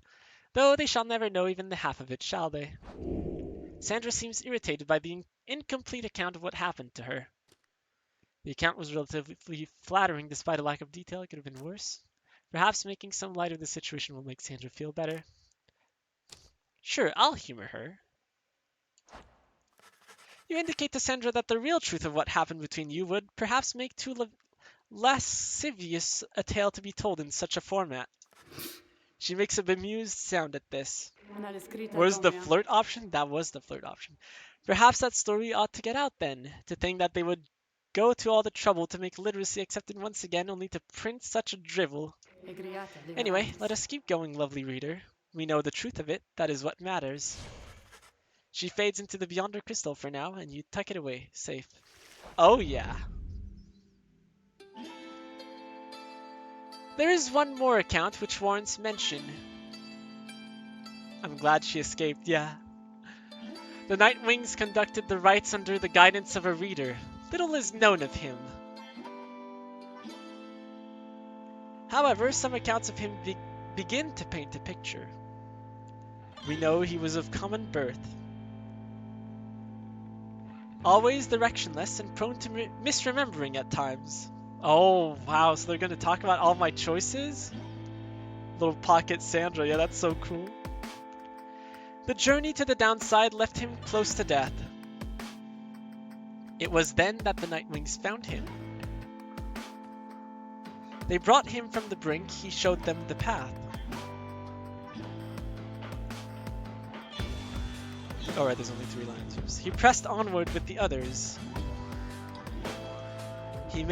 Though they shall never know even the half of it, shall they? Sandra seems irritated by the incomplete account of what happened to her. The account was relatively flattering despite a lack of detail. It could have been worse. Perhaps making some light of the situation will make Sandra feel better. Sure, I'll humor her. You indicate to Sandra that the real truth of what happened between you would perhaps make too lascivious a tale to be told in such a format. She makes a bemused sound at this. Where's the flirt option? That was the flirt option. Perhaps that story ought to get out then. To think that they would go to all the trouble to make literacy accepted once again only to print such a drivel. Anyway, let us keep going, lovely reader. We know the truth of it. That is what matters. She fades into the Beyonder crystal for now, and you tuck it away, safe. Oh yeah. There is one more account which warrants mention. I'm glad she escaped, yeah. The Nightwings conducted the rites under the guidance of a reader. Little is known of him. However, some accounts of him begin to paint a picture. We know he was of common birth, always directionless and prone to misremembering at times. Oh, wow, so they're going to talk about all my choices? Little pocket Sandra, yeah, that's so cool. The journey to the downside left him close to death. It was then that the Nightwings found him. They brought him from the brink, he showed them the path. Alright, there's only 3 lines. Oops. He pressed onward with the others. He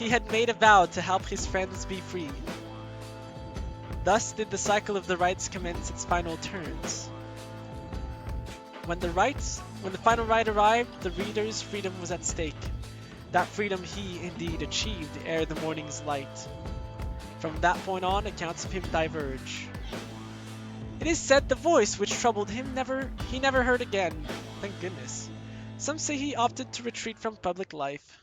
had made a vow to help his friends be free. Thus did the cycle of the rites commence its final turns. When the final rite arrived, the reader's freedom was at stake. That freedom he indeed achieved ere the morning's light. From that point on, accounts of him diverge. It is said the voice which troubled him he never heard again. Thank goodness. Some say he opted to retreat from public life.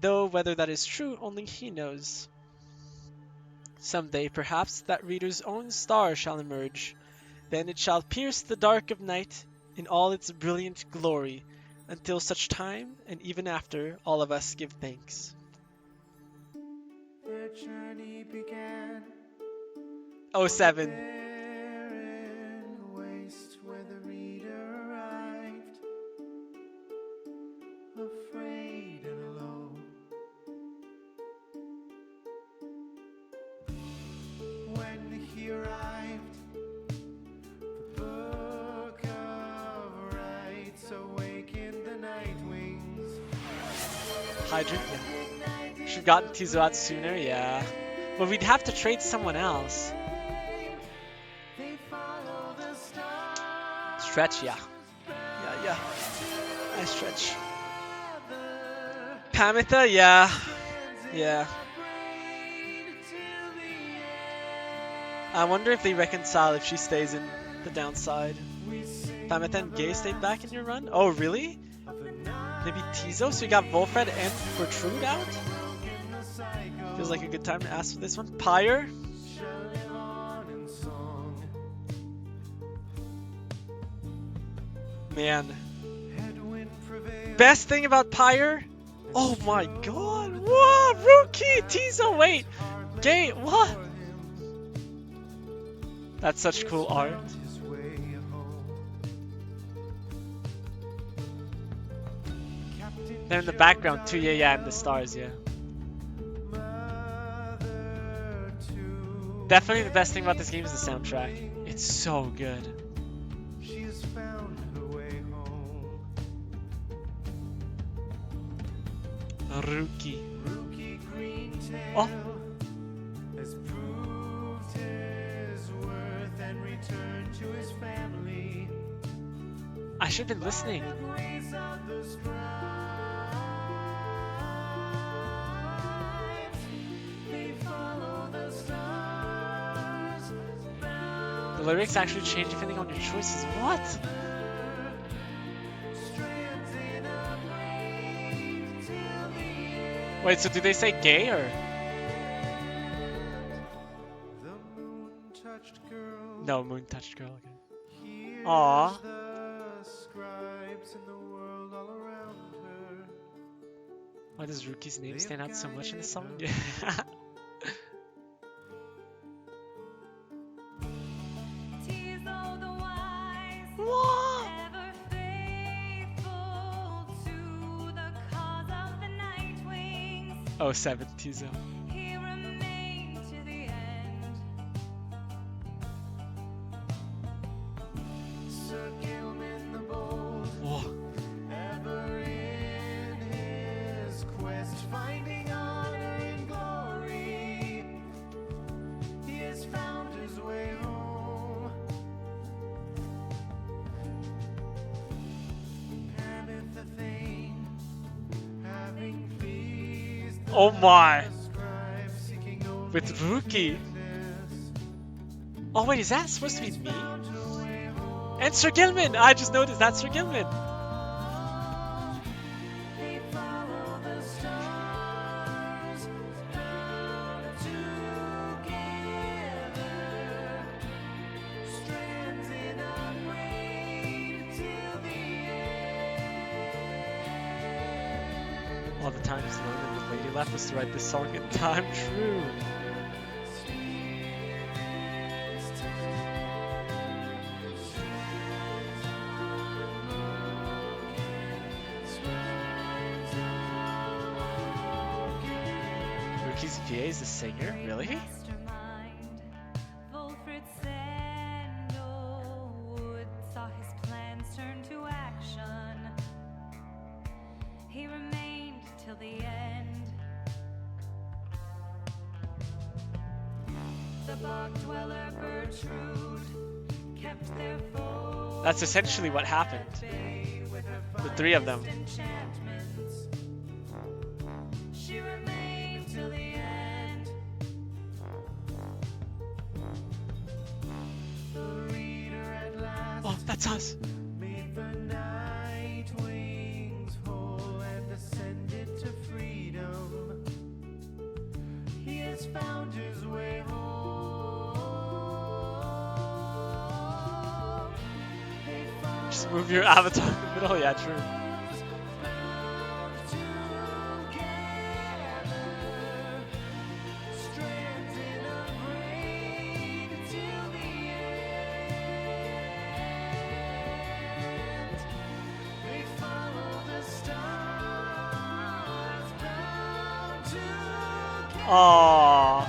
Though whether that is true, only he knows. Someday, perhaps, that reader's own star shall emerge. Then it shall pierce the dark of night in all its brilliant glory. Until such time, and even after, all of us give thanks. Their journey began. 07. Barren waste where the reader arrived, afraid and alone. When he arrived, the book of rights awakened the Nightwings. Hydrant, yeah. Should've gotten Tizo out sooner, yeah. But we'd have to trade someone else. Stretch, yeah. Yeah. Nice stretch. Pamitha, yeah. Yeah. I wonder if they reconcile if she stays in the downside. Pamitha and Gay stayed back in your run? Oh, really? Maybe Tizo? So you got Volfred and Gertrude out? Feels like a good time to ask for this one. Pyre? Man. Best thing about Pyre? Oh my god. Whoa, Rookie! Tizo, wait! Gay, what? That's such cool art. They're in the background too, yeah, and the stars, yeah. Definitely the best thing about this game is the soundtrack. It's so good. Rookie. Oh. Has proved his worth and returned to his family. I should have been listening. The lyrics actually change depending on your choices. What? Wait, so do they say gay or? No, moon touched girl. Okay. Aww. Why does Rookie's name stand out so much in the song? Whoa! Ever faithful to the cause of the night wings. Oh, 7 Tizo. He remained to the end. Sir Gilman the Bold, Whoa. ever in his quest, finding honor and glory, he has found his way home. Pameth the Thane, having pleased the Oh my. scribe, seeking only With Rookie. forgiveness, Oh wait, is that supposed to be me? found her way home. And Sir Gilman! I just noticed that's Sir Gilman. They follow the stars bound together, strands in a braid till the end. All the times Lone and the lady left us to write this song in time. True. Rookie's VA is a singer? Really? Mastermind, Wolfred Sandalwood saw his plans turn to action. He remained till the end. The bog dweller Gertrude kept their foes That's essentially what happened. at bay with her The three of them. finest enchantments. She remained till the end. The reader at last Oh, that's us. made the night wings whole and ascended to freedom. He has found his way home. They follow Just move your avatar in the middle. Yeah, true. stars bound together, strands in a braid till the end. They follow the stars bound together, Aww.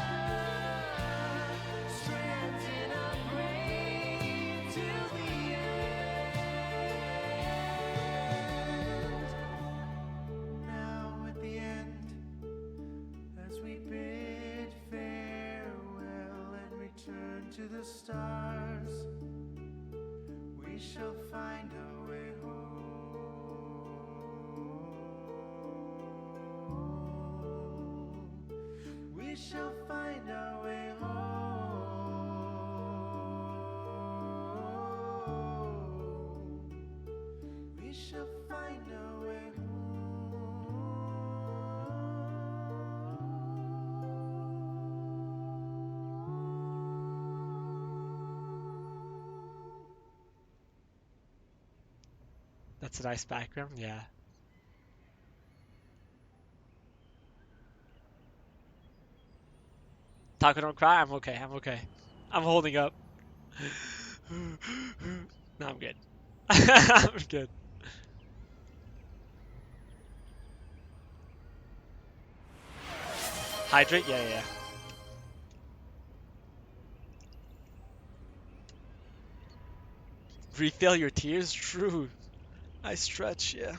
strands in a braid till the end. Now at the end, as we bid farewell and return to the stars, we shall find our way home. We shall find our way home. We shall find our way home. That's a nice background. Yeah. Taco, don't cry. I'm okay. I'm okay. I'm holding up. No, I'm good. I'm good. Hydrate? Yeah, yeah. Refill your tears? True. I stretch, yeah.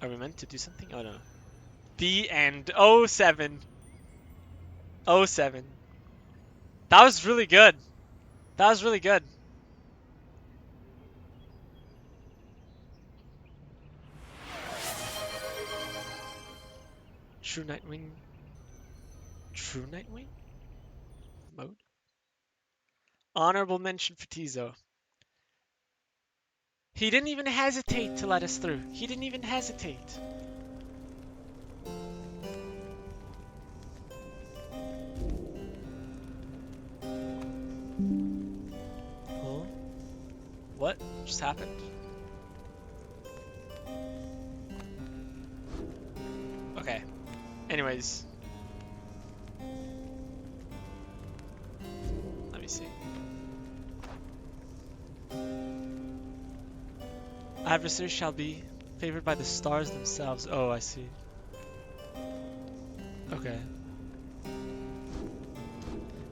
Are we meant to do something? Oh no. The end. 07. 07. That was really good. That was really good. True Nightwing. True Nightwing? Mode? Honorable mention for Tizo. He didn't even hesitate to let us through. He didn't even hesitate. Huh? What just happened? Okay. Anyways. Let me see. Adversaries shall be favored by the stars themselves. Oh, I see. Okay.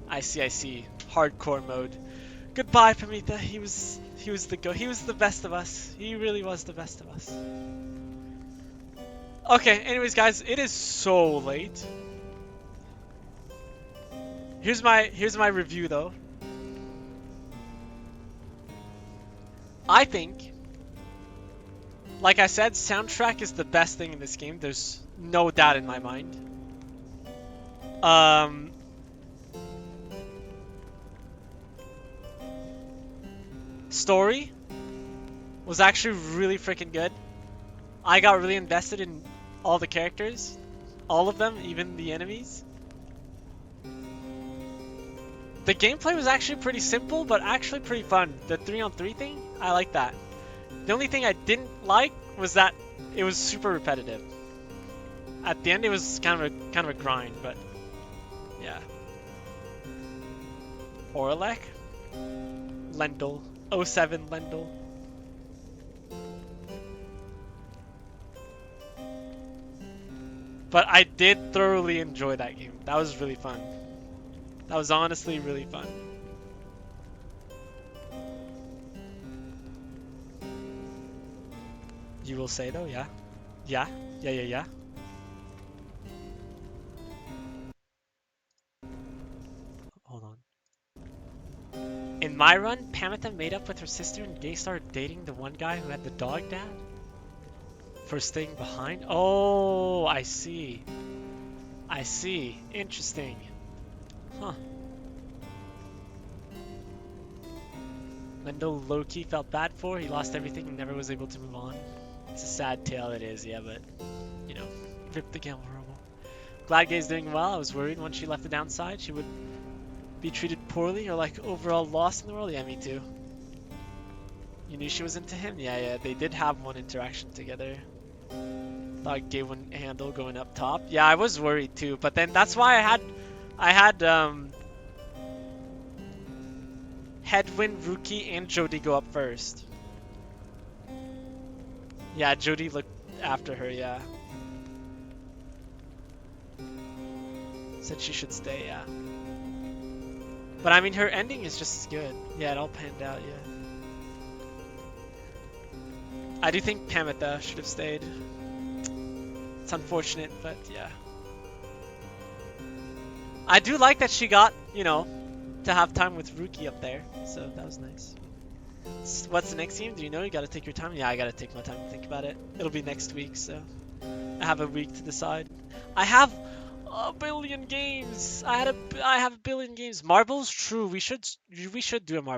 I see. Hardcore mode. Goodbye, Pamitha. He was the best of us. He really was the best of us. Okay, anyways guys, it is so late. Here's my review though. I think, like I said, soundtrack is the best thing in this game. There's no doubt in my mind. Story was actually really freaking good. I got really invested in all the characters. All of them, even the enemies. The gameplay was actually pretty simple, but actually pretty fun. The 3-on-3 thing, I like that. The only thing I didn't like was that it was super repetitive. At the end, it was kind of a grind, but yeah. Orlek, Lendl, 07 Lendl. But I did thoroughly enjoy that game. That was really fun. That was honestly really fun. You will say though, yeah? Yeah? Yeah. Hold on. In my run, Pamitha made up with her sister and Gay started dating the one guy who had the dog dad? For staying behind? Oh, I see. Interesting. Huh. Lendl low-key felt bad for. He lost everything and never was able to move on. It's a sad tale, it is, yeah, but, you know, rip the gamble robo. Glad Gay's doing well. I was worried once she left the downside she would be treated poorly or like overall lost in the world. Yeah, me too. You knew she was into him? Yeah, they did have one interaction together. Thought Gay wouldn't handle going up top. Yeah, I was worried too, but then that's why I had Headwind, Rookie, and Jody go up first. Yeah, Jody looked after her, yeah. Said she should stay, yeah. But I mean, her ending is just as good. Yeah, it all panned out, yeah. I do think Pamitha should have stayed. It's unfortunate, but yeah. I do like that she got, you know, to have time with Rookie up there, so that was nice. What's the next game? Do you know? You gotta take your time. Yeah, I gotta take my time to think about it. It'll be next week, so I have a week to decide. I have a billion games. I have a billion games. Marbles, true. We should do a marble.